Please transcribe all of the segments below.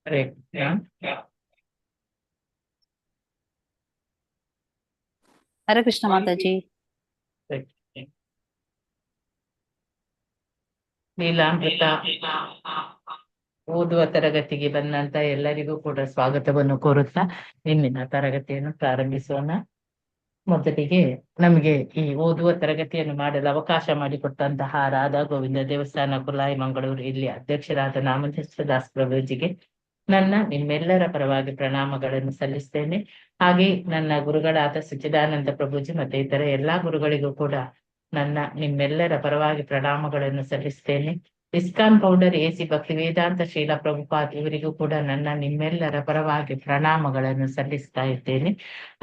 ಹರೇ ಹರೇ ಕೃಷ್ಣ ಮಾತಾಜಿ. ಲೀಲಾಮೃತ ಓದುವ ತರಗತಿಗೆ ಬಂದಂತ ಎಲ್ಲರಿಗೂ ಕೂಡ ಸ್ವಾಗತವನ್ನು ಕೋರುತ್ತಾ ಇಂದಿನ ತರಗತಿಯನ್ನು ಪ್ರಾರಂಭಿಸೋಣ. ಮೊದಲಿಗೆ ನಮಗೆ ಈ ಓದುವ ತರಗತಿಯನ್ನು ಮಾಡಲು ಅವಕಾಶ ಮಾಡಿಕೊಟ್ಟಂತಹ ರಾಧಾ ಗೋವಿಂದ ದೇವಸ್ಥಾನ ಕುಲಾಯಿ ಮಂಗಳೂರು ಇಲ್ಲಿ ಅಧ್ಯಕ್ಷರಾದ ನಾಮದೇಶ ದಾಸ್ ಪ್ರಭುಜಿಗೆ ನನ್ನ ನಿಮ್ಮೆಲ್ಲರ ಪರವಾಗಿ ಪ್ರಣಾಮಗಳನ್ನು ಸಲ್ಲಿಸ್ತೇನೆ. ಹಾಗೆ ನನ್ನ ಗುರುಗಳಾದ ಸಚ್ಚಿದಾನಂದ ಪ್ರಭುಜಿ ಮತ್ತೆ ಇತರ ಎಲ್ಲಾ ಗುರುಗಳಿಗೂ ಕೂಡ ನನ್ನ ನಿಮ್ಮೆಲ್ಲರ ಪರವಾಗಿ ಪ್ರಣಾಮಗಳನ್ನು ಸಲ್ಲಿಸ್ತೇನೆ. ಇಸ್ಕಾನ್ ಫೌಂಡರ್ ಎಸಿ ಭಕ್ತಿ ವೇದಾಂತ ಶ್ರೀಲ ಪ್ರಭುಪಾದ್ ಇವರಿಗೂ ಕೂಡ ನನ್ನ ನಿಮ್ಮೆಲ್ಲರ ಪರವಾಗಿ ಪ್ರಣಾಮಗಳನ್ನು ಸಲ್ಲಿಸ್ತಾ ಇದ್ದೇನೆ.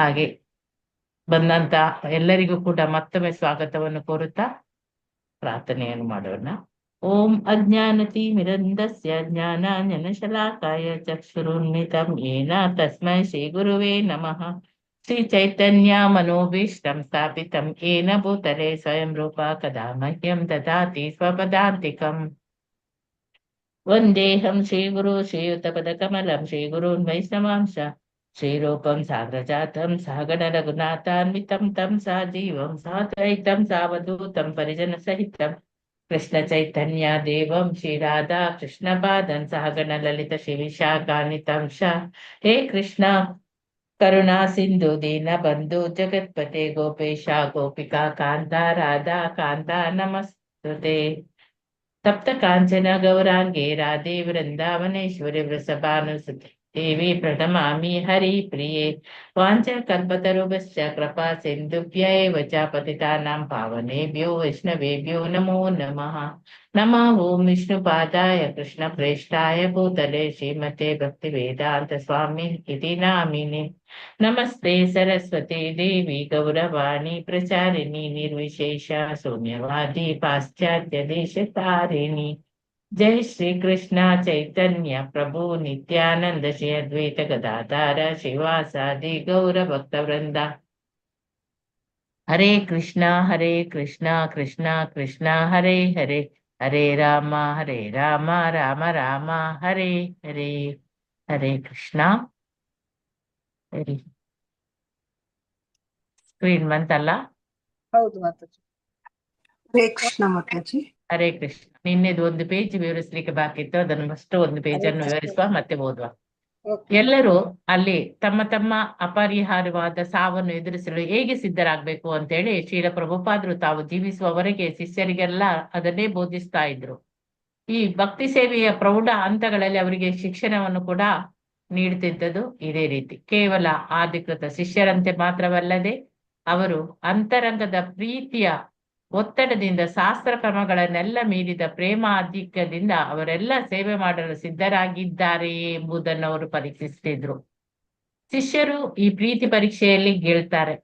ಹಾಗೆ ಬಂದಂತ ಎಲ್ಲರಿಗೂ ಕೂಡ ಮತ್ತೊಮ್ಮೆ ಸ್ವಾಗತವನ್ನು ಕೋರುತ್ತಾ ಪ್ರಾರ್ಥನೆಯನ್ನು ಮಾಡೋಣ. ಓಂ ಅಜ್ಞಾನತಿ ಮಿರಂದಸ್ಯ ಜ್ಞಾನಾಂಜನಶಲಾಕಾಯ ಚಕ್ಷುರುನ್ಮಿತಂ ಯೇನ ತಸ್ಮೈ ಶ್ರೀ ಗುರುವೇ ನಮಃ. ಶ್ರೀ ಚೈತನ್ಯ ಮನೋಭೀಷ್ಟಂ ಸ್ಥಾಪಿತಂ ಯೇನ ಭೂತಲೆ ಸ್ವಯಂ ರೂಪ ಕದಾ ಮಹ್ಯಂ ದದಾತಿ ಸ್ವಪದಾಂತಿಕಂ. ವಂದೇಹಂ ಶ್ರೀ ಗುರು ಶ್ರೀಯುತ ಪದ ಕಮಲಂ ಶ್ರೀ ಗುರುನ್ ವೈಷ್ಣವಾಂಶ ಶ್ರೀರೂಪಂ ಸಾಗ್ರಜಾತಂ ಸಹಗಣ ರಘುನಾಥಾನ್ವಿತಂ ತಂ ಸಾಜೀವಂ ಸಾದ್ವೈತಂ ಸಾವಧೂತಂ ಪರಿಜನ ಸಹಿತಂ ಕೃಷ್ಣ ಚೈತನ್ಯ ದೇವಂ ಶ್ರೀ ರಾಧಾ ಕೃಷ್ಣ ಪಾದಂ ಸಹಗಣ ಲಲಿತ ಶ್ರೀ ವಿಶಾಖಾನ್ವಿತಂ ಶ. ಹೇ ಕೃಷ್ಣ ಕರುಣಾ ಸಿಂಧು ದೀನ ಬಂಧು ಜಗತ್ಪತೆ ಗೋಪೇಶ ಗೋಪಿಕಾ ಕಾಂತ ರಾಧಾ ಕಾಂತ ನಮಸ್ತುತೆ. ತಪ್ತ ಕಾಂಚನ ಗೌರಾಂಗೆ ರಾಧೆ ವೃಂದಾವನೇಶ್ವರಿ ವೃಷಭಾನುಸುತೆ ದೇವಿ ಪ್ರಣಮಾಮಿ ಹರಿ ಪ್ರಿಯೆ. ವಾಂಚ ಕಲ್ಪತರುಭ್ಯಶ್ಚ ಕೃಪಾ ಸಿಂಧುಭ್ಯ ಏವ ಚ ಪತಿತಾನಾಂ ಪಾವನೇಭ್ಯೋ ವೈಷ್ಣವೇಭ್ಯೋ ನಮೋ ನಮಃ. ನಮೋ ಓಂ ವಿಷ್ಣುಪಾದಾಯ ಕೃಷ್ಣ ಪ್ರೇಷ್ಠಾಯ ಭೂತಲೆ ಶ್ರೀಮತೆ ಭಕ್ತಿ ವೇದಾಂತ ಸ್ವಾಮಿ ಇತಿ ನಾಮಿನಿ. ನಮಸ್ತೆ ಸರಸ್ವತಿ ದೇವಿ ಗೌರವಾಣಿ ಪ್ರಚಾರಿಣಿ ನಿರ್ವಿಶೇಷ ಶೂನ್ಯವಾದಿ ಪಾಶ್ಚಾತ್ಯ ದೇಶ ತಾರಿಣಿ. ಜೈ ಶ್ರೀ ಕೃಷ್ಣ ಚೈತನ್ಯ ಪ್ರಭು ನಿತ್ಯಾನಂದ ಶ್ರೀ ಅದ್ವೈತ ಗದಾಧಾರ ಶ್ರೀವಾಸಾದಿ ಗೌರ ಭಕ್ತ ವೃಂದ. ಹರೇ ಕೃಷ್ಣ ಕೃಷ್ಣ ಕೃಷ್ಣ ಹರೇ ಹರೇ ಹರೇ ರಾಮ ರಾಮ ರಾಮ ಹರೇ ಹರೇ. ಹರೇ ಕೃಷ್ಣ. ಸರಿ, ಸ್ಕ್ರೀನ್ ಬಂತಲ್ಲ? ಹೌದು ಮಾತಾಜಿ. ಹರೇ ಕೃಷ್ಣ ಮಾತಾಜಿ. ಹರೇ ಕೃಷ್ಣ. ನಿನ್ನೆದು ಒಂದು ಪೇಜ್ ವಿವರಿಸ್ಲಿಕ್ಕೆ ಬಾಕಿ ಇತ್ತು, ಅದನ್ನು ಫಸ್ಟ್ ಒಂದು ಪೇಜ್ ಅನ್ನು ವಿವರಿಸುವ ಮತ್ತೆ ಓದುವ. ಎಲ್ಲರೂ ಅಲ್ಲಿ ತಮ್ಮ ತಮ್ಮ ಅಪರಿಹಾರ್ಯವಾದ ಸಾವನ್ನು ಎದುರಿಸಲು ಹೇಗೆ ಸಿದ್ಧರಾಗಬೇಕು ಅಂತೇಳಿ ಶ್ರೀಲ ಪ್ರಭುಪಾದರು ತಾವು ಜೀವಿಸುವವರೆಗೆ ಶಿಷ್ಯರಿಗೆಲ್ಲ ಅದನ್ನೇ ಬೋಧಿಸ್ತಾ ಇದ್ರು. ಈ ಭಕ್ತಿ ಸೇವೆಯ ಪ್ರೌಢ ಹಂತಗಳಲ್ಲಿ ಅವರಿಗೆ ಶಿಕ್ಷಣವನ್ನು ಕೂಡ ನೀಡುತ್ತಿದ್ದದ್ದು ಇದೇ ರೀತಿ. ಕೇವಲ ಆಧಿಕೃತ ಶಿಷ್ಯರಂತೆ ಮಾತ್ರವಲ್ಲದೆ ಅವರು ಅಂತರಂಗದ ಪ್ರೀತಿಯ ಒತ್ತಡದಿಂದ ಶಾಸ್ತ್ರ ಕ್ರಮಗಳನ್ನೆಲ್ಲ ಮೀರಿದ ಪ್ರೇಮ ಆಧಿಕ್ಯದಿಂದ ಅವರೆಲ್ಲ ಸೇವೆ ಮಾಡಲು ಸಿದ್ಧರಾಗಿದ್ದಾರೆಯೇ ಎಂಬುದನ್ನು ಅವರು ಪರೀಕ್ಷಿಸ್ತಿದ್ರು. ಶಿಷ್ಯರು ಈ ಪ್ರೀತಿ ಪರೀಕ್ಷೆಯಲ್ಲಿ ಗೆಲ್ತಾರೆ.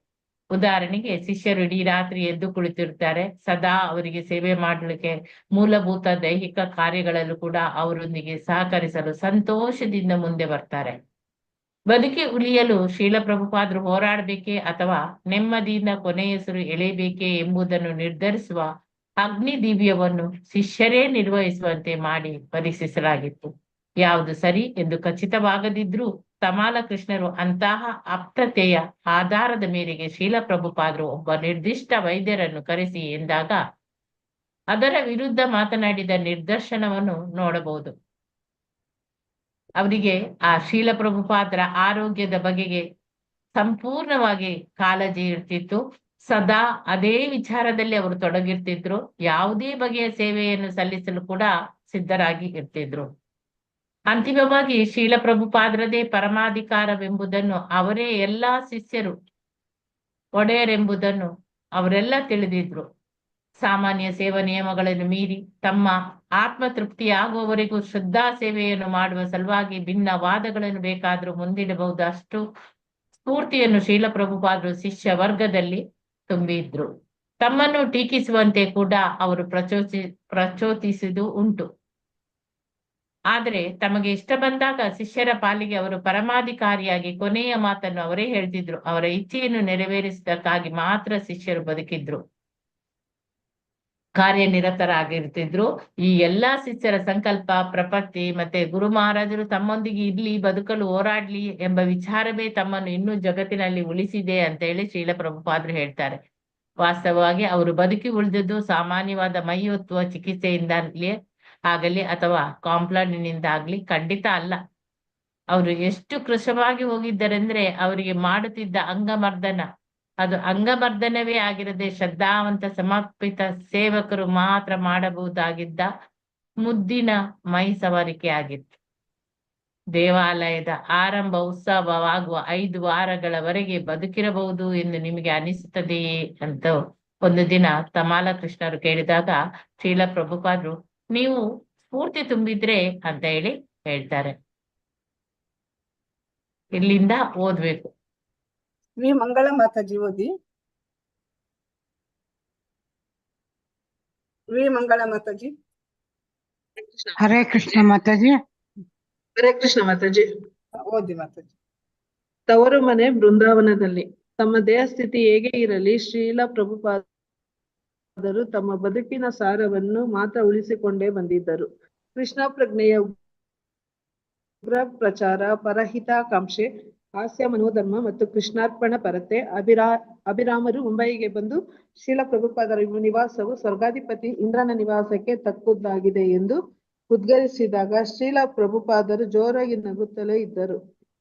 ಉದಾಹರಣೆಗೆ, ಶಿಷ್ಯರು ಇಡೀ ರಾತ್ರಿ ಎದ್ದು ಕುಳಿತಿರ್ತಾರೆ. ಸದಾ ಅವರಿಗೆ ಸೇವೆ ಮಾಡಲಿಕ್ಕೆ ಮೂಲಭೂತ ದೈಹಿಕ ಕಾರ್ಯಗಳಲ್ಲೂ ಕೂಡ ಅವರೊಂದಿಗೆ ಸಹಕರಿಸಲು ಸಂತೋಷದಿಂದ ಮುಂದೆ ಬರ್ತಾರೆ. ಬದುಕಿ ಉಳಿಯಲು ಶ್ರೀಲ ಪ್ರಭುಪಾದರು ಹೋರಾಡಬೇಕೇ ಅಥವಾ ನೆಮ್ಮದಿಯಿಂದ ಕೊನೆಯೆಸರು ಎಳೆಯಬೇಕೇ ಎಂಬುದನ್ನು ನಿರ್ಧರಿಸುವ ಅಗ್ನಿ ದಿವ್ಯವನ್ನು ಶಿಷ್ಯರೇ ನಿರ್ವಹಿಸುವಂತೆ ಮಾಡಿ ಪರೀಕ್ಷಿಸಲಾಗಿತ್ತು. ಯಾವುದು ಸರಿ ಎಂದು ಖಚಿತವಾಗದಿದ್ರೂ ತಮಾಲ ಕೃಷ್ಣರು ಅಂತಹ ಆಪ್ತತೆಯ ಆಧಾರದ ಮೇರೆಗೆ ಶ್ರೀಲ ಪ್ರಭುಪಾದರು ಒಬ್ಬ ನಿರ್ದಿಷ್ಟ ವೈದ್ಯರನ್ನು ಕರೆಸಿ ಎಂದಾಗ ಅದರ ವಿರುದ್ಧ ಮಾತನಾಡಿದ ನಿದರ್ಶನವನ್ನು ನೋಡಬಹುದು. ಅವರಿಗೆ ಆ ಶ್ರೀಲ ಪ್ರಭುಪಾದರ ಆರೋಗ್ಯದ ಬಗೆಗೆ ಸಂಪೂರ್ಣವಾಗಿ ಕಾಳಜಿ ಇರ್ತಿತ್ತು. ಸದಾ ಅದೇ ವಿಚಾರದಲ್ಲಿ ಅವರು ತೊಡಗಿರ್ತಿದ್ರು. ಯಾವುದೇ ಬಗೆಯ ಸೇವೆಯನ್ನು ಸಲ್ಲಿಸಲು ಕೂಡ ಸಿದ್ಧರಾಗಿ ಇರ್ತಿದ್ರು. ಅಂತಿಮವಾಗಿ ಶ್ರೀಲ ಪ್ರಭುಪಾದರದೇ ಪರಮಾಧಿಕಾರವೆಂಬುದನ್ನು ಅವರೇ ಎಲ್ಲಾ ಶಿಷ್ಯರು ಒಡೆಯರೆಂಬುದನ್ನು ಅವರೆಲ್ಲ ತಿಳಿದಿದ್ರು. ಸಾಮಾನ್ಯ ಸೇವಾ ನಿಯಮಗಳನ್ನು ಮೀರಿ ತಮ್ಮ ಆತ್ಮತೃಪ್ತಿಯಾಗುವವರೆಗೂ ಶ್ರದ್ಧಾ ಸೇವೆಯನ್ನು ಮಾಡುವ ಸಲುವಾಗಿ ಭಿನ್ನ ವಾದಗಳನ್ನು ಬೇಕಾದರೂ ಮುಂದಿಡಬಹುದು. ಅಷ್ಟು ಸ್ಫೂರ್ತಿಯನ್ನು ಶ್ರೀಲ ಪ್ರಭುಪಾದರು ಶಿಷ್ಯ ವರ್ಗದಲ್ಲಿ ತುಂಬಿದ್ರು. ತಮ್ಮನ್ನು ಟೀಕಿಸುವಂತೆ ಕೂಡ ಅವರು ಪ್ರಚೋದಿಸಿದು ಉಂಟು. ಆದರೆ ತಮಗೆ ಇಷ್ಟ ಬಂದಾಗ ಶಿಷ್ಯರ ಪಾಲಿಗೆ ಅವರು ಪರಮಾಧಿಕಾರಿಯಾಗಿ ಕೊನೆಯ ಮಾತನ್ನು ಅವರೇ ಹೇಳ್ತಿದ್ರು. ಅವರ ಇಚ್ಛೆಯನ್ನು ನೆರವೇರಿಸಿದಕ್ಕಾಗಿ ಮಾತ್ರ ಶಿಷ್ಯರು ಬದುಕಿದ್ರು. ಕಾರ್ಯನಿರತರಾಗಿರ್ತಿದ್ರು. ಈ ಎಲ್ಲಾ ಶಿಷ್ಯರ ಸಂಕಲ್ಪ, ಪ್ರಪತ್ತಿ ಮತ್ತೆ ಗುರು ಮಹಾರಾಜರು ತಮ್ಮೊಂದಿಗೆ ಇರ್ಲಿ, ಬದುಕಲು ಹೋರಾಡ್ಲಿ ಎಂಬ ವಿಚಾರವೇ ತಮ್ಮನ್ನು ಇನ್ನೂ ಜಗತ್ತಿನಲ್ಲಿ ಉಳಿಸಿದೆ ಅಂತ ಹೇಳಿ ಶ್ರೀಲ ಪ್ರಭುಪಾದರು ಹೇಳ್ತಾರೆ. ವಾಸ್ತವವಾಗಿ ಅವರು ಬದುಕಿ ಉಳಿದದ್ದು ಸಾಮಾನ್ಯವಾದ ಮೈಯೊತ್ತುವ ಚಿಕಿತ್ಸೆಯಿಂದಲೇ ಆಗಲಿ ಅಥವಾ ಕಾಂಪ್ಲಾನಿನಿಂದಾಗ್ಲಿ ಖಂಡಿತ ಅಲ್ಲ. ಅವರು ಎಷ್ಟು ಕೃಶವಾಗಿ ಹೋಗಿದ್ದರೆಂದ್ರೆ ಅವರಿಗೆ ಮಾಡುತ್ತಿದ್ದ ಅಂಗಮರ್ದನ ಅದು ಅಂಗಮರ್ದನವೇ ಆಗಿರದೆ ಶ್ರದ್ಧಾವಂತ ಸಮರ್ಪಿತ ಸೇವಕರು ಮಾತ್ರ ಮಾಡಬಹುದಾಗಿದ್ದ ಮುದ್ದಿನ ಮೈ ಸವರಿಕೆ ಆಗಿತ್ತು. ದೇವಾಲಯದ ಆರಂಭ ಉತ್ಸವವಾಗುವ 5 ವಾರಗಳವರೆಗೆ ಬದುಕಿರಬಹುದು ಎಂದು ನಿಮಗೆ ಅನಿಸುತ್ತದೆಯೇ ಅಂತ ಒಂದು ದಿನ ತಮಾಲ ಕೃಷ್ಣರು ಕೇಳಿದಾಗ ಶ್ರೀಲ ಪ್ರಭುಪಾದರು ನೀವು ಸ್ಫೂರ್ತಿ ತುಂಬಿದ್ರೆ ಅಂತ ಹೇಳಿ ಹೇಳ್ತಾರೆ. ಇಲ್ಲಿಂದ ಓದ್ಬೇಕು. ಶ್ರೀ ಮಂಗಳ ಮಾತಾಜಿ ಓದಿ. ಶ್ರೀ ಮಂಗಳ ಮಾತಾಜಿ. ಹರೇ ಕೃಷ್ಣ ಮಾತಾಜಿ. ಹರೇ ಕೃಷ್ಣ ಮಾತಾಜಿ. ಓದಿ ಮಾತಾಜಿ. ತವರು ಮನೆ ಬೃಂದಾವನದಲ್ಲಿ ತಮ್ಮ ದೇಹ ಸ್ಥಿತಿ ಹೇಗೆ ಇರಲಿ, ಶ್ರೀಲ ಪ್ರಭುಪಾದರು ತಮ್ಮ ಬದುಕಿನ ಸಾರವನ್ನು ಮಾತ್ರ ಉಳಿಸಿಕೊಂಡೇ ಬಂದಿದ್ದರು. ಕೃಷ್ಣ ಪ್ರಜ್ಞೆಯ ಉಗ್ರ ಪ್ರಚಾರ, ಪರಹಿತಾಕಾಂಕ್ಷೆ, ಹಾಸ್ಯ ಮನೋಧರ್ಮ ಮತ್ತು ಕೃಷ್ಣಾರ್ಪಣ ಪರತೆ. ಅಭಿರಾಮರು ಮುಂಬಯಿಗೆ ಬಂದು ಶ್ರೀಲ ಪ್ರಭುಪಾದರ ನಿವಾಸವು ಸ್ವರ್ಗಾಧಿಪತಿ ಇಂದ್ರನ ನಿವಾಸಕ್ಕೆ ತಕ್ಕುದಾಗಿದೆ ಎಂದು ಉದ್ಗರಿಸಿದಾಗ ಶ್ರೀಲ ಪ್ರಭುಪಾದರು ಜೋರಾಗಿ ನಗುತ್ತಲೇ ಇದ್ದರು.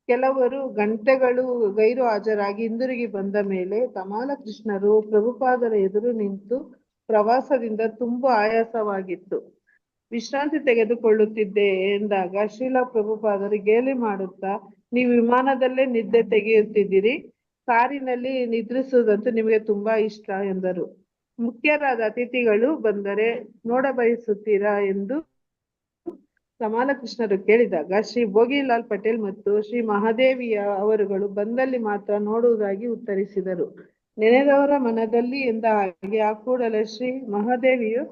ಕೆಲವರು ಗಂಟೆಗಳು ಗೈರು ಹಾಜರಾಗಿ ಹಿಂದಿರುಗಿ ಬಂದ ಮೇಲೆ ತಮಾಲ ಕೃಷ್ಣರು ಪ್ರಭುಪಾದರ ಎದುರು ನಿಂತು ಪ್ರವಾಸದಿಂದ ತುಂಬಾ ಆಯಾಸವಾಗಿತ್ತು, ವಿಶ್ರಾಂತಿ ತೆಗೆದುಕೊಳ್ಳುತ್ತಿದ್ದೆ ಎಂದಾಗ ಶ್ರೀಲ ಪ್ರಭುಪಾದರು ಗೇಲಿ ಮಾಡುತ್ತಾ, ನೀವು ವಿಮಾನದಲ್ಲೇ ನಿದ್ದೆ ತೆಗೆಯುತ್ತಿದ್ದೀರಿ, ಕಾರಿನಲ್ಲಿ ನಿದ್ರಿಸುವುದಂತೂ ನಿಮಗೆ ತುಂಬಾ ಇಷ್ಟ ಎಂದರು. ಮುಖ್ಯರಾದ ಅತಿಥಿಗಳು ಬಂದರೆ ನೋಡ ಬಯಸುತ್ತೀರಾ ಎಂದು ತಮಾಲ ಕೃಷ್ಣರು ಕೇಳಿದಾಗ ಶ್ರೀ ಭೋಗಿಲಾಲ್ ಪಟೇಲ್ ಮತ್ತು ಶ್ರೀ ಮಹಾದೇವಿಯ ಅವರುಗಳು ಬಂದಲ್ಲಿ ಮಾತ್ರ ನೋಡುವುದಾಗಿ ಉತ್ತರಿಸಿದರು. ನೆನೆದವರ ಮನದಲ್ಲಿ ಎಂದ ಹಾಗೆ ಆ ಕೂಡಲೇ ಶ್ರೀ ಮಹಾದೇವಿಯು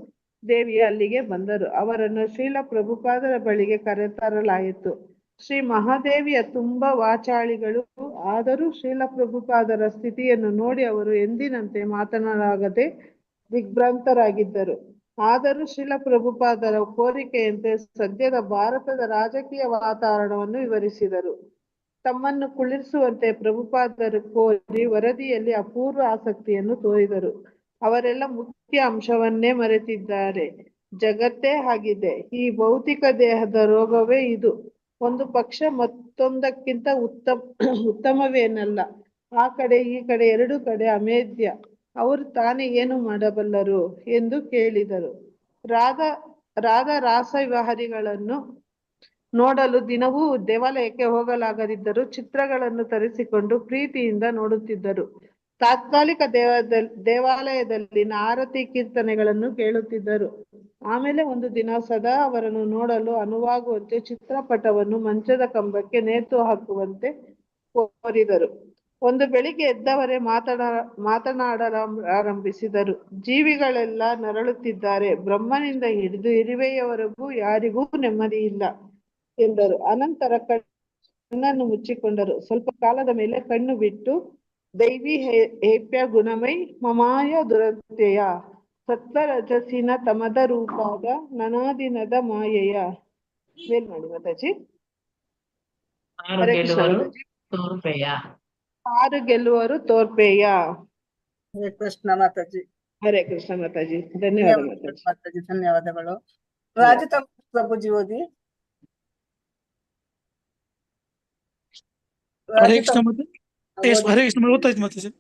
ಅಲ್ಲಿಗೆ ಬಂದರು. ಅವರನ್ನು ಶ್ರೀಲ ಪ್ರಭುಪಾದರ ಬಳಿಗೆ ಕರೆತರಲಾಯಿತು. ಶ್ರೀ ಮಹಾದೇವಿಯ ತುಂಬಾ ವಾಚಾಳಿಗಳು. ಆದರೂ ಶ್ರೀಲ ಪ್ರಭುಪಾದರ ಸ್ಥಿತಿಯನ್ನು ನೋಡಿ ಅವರು ಎಂದಿನಂತೆ ಮಾತನಾಡಲಾಗದೆ ದಿಗ್ಭ್ರಾಂತರಾಗಿದ್ದರು. ಆದರೂ ಶ್ರೀಲ ಪ್ರಭುಪಾದರ ಕೋರಿಕೆಯಂತೆ ಸದ್ಯದ ಭಾರತದ ರಾಜಕೀಯ ವಾತಾವರಣವನ್ನು ವಿವರಿಸಿದರು. ತಮ್ಮನ್ನು ಕುಳ್ಳಿರಿಸುವಂತೆ ಪ್ರಭುಪಾದರು ಕೋರಿ ವರದಿಯಲ್ಲಿ ಅಪೂರ್ವ ಆಸಕ್ತಿಯನ್ನು ತೋರಿದರು. ಅವರೆಲ್ಲ ಮುಖ್ಯ ಅಂಶವನ್ನೇ ಮರೆತಿದ್ದಾರೆ. ಜಗತ್ತೇ ಆಗಿದೆ, ಈ ಭೌತಿಕ ದೇಹದ ರೋಗವೇ ಇದು. ಒಂದು ಪಕ್ಷ ಮತ್ತೊಂದಕ್ಕಿಂತ ಉತ್ತಮವೇನಲ್ಲ. ಆ ಕಡೆ ಈ ಕಡೆ ಎರಡು ಕಡೆ ಅಮೇಧ್ಯ. ಅವರು ತಾನೇ ಏನು ಮಾಡಬಲ್ಲರು ಎಂದು ಕೇಳಿದರು. ರಾಸ ವಿಹಾರಿಗಳನ್ನು ನೋಡಲು ದಿನವೂ ದೇವಾಲಯಕ್ಕೆ ಹೋಗಲಾಗದಿದ್ದರೂ ಚಿತ್ರಗಳನ್ನು ತರಿಸಿಕೊಂಡು ಪ್ರೀತಿಯಿಂದ ನೋಡುತ್ತಿದ್ದರು. ತಾತ್ಕಾಲಿಕ ದೇವಾಲಯದಲ್ಲಿನ ಆರತಿ ಕೀರ್ತನೆಗಳನ್ನು ಕೇಳುತ್ತಿದ್ದರು. ಆಮೇಲೆ ಒಂದು ದಿನ ಸದಾ ಅವರನ್ನು ನೋಡಲು ಅನುವಾಗುವಂತೆ ಚಿತ್ರಪಟವನ್ನು ಮಂಚದ ಕಂಬಕ್ಕೆ ನೇತು ಹಾಕುವಂತೆ ಕೋರಿದರು. ಒಂದು ಬೆಳಿಗ್ಗೆ ಎದ್ದವರೇ ಮಾತನಾಡಲಾರಂಭಿಸಿದರು. ಜೀವಿಗಳೆಲ್ಲ ನರಳುತ್ತಿದ್ದಾರೆ, ಬ್ರಹ್ಮನಿಂದ ಹಿಡಿದು ಇರುವೆಯವರೆಗೂ ಯಾರಿಗೂ ನೆಮ್ಮದಿ ಇಲ್ಲ ಎಂದರು. ಅನಂತರ ಕಣ್ಣನ್ನು ಮುಚ್ಚಿಕೊಂಡರು. ಸ್ವಲ್ಪ ಕಾಲದ ಮೇಲೆ ಕಣ್ಣು ಬಿಟ್ಟು, ದೈವಿ ಹೇಪ್ಯ ಗುಣಮೈ ಮಮಾಯ ದುರಂತೆಯ ಸತ್ವರಜಸಿನ ತಮದ ರೂಪಾದ ನನಾದಿನದ ಮಾಯೆಯ ಮೇಲ್ ಮಾಡಿ ಮಾತಾಜಿ. ಹರೇ ಕೃಷ್ಣ ಮಾತಾಜಿ. ಆರು ಗೆಲ್ಲುವರು ತೋರ್ಪೇಯ. ಹರೇ ಕೃಷ್ಣ ಮಾತಾಜಿ. ಹರೇ ಕೃಷ್ಣ ಮಾತಾಜಿ. ಧನ್ಯವಾದ ಮಾತಾಜಿ. ಮಾತಾಜಿ ಧನ್ಯವಾದಗಳು. ರಾಜತ ಪ್ರಭುಜಿ ಓದಿ. ಹರೇ ಕೃಷ್ಣ ಹರೇ ಕೃಷ್ಣ ಓದ್ತಾಯ್ತು ಮಾತಾಜಿ.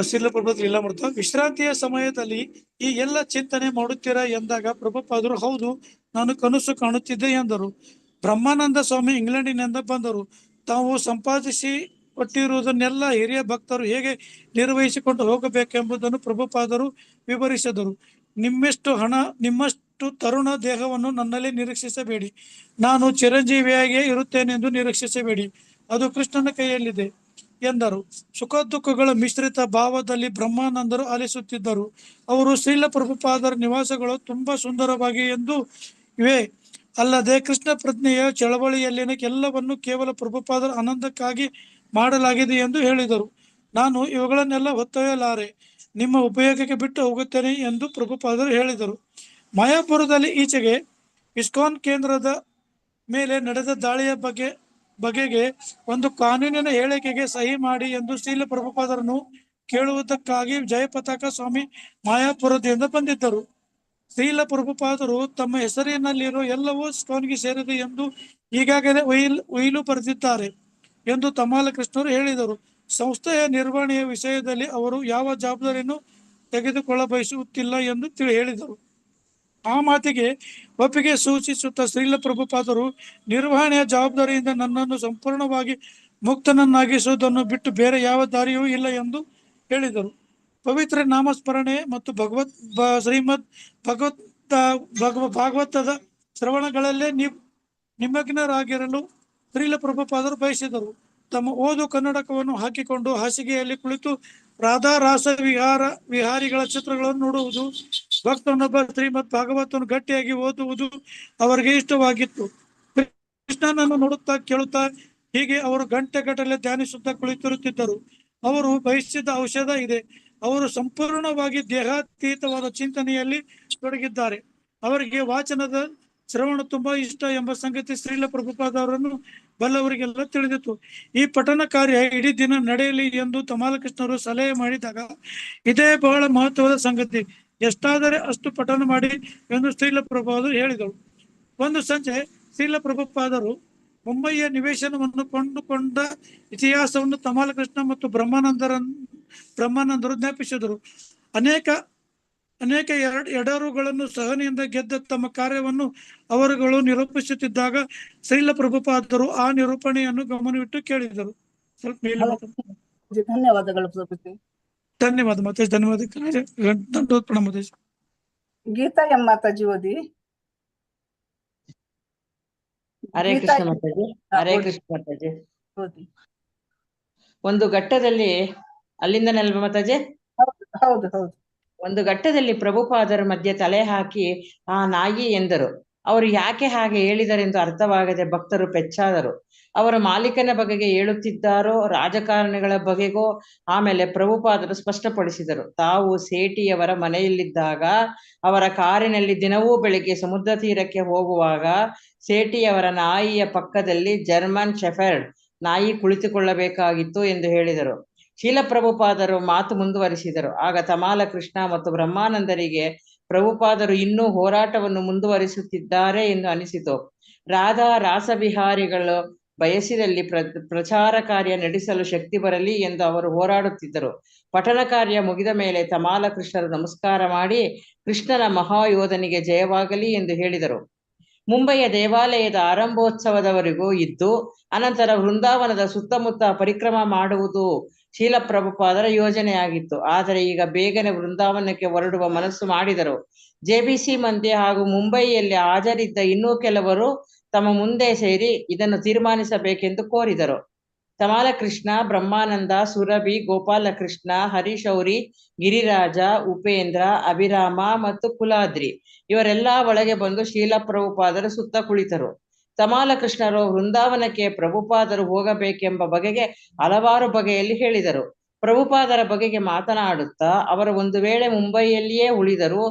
ಶ್ರೀಲ ಪ್ರಭುಪಾದರು ಎಲ್ಲ ಮಾಡ್ತಾ, ವಿಶ್ರಾಂತಿಯ ಸಮಯದಲ್ಲಿ ಈ ಎಲ್ಲ ಚಿಂತನೆ ಮಾಡುತ್ತೀರಾ ಎಂದಾಗ ಪ್ರಭುಪಾದರು ಹೌದು, ನಾನು ಕನಸು ಕಾಣುತ್ತಿದ್ದೆ ಎಂದರು. ಬ್ರಹ್ಮಾನಂದ ಸ್ವಾಮಿ ಇಂಗ್ಲೆಂಡಿನಿಂದ ಬಂದರು. ತಾವು ಸಂಪಾದಿಸಿ ಕೊಟ್ಟಿರುವುದನ್ನೆಲ್ಲ ಹಿರಿಯ ಭಕ್ತರು ಹೇಗೆ ನಿರ್ವಹಿಸಿಕೊಂಡು ಹೋಗಬೇಕೆಂಬುದನ್ನು ಪ್ರಭುಪಾದರು ವಿವರಿಸಿದರು. ನಿಮ್ಮೆಷ್ಟು ಹಣ, ನಿಮ್ಮಷ್ಟು ತರುಣ ದೇಹವನ್ನು ನನ್ನಲ್ಲಿ ನಿರೀಕ್ಷಿಸಬೇಡಿ. ನಾನು ಚಿರಂಜೀವಿಯಾಗಿಯೇ ಇರುತ್ತೇನೆಂದು ನಿರೀಕ್ಷಿಸಬೇಡಿ. ಅದು ಕೃಷ್ಣನ ಕೈಯಲ್ಲಿದೆ ಎಂದರು. ಸುಖ ದುಃಖಗಳ ಮಿಶ್ರಿತ ಭಾವದಲ್ಲಿ ಬ್ರಹ್ಮಾನಂದರು ಆಲಿಸುತ್ತಿದ್ದರು. ಅವರು ಶ್ರೀಲ ಪ್ರಭುಪಾದರ ನಿವಾಸಗಳು ತುಂಬಾ ಸುಂದರವಾಗಿ ಎಂದು ಇವೆ, ಅಲ್ಲದೆ ಕೃಷ್ಣ ಪ್ರಜ್ಞೆಯ ಚಳವಳಿಯಲ್ಲಿನ ಎಲ್ಲವನ್ನು ಕೇವಲ ಪ್ರಭುಪಾದರ ಆನಂದಕ್ಕಾಗಿ ಮಾಡಲಾಗಿದೆ ಎಂದು ಹೇಳಿದರು. ನಾನು ಇವುಗಳನ್ನೆಲ್ಲ ಹೊತ್ತೊಯ್ಯಲಾರೆ. ನಿಮ್ಮ ಉಪಯೋಗಕ್ಕೆ ಬಿಟ್ಟು ಹೋಗುತ್ತೇನೆ ಎಂದು ಪ್ರಭುಪಾದರು ಹೇಳಿದರು. ಮಾಯಾಪುರದಲ್ಲಿ ಈಚೆಗೆ ಇಸ್ಕಾನ್ ಕೇಂದ್ರದ ಮೇಲೆ ನಡೆದ ದಾಳಿಯ ಬಗೆಗೆ ಒಂದು ಕಾನೂನಿನ ಹೇಳಿಕೆಗೆ ಸಹಿ ಮಾಡಿ ಎಂದು ಶ್ರೀಲ ಪ್ರಭುಪಾದರನ್ನು ಕೇಳುವುದಕ್ಕಾಗಿ ಜಯಪತಾಕ ಸ್ವಾಮಿ ಮಾಯಾಪುರದಿಂದ ಬಂದಿದ್ದರು. ಶ್ರೀಲ ಪ್ರಭುಪಾದರು ತಮ್ಮ ಹೆಸರಿನಲ್ಲಿರುವ ಎಲ್ಲವೂ ಇಸ್ಕಾನ್ಗೆ ಸೇರಿದೆ ಎಂದು ಈಗಾಗಲೇ ಉಯಿಲು ಬರೆದಿದ್ದಾರೆ ಎಂದು ತಮಾಲ ಕೃಷ್ಣರು ಹೇಳಿದರು. ಸಂಸ್ಥೆಯ ನಿರ್ವಹಣೆಯ ವಿಷಯದಲ್ಲಿ ಅವರು ಯಾವ ಜವಾಬ್ದಾರಿಯನ್ನು ತೆಗೆದುಕೊಳ್ಳ ಬಯಸುತ್ತಿಲ್ಲ ಎಂದು ಹೇಳಿದರು. ಆ ಮಾತಿಗೆ ಒಪ್ಪಿಗೆ ಸೂಚಿಸುತ್ತಾ ಶ್ರೀಲ ಪ್ರಭುಪಾದರು ನಿರ್ವಹಣೆಯ ಜವಾಬ್ದಾರಿಯಿಂದ ನನ್ನನ್ನು ಸಂಪೂರ್ಣವಾಗಿ ಮುಕ್ತನನ್ನಾಗಿಸುವುದನ್ನು ಬಿಟ್ಟು ಬೇರೆ ಯಾವ ದಾರಿಯೂ ಇಲ್ಲ ಎಂದು ಹೇಳಿದರು. ಪವಿತ್ರ ನಾಮಸ್ಮರಣೆ ಮತ್ತು ಶ್ರೀಮದ್ ಭಾಗವತದ ಶ್ರವಣಗಳಲ್ಲೇ ನಿಮಗ್ನರಾಗಿರಲು ಶ್ರೀಲ ಪ್ರಭುಪಾದರು ಬಯಸಿದರು. ತಮ್ಮ ಓದು ಕನ್ನಡಕವನ್ನು ಹಾಕಿಕೊಂಡು ಹಾಸಿಗೆಯಲ್ಲಿ ಕುಳಿತು ರಾಧಾ ರಾಸ ವಿಹಾರಿಗಳ ಚಿತ್ರಗಳನ್ನು ನೋಡುವುದು, ಭಕ್ತನೊಬ್ಬ ಶ್ರೀಮದ್ ಭಾಗವತವನ್ನು ಗಟ್ಟಿಯಾಗಿ ಓದುವುದು ಅವರಿಗೆ ಇಷ್ಟವಾಗಿತ್ತು. ಕೃಷ್ಣನನ್ನು ನೋಡುತ್ತಾ ಕೇಳುತ್ತಾ ಹೀಗೆ ಅವರು ಗಂಟೆಗಟ್ಟಲೆ ಧ್ಯಾನಿಸುತ್ತಾ ಕುಳಿತಿರುತ್ತಿದ್ದರು. ಅವರು ಬಯಸಿದ ಔಷಧ ಇದೆ. ಅವರು ಸಂಪೂರ್ಣವಾಗಿ ದೇಹಾತೀತವಾದ ಚಿಂತನೆಯಲ್ಲಿ ತೊಡಗಿದ್ದಾರೆ. ಅವರಿಗೆ ವಾಚನದ ಶ್ರವಣ ತುಂಬಾ ಇಷ್ಟ ಎಂಬ ಸಂಗತಿ ಶ್ರೀಲ ಪ್ರಭುಪಾದವರನ್ನು ಬಲ್ಲವರಿಗೆಲ್ಲ ತಿಳಿದಿತ್ತು. ಈ ಪಠನ ಕಾರ್ಯ ಇಡೀ ದಿನ ನಡೆಯಲಿ ಎಂದು ತಮಾಲಕೃಷ್ಣರು ಸಲಹೆ ಮಾಡಿದಾಗ ಇದೇ ಬಹಳ ಮಹತ್ವದ ಸಂಗತಿ, ಎಷ್ಟಾದರೆ ಅಷ್ಟು ಪಠನ ಮಾಡಿ ಎಂದು ಶ್ರೀಲ ಪ್ರಭುಪಾದರು ಹೇಳಿದರು. ಒಂದು ಸಂಜೆ ಶ್ರೀಲ ಪ್ರಭುಪಾದರು ಮುಂಬಯಿಯ ನಿವೇಶನವನ್ನು ಕೊಂಡುಕೊಂಡ ಇತಿಹಾಸವನ್ನು ತಮಾಲಕೃಷ್ಣ ಮತ್ತು ಬ್ರಹ್ಮಾನಂದರು ಜ್ಞಾಪಿಸಿದರು. ಅನೇಕ ಎಡರುಗಳನ್ನು ಸಹನೆಯಿಂದ ಗೆದ್ದ ತಮ್ಮ ಕಾರ್ಯವನ್ನು ಅವರುಗಳು ನಿರೂಪಿಸುತ್ತಿದ್ದಾಗ ಶ್ರೀಲ ಪ್ರಭುಪಾದರು ಆ ನಿರೂಪಣೆಯನ್ನು ಗಮನವಿಟ್ಟು ಕೇಳಿದರು. ಸ್ವಲ್ಪ ಮೇಲೆ ಧನ್ಯವಾದಗಳು ಪ್ರಭುಜಿ. ಧನ್ಯವಾದ ಮಾತಾಜಿ. ಧನ್ಯವಾದ. ದಂಡೋತ್ ಪ್ರಣಾಮ ಮಾತಾಜಿ. ಗೀತಾ ಎಂ ಮಾತಾಜಿ ಓದಿ. ಹರೇ ಕೃಷ್ಣ ಮಾತಾಜಿ. ಹರೇ ಕೃಷ್ಣ ಮಾತಾಜಿ. ಓದಿ. ಒಂದು ಘಟ್ಟದಲ್ಲಿ ಅಲ್ಲಿಂದನಲ್ವ ಮಾತಾಜಿ? ಹೌದು ಹೌದು. ಒಂದು ಘಟ್ಟದಲ್ಲಿ ಪ್ರಭುಪಾದರ ಮಧ್ಯೆ ತಲೆ ಹಾಕಿ ಆ ನಾಯಿ ಎಂದರು. ಅವರು ಯಾಕೆ ಹಾಗೆ ಹೇಳಿದರೆಂದು ಅರ್ಥವಾಗದೆ ಭಕ್ತರು ಪೆಚ್ಚಾದರು. ಅವರ ಮಾಲೀಕನ ಬಗೆಗೆ ಹೇಳುತ್ತಿದ್ದಾರೋ ರಾಜಕಾರಣಿಗಳ ಬಗೆಗೋ. ಆಮೇಲೆ ಪ್ರಭುಪಾದರು ಸ್ಪಷ್ಟಪಡಿಸಿದರು. ತಾವು ಸೇಠಿಯವರ ಮನೆಯಲ್ಲಿದ್ದಾಗ ಅವರ ಕಾರಿನಲ್ಲಿ ದಿನವೂ ಬೆಳಿಗ್ಗೆ ಸಮುದ್ರ ತೀರಕ್ಕೆ ಹೋಗುವಾಗ ಸೇಠಿಯವರ ನಾಯಿಯ ಪಕ್ಕದಲ್ಲಿ ಜರ್ಮನ್ ಶೆಫರ್ಡ್ ನಾಯಿ ಕುಳಿತುಕೊಳ್ಳಬೇಕಾಗಿತ್ತು ಎಂದು ಹೇಳಿದರು. ಶೀಲ ಪ್ರಭುಪಾದರು ಮಾತು ಮುಂದುವರಿಸಿದರು. ಆಗ ತಮಾಲ ಕೃಷ್ಣ ಮತ್ತು ಬ್ರಹ್ಮಾನಂದರಿಗೆ ಪ್ರಭುಪಾದರು ಇನ್ನೂ ಹೋರಾಟವನ್ನು ಮುಂದುವರಿಸುತ್ತಿದ್ದಾರೆ ಎಂದು ಅನಿಸಿತು. ರಾಧಾ ರಾಸವಿಹಾರಿಗಳು ಬಯಸಿದಲ್ಲಿ ಪ್ರಚಾರ ಕಾರ್ಯ ನಡೆಸಲು ಶಕ್ತಿ ಬರಲಿ ಎಂದು ಅವರು ಹೋರಾಡುತ್ತಿದ್ದರು. ಪಠಣ ಕಾರ್ಯ ಮುಗಿದ ಮೇಲೆ ತಮಾಲ ಕೃಷ್ಣರು ನಮಸ್ಕಾರ ಮಾಡಿ ಕೃಷ್ಣನ ಮಹಾಯೋಧನಿಗೆ ಜಯವಾಗಲಿ ಎಂದು ಹೇಳಿದರು. ಮುಂಬಯಿಯ ದೇವಾಲಯದ ಆರಂಭೋತ್ಸವದವರೆಗೂ ಇದ್ದು ಅನಂತರ ವೃಂದಾವನದ ಸುತ್ತಮುತ್ತ ಪರಿಕ್ರಮ ಮಾಡುವುದು ಶೀಲ ಪ್ರಭುಪಾದರ ಯೋಜನೆಯಾಗಿತ್ತು. ಆದರೆ ಈಗ ಬೇಗನೆ ವೃಂದಾವನಕ್ಕೆ ಹೊರಡುವ ಮನಸ್ಸು ಮಾಡಿದರು. ಜೆಬಿಸಿ ಮಂದಿ ಹಾಗೂ ಮುಂಬಯಿಯಲ್ಲಿ ಹಾಜರಿದ್ದ ಇನ್ನೂ ಕೆಲವರು ತಮ್ಮ ಮುಂದೆ ಸೇರಿ ಇದನ್ನು ತೀರ್ಮಾನಿಸಬೇಕೆಂದು ಕೋರಿದರು. ತಮಾಲಕೃಷ್ಣ, ಬ್ರಹ್ಮಾನಂದ, ಸುರಭಿ, ಗೋಪಾಲಕೃಷ್ಣ, ಹರಿಶೌರಿ, ಗಿರಿರಾಜ, ಉಪೇಂದ್ರ, ಅಭಿರಾಮ ಮತ್ತು ಕುಲಾದ್ರಿ ಇವರೆಲ್ಲ ಒಳಗೆ ಬಂದು ಶೀಲ ಪ್ರಭುಪಾದರ ಸುತ್ತ ಕುಳಿತರು. ತಮಾಲಕೃಷ್ಣರು ವೃಂದಾವನಕ್ಕೆ ಪ್ರಭುಪಾದರು ಹೋಗಬೇಕೆಂಬ ಬಗೆಗೆ ಹಲವಾರು ಬಗೆಯಲ್ಲಿ ಹೇಳಿದರು. ಪ್ರಭುಪಾದರ ಬಗೆಗೆ ಮಾತನಾಡುತ್ತಾ ಅವರು ಒಂದು ವೇಳೆ ಮುಂಬಯಿಯಲ್ಲಿಯೇ ಉಳಿದರು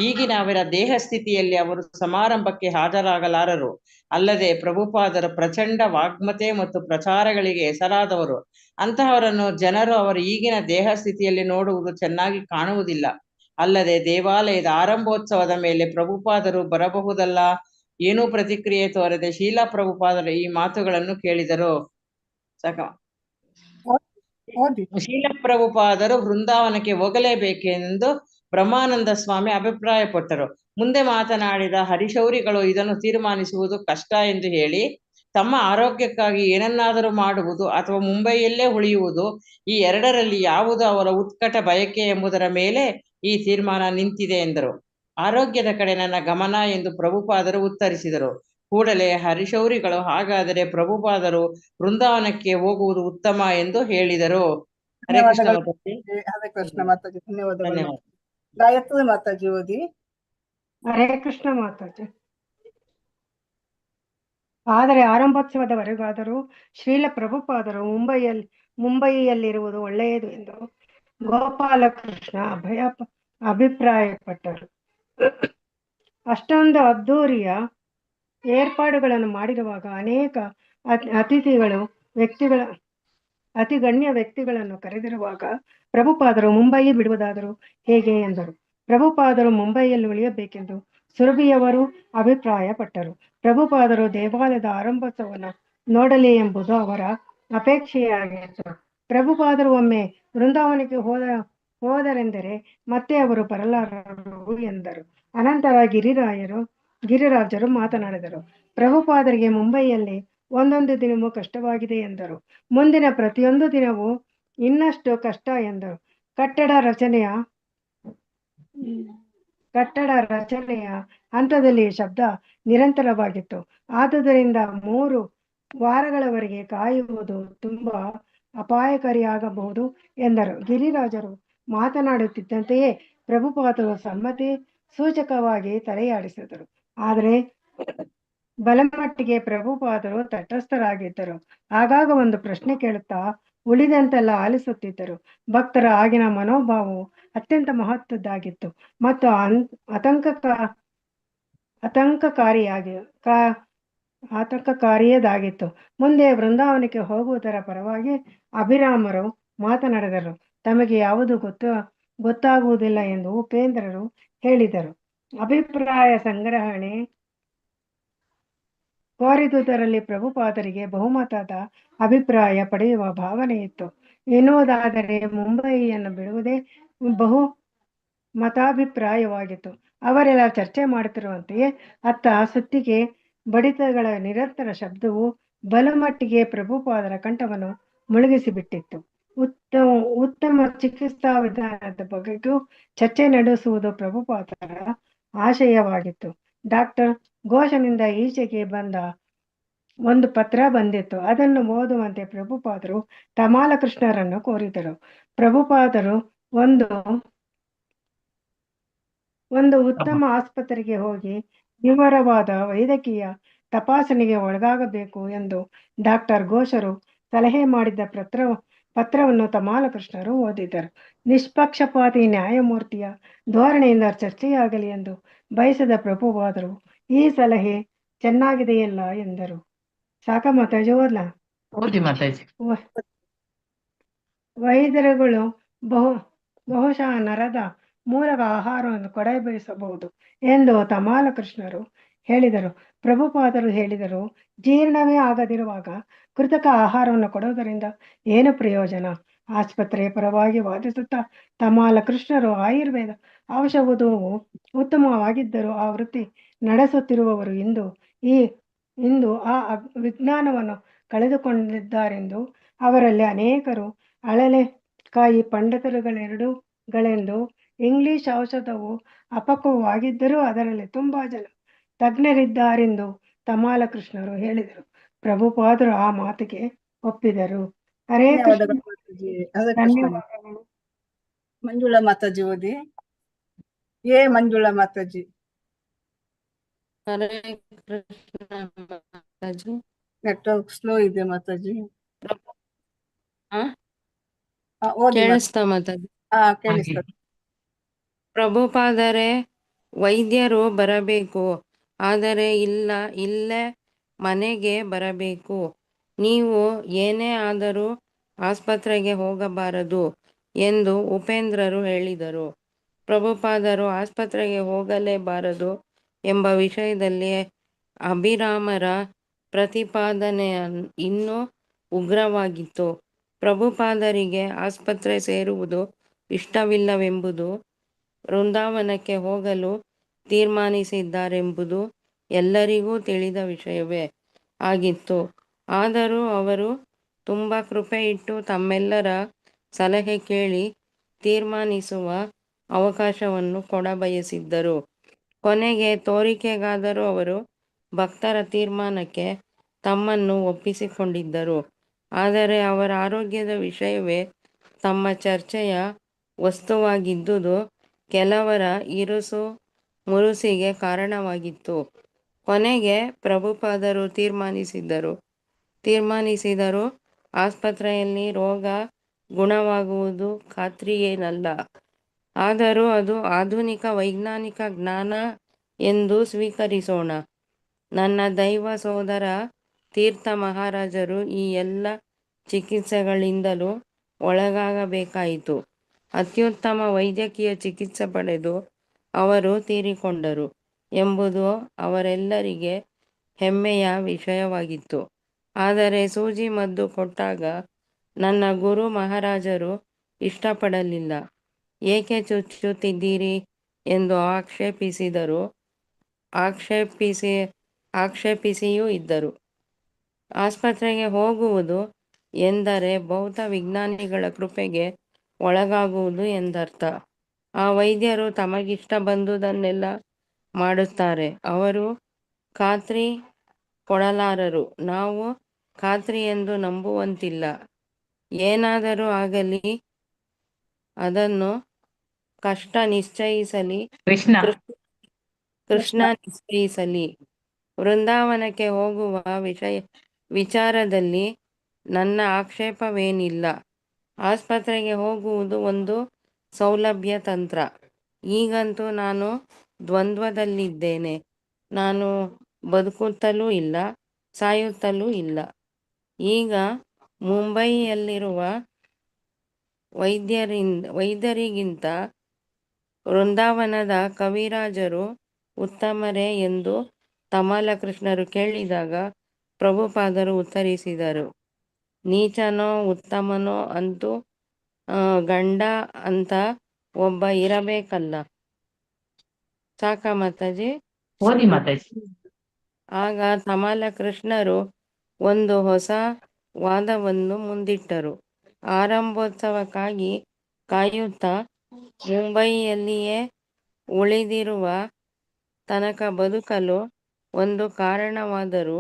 ಈಗಿನ ಅವರ ದೇಹ ಸ್ಥಿತಿಯಲ್ಲಿ ಅವರು ಸಮಾರಂಭಕ್ಕೆ ಹಾಜರಾಗಲಾರರು. ಅಲ್ಲದೆ ಪ್ರಭುಪಾದರ ಪ್ರಚಂಡ ವಾಗ್ಮತೆ ಮತ್ತು ಪ್ರಚಾರಗಳಿಗೆ ಹೆಸರಾದವರು. ಅಂತಹವರನ್ನು ಜನರು ಅವರ ಈಗಿನ ದೇಹ ಸ್ಥಿತಿಯಲ್ಲಿ ನೋಡುವುದು ಚೆನ್ನಾಗಿ ಕಾಣುವುದಿಲ್ಲ. ಅಲ್ಲದೆ ದೇವಾಲಯದ ಆರಂಭೋತ್ಸವದ ಮೇಲೆ ಪ್ರಭುಪಾದರು ಬರಬಹುದಲ್ಲ. ಏನೂ ಪ್ರತಿಕ್ರಿಯೆ ತೋರದೆ ಶೀಲಾ ಪ್ರಭುಪಾದರು ಈ ಮಾತುಗಳನ್ನು ಕೇಳಿದರು. ಶೀಲ ಪ್ರಭುಪಾದರು ವೃಂದಾವನಕ್ಕೆ ಹೋಗಲೇಬೇಕೆಂದು ಬ್ರಹ್ಮಾನಂದ ಸ್ವಾಮಿ ಅಭಿಪ್ರಾಯಪಟ್ಟರು. ಮುಂದೆ ಮಾತನಾಡಿದ ಹರಿಶೌರಿಗಳು ಇದನ್ನು ತೀರ್ಮಾನಿಸುವುದು ಕಷ್ಟ ಎಂದು ಹೇಳಿ ತಮ್ಮ ಆರೋಗ್ಯಕ್ಕಾಗಿ ಏನನ್ನಾದರೂ ಮಾಡುವುದು ಅಥವಾ ಮುಂಬೈಯಲ್ಲೇ ಉಳಿಯುವುದು ಈ ಎರಡರಲ್ಲಿ ಯಾವುದು ಅವರ ಉತ್ಕಟ ಬಯಕೆ ಎಂಬುದರ ಮೇಲೆ ಈ ತೀರ್ಮಾನ ನಿಂತಿದೆ ಎಂದರು. ಆರೋಗ್ಯದ ಕಡೆ ನನ್ನ ಗಮನ ಎಂದು ಪ್ರಭುಪಾದರು ಉತ್ತರಿಸಿದರು. ಕೂಡಲೇ ಹರಿಶೌರಿಗಳು ಹಾಗಾದರೆ ಪ್ರಭುಪಾದರು ವೃಂದಾವನಕ್ಕೆ ಹೋಗುವುದು ಉತ್ತಮ ಎಂದು ಹೇಳಿದರು. ಹರೇ ಕೃಷ್ಣ ಮಾತಾಜಿ. ಹರೇ ಕೃಷ್ಣ ಮಾತಾಜಿ. ಧನ್ಯವಾದಗಳು. ಗಾಯತ್ರಿ ಮಾತಾಜಿ ಓದಿ. ಹರೇ ಕೃಷ್ಣ ಮಾತಾಜಿ. ಆದರೆ ಆರಂಭೋತ್ಸವದವರೆಗಾದರೂ ಶ್ರೀಲ ಪ್ರಭುಪಾದರು ಮುಂಬಯಿಯಲ್ಲಿರುವುದು ಒಳ್ಳೆಯದು ಎಂದು ಗೋಪಾಲಕೃಷ್ಣ ಅಭಿಪ್ರಾಯಪಟ್ಟರು. ಅಷ್ಟೊಂದು ಅದ್ದೂರಿಯ ಏರ್ಪಾಡುಗಳನ್ನು ಮಾಡಿರುವಾಗ ಅನೇಕ ಅತಿ ಗಣ್ಯ ವ್ಯಕ್ತಿಗಳನ್ನು ಕರೆದಿರುವಾಗ ಪ್ರಭುಪಾದರು ಮುಂಬಯಿ ಬಿಡುವುದಾದರೂ ಹೇಗೆ ಎಂದರು. ಪ್ರಭುಪಾದರು ಮುಂಬಯಿಯಲ್ಲಿ ಉಳಿಯಬೇಕೆಂದು ಸುರಭಿಯವರು ಅಭಿಪ್ರಾಯಪಟ್ಟರು. ಪ್ರಭುಪಾದರು ದೇವಾಲಯದ ಆರಂಭೋತ್ಸವವನ್ನು ನೋಡಲಿ ಎಂಬುದು ಅವರ ಅಪೇಕ್ಷೆಯಾಗಿತ್ತು. ಪ್ರಭುಪಾದರು ಒಮ್ಮೆ ವೃಂದಾವನಕ್ಕೆ ಹೋದರೆಂದರೆ ಮತ್ತೆ ಅವರು ಬರಲಾರರು ಎಂದರು. ಅನಂತರ ಗಿರಿರಾಜರು ಮಾತನಾಡಿದರು. ಪ್ರಭುಪಾದರಿಗೆ ಮುಂಬಯಿಯಲ್ಲಿ ಒಂದೊಂದು ದಿನವೂ ಕಷ್ಟವಾಗಿದೆ ಎಂದರು. ಮುಂದಿನ ಪ್ರತಿಯೊಂದು ದಿನವೂ ಇನ್ನಷ್ಟು ಕಷ್ಟ ಎಂದರು. ಕಟ್ಟಡ ರಚನೆಯ ಹಂತದಲ್ಲಿ ಶಬ್ದ ನಿರಂತರವಾಗಿತ್ತು. ಆದುದರಿಂದ 3 ವಾರಗಳವರೆಗೆ ಕಾಯುವುದು ತುಂಬಾ ಅಪಾಯಕಾರಿಯಾಗಬಹುದು ಎಂದರು. ಗಿರಿರಾಜರು ಮಾತನಾಡುತ್ತಿದ್ದಂತೆಯೇ ಪ್ರಭುಪಾದರು ಸಮ್ಮತಿ ಸೂಚಕವಾಗಿ ತಲೆಯಾಡಿಸಿದರು. ಆದರೆ ಬಲಮಟ್ಟಿಗೆ ಪ್ರಭುಪಾದರು ತಟಸ್ಥರಾಗಿದ್ದರು. ಆಗಾಗ ಒಂದು ಪ್ರಶ್ನೆ ಕೇಳುತ್ತಾ ಉಳಿದಂತೆಲ್ಲ ಆಲಿಸುತ್ತಿದ್ದರು. ಭಕ್ತರ ಆಗಿನ ಮನೋಭಾವವು ಅತ್ಯಂತ ಮಹತ್ವದ್ದಾಗಿತ್ತು ಮತ್ತು ಆತಂಕಕಾರಿಯದಾಗಿತ್ತು. ಮುಂದೆ ವೃಂದಾವನಕ್ಕೆ ಹೋಗುವುದರ ಪರವಾಗಿ ಅಭಿರಾಮರು ಮಾತನಾಡಿದರು. ತಮಗೆ ಯಾವುದು ಗೊತ್ತಾಗುವುದಿಲ್ಲ ಎಂದು ಉಪೇಂದ್ರರು ಹೇಳಿದರು. ಅಭಿಪ್ರಾಯ ಸಂಗ್ರಹಣೆ ಕೋರಿದುದರಲ್ಲಿ ಪ್ರಭುಪಾದರಿಗೆ ಬಹುಮತದ ಅಭಿಪ್ರಾಯ ಪಡೆಯುವ ಭಾವನೆ ಇತ್ತು ಎನ್ನುವುದಾದರೆ ಮುಂಬಯಿಯನ್ನು ಬಿಡುವುದೇ ಬಹು ಮತಾಭಿಪ್ರಾಯವಾಗಿತ್ತು. ಅವರೆಲ್ಲ ಚರ್ಚೆ ಮಾಡುತ್ತಿರುವಂತೆಯೇ ಅತ್ತ ಸುತ್ತಿಗೆ ಬಡಿತಗಳ ನಿರಂತರ ಶಬ್ದವು ಬಲಮಟ್ಟಿಗೆ ಪ್ರಭುಪಾದರ ಕಂಠವನ್ನು ಮುಳುಗಿಸಿಬಿಟ್ಟಿತ್ತು. ಉತ್ತಮ ಚಿಕಿತ್ಸಾ ವಿಧಾನದ ಬಗ್ಗೆಯೂ ಚರ್ಚೆ ನಡೆಸುವುದು ಪ್ರಭುಪಾದರ ಆಶಯವಾಗಿತ್ತು. ಡಾಕ್ಟರ್ ಘೋಷನಿಂದ ಈಚೆಗೆ ಬಂದ ಒಂದು ಪತ್ರ ಬಂದಿತ್ತು. ಅದನ್ನು ಓದುವಂತೆ ಪ್ರಭುಪಾದರು ತಮಾಲಕೃಷ್ಣರನ್ನು ಕೋರಿದರು. ಪ್ರಭುಪಾದರು ಒಂದು ಉತ್ತಮ ಆಸ್ಪತ್ರೆಗೆ ಹೋಗಿ ವಿವರವಾದ ವೈದ್ಯಕೀಯ ತಪಾಸಣೆಗೆ ಒಳಗಾಗಬೇಕು ಎಂದು ಡಾಕ್ಟರ್ ಘೋಷರು ಸಲಹೆ ಮಾಡಿದ್ದ ಪತ್ರವನ್ನು ತಮಾಲಕೃಷ್ಣರು ಓದಿದರು. ನಿಷ್ಪಕ್ಷಪಾತಿ ನ್ಯಾಯಮೂರ್ತಿಯ ಧೋರಣೆಯಿಂದ ಚರ್ಚೆಯಾಗಲಿ ಎಂದು ಬಯಸಿದ ಪ್ರಭುಪಾದರು ಈ ಸಲಹೆ ಚೆನ್ನಾಗಿದೆಯಲ್ಲ ಎಂದರು. ಸಾಕ ಮಾತಾಜಿ ಓದ್ಲಾ? ಓದಿ ಮಾತಾಜಿ. ವೈದ್ಯರುಗಳು ಬಹುಶಃ ನರದ ಮೂಲಕ ಆಹಾರವನ್ನು ಕೊಡಬಯಸಬಹುದು ಎಂದು ತಮಾಲಕೃಷ್ಣರು ಹೇಳಿದರು. ಪ್ರಭುಪಾದರು ಹೇಳಿದರು, ಜೀರ್ಣವೇ ಆಗದಿರುವಾಗ ಕೃತಕ ಆಹಾರವನ್ನು ಕೊಡುವುದರಿಂದ ಏನು ಪ್ರಯೋಜನ? ಆಸ್ಪತ್ರೆಯ ಪರವಾಗಿ ವಾದಿಸುತ್ತಾ ತಮಾಲಕೃಷ್ಣರು ಆಯುರ್ವೇದ ಔಷಧವು ಉತ್ತಮವಾಗಿದ್ದರೂ ಆ ವೃತ್ತಿ ನಡೆಸುತ್ತಿರುವವರು ಇಂದು ಆ ವಿಜ್ಞಾನವನ್ನು ಕಳೆದುಕೊಂಡಿದ್ದಾರೆಂದು, ಅವರಲ್ಲಿ ಅನೇಕರು ಅಳಲೆಕಾಯಿ ಪಂಡಿತರುಗಳೆಂದು, ಇಂಗ್ಲಿಷ್ ಔಷಧವು ಅಪಕ್ವವಾಗಿದ್ದರೂ ಅದರಲ್ಲಿ ತುಂಬಾ ಜನ ತಜ್ಞರಿದ್ದಾರೆಂದು ತಮಾಲಕೃಷ್ಣರು ಹೇಳಿದರು. ಪ್ರಭುಪಾದರು ಆ ಮಾತಿಗೆ ಒಪ್ಪಿದರು. ಹರೇ ಕೃಷ್ಣ. ಧನ್ಯವಾದಗಳು. ಮಂಜುಳಾ ಮಾತಾಜಿ ಓದಿ. ಮಂಜುಳಾ ಮಾತಾಜಿ. ಹರೇ ಕೃಷ್ಣ ಮಾತಾಜಿ. ನೆಟ್ವರ್ಕ್ ಸ್ಲೋ ಇದೆ ಮಾತಾಜಿ. ಕೇಳಿಸ್ತಾ ಮಾತಾಜಿ? ಕೇಳಿಸ್ತದೆ. ಪ್ರಭುಪಾದರೆ, ವೈದ್ಯರು ಬರಬೇಕು, ಆದರೆ ಇಲ್ಲೇ ಮನೆಗೆ ಬರಬೇಕು. ನೀವು ಏನೇ ಆದರೂ ಆಸ್ಪತ್ರೆಗೆ ಹೋಗಬಾರದು ಎಂದು ಉಪೇಂದ್ರರು ಹೇಳಿದರು. ಪ್ರಭುಪಾದರು ಆಸ್ಪತ್ರೆಗೆ ಹೋಗಲೇಬಾರದು ಎಂಬ ವಿಷಯದಲ್ಲಿ ಅಭಿರಾಮರ ಪ್ರತಿಪಾದನೆ ಇನ್ನೂ ಉಗ್ರವಾಗಿತ್ತು. ಪ್ರಭುಪಾದರಿಗೆ ಆಸ್ಪತ್ರೆ ಸೇರುವುದು ಇಷ್ಟವಿಲ್ಲವೆಂಬುದು, ವೃಂದಾವನಕ್ಕೆ ಹೋಗಲು ತೀರ್ಮಾನಿಸಿದ್ದಾರೆಂಬುದು ಎಲ್ಲರಿಗೂ ತಿಳಿದ ವಿಷಯವೇ ಆಗಿತ್ತು. ಆದರೂ ಅವರು ತುಂಬ ಕೃಪೆಯಿಟ್ಟು ತಮ್ಮೆಲ್ಲರ ಸಲಹೆ ಕೇಳಿ ತೀರ್ಮಾನಿಸುವ ಅವಕಾಶವನ್ನು ಕೊಡಬಯಸಿದ್ದರು. ಕೊನೆಗೆ ತೋರಿಕೆಗಾದರೂ ಅವರು ಭಕ್ತರ ತೀರ್ಮಾನಕ್ಕೆ ತಮ್ಮನ್ನು ಒಪ್ಪಿಸಿಕೊಂಡಿದ್ದರು. ಆದರೆ ಅವರ ಆರೋಗ್ಯದ ವಿಷಯವೇ ತಮ್ಮ ಚರ್ಚೆಯ ವಸ್ತುವಾಗಿದ್ದುದು ಕೆಲವರ ಇರುಸು ಮುರುಸಿಗೆ ಕಾರಣವಾಗಿತ್ತು. ಕೊನೆಗೆ ಪ್ರಭುಪಾದರು ತೀರ್ಮಾನಿಸಿದರು, ಆಸ್ಪತ್ರೆಯಲ್ಲಿ ರೋಗ ಗುಣವಾಗುವುದು ಖಾತ್ರಿಯೇನಲ್ಲ. ಆದರೂ ಅದು ಆಧುನಿಕ ವೈಜ್ಞಾನಿಕ ಜ್ಞಾನ ಎಂದು ಸ್ವೀಕರಿಸೋಣ. ನನ್ನ ದೈವ ಸೋದರ ತೀರ್ಥ ಮಹಾರಾಜರು ಈ ಎಲ್ಲ ಚಿಕಿತ್ಸೆಗಳಿಂದಲೂ ಒಳಗಾಗಬೇಕಾಯಿತು. ಅತ್ಯುತ್ತಮ ವೈದ್ಯಕೀಯ ಚಿಕಿತ್ಸೆ ಪಡೆದು ಅವರು ತೀರಿಕೊಂಡರು ಎಂಬುದು ಅವರೆಲ್ಲರಿಗೆ ಹೆಮ್ಮೆಯ ವಿಷಯವಾಗಿತ್ತು. ಆದರೆ ಸೂಜಿ ಮದ್ದು ಕೊಟ್ಟಾಗ ನನ್ನ ಗುರು ಮಹಾರಾಜರು ಇಷ್ಟಪಡಲಿಲ್ಲ. ಏಕೆ ಚುಚ್ಚುತ್ತಿದ್ದೀರಿ ಎಂದು ಆಕ್ಷೇಪಿಸಿಯೂ ಇದ್ದರು. ಆಸ್ಪತ್ರೆಗೆ ಹೋಗುವುದು ಎಂದರೆ ಭೌತ ವಿಜ್ಞಾನಿಗಳ ಕೃಪೆಗೆ ಒಳಗಾಗುವುದು ಎಂದರ್ಥ. ಆ ವೈದ್ಯರು ತಮಗಿಷ್ಟ ಬಂದುದನ್ನೆಲ್ಲ ಮಾಡುತ್ತಾರೆ. ಅವರು ಖಾತ್ರಿ ಕೊಡಲಾರರು. ನಾವು ಖಾತ್ರಿ ಎಂದು ನಂಬುವಂತಿಲ್ಲ. ಏನಾದರೂ ಆಗಲಿ, ಅದನ್ನು ಕೃಷ್ಣ ನಿಶ್ಚಯಿಸಲಿ. ವೃಂದಾವನಕ್ಕೆ ಹೋಗುವ ವಿಚಾರದಲ್ಲಿ ನನ್ನ ಆಕ್ಷೇಪವೇನಿಲ್ಲ. ಆಸ್ಪತ್ರೆಗೆ ಹೋಗುವುದು ಒಂದು ಸೌಲಭ್ಯ ತಂತ್ರ. ಈಗಂತೂ ನಾನು ದ್ವಂದ್ವದಲ್ಲಿದ್ದೇನೆ. ನಾನು ಬದುಕುತ್ತಲೂ ಇಲ್ಲ, ಸಾಯುತ್ತಲೂ ಇಲ್ಲ. ಈಗ ಮುಂಬಯಿಯಲ್ಲಿರುವ ವೈದ್ಯರಿಗಿಂತ ವೃಂದಾವನದ ಕವಿರಾಜರು ಉತ್ತಮರೇ ಎಂದು ತಮಾಲಕೃಷ್ಣರು ಕೇಳಿದಾಗ ಪ್ರಭುಪಾದರು ಉತ್ತರಿಸಿದರು, ನೀಚನೋ ಉತ್ತಮನೋ ಅಂತೂ ಗಂಡ ಅಂತ ಒಬ್ಬ ಇರಬೇಕಲ್ಲ. ಸಾಕ ಮಾತಾಜಿ? ಓದಿ ಮಾತಾಜಿ. ಆಗ ತಮಾಲಕೃಷ್ಣರು ಒಂದು ಹೊಸ ವಾದವನ್ನು ಮುಂದಿಟ್ಟರು. ಆರಂಭೋತ್ಸವಕ್ಕಾಗಿ ಕಾಯುತ್ತಾ ಮುಂಬಯಿಯಲ್ಲಿಯೇ ಉಳಿದಿರುವ ತನಕ ಬದುಕಲು ಒಂದು ಕಾರಣವಾದರೂ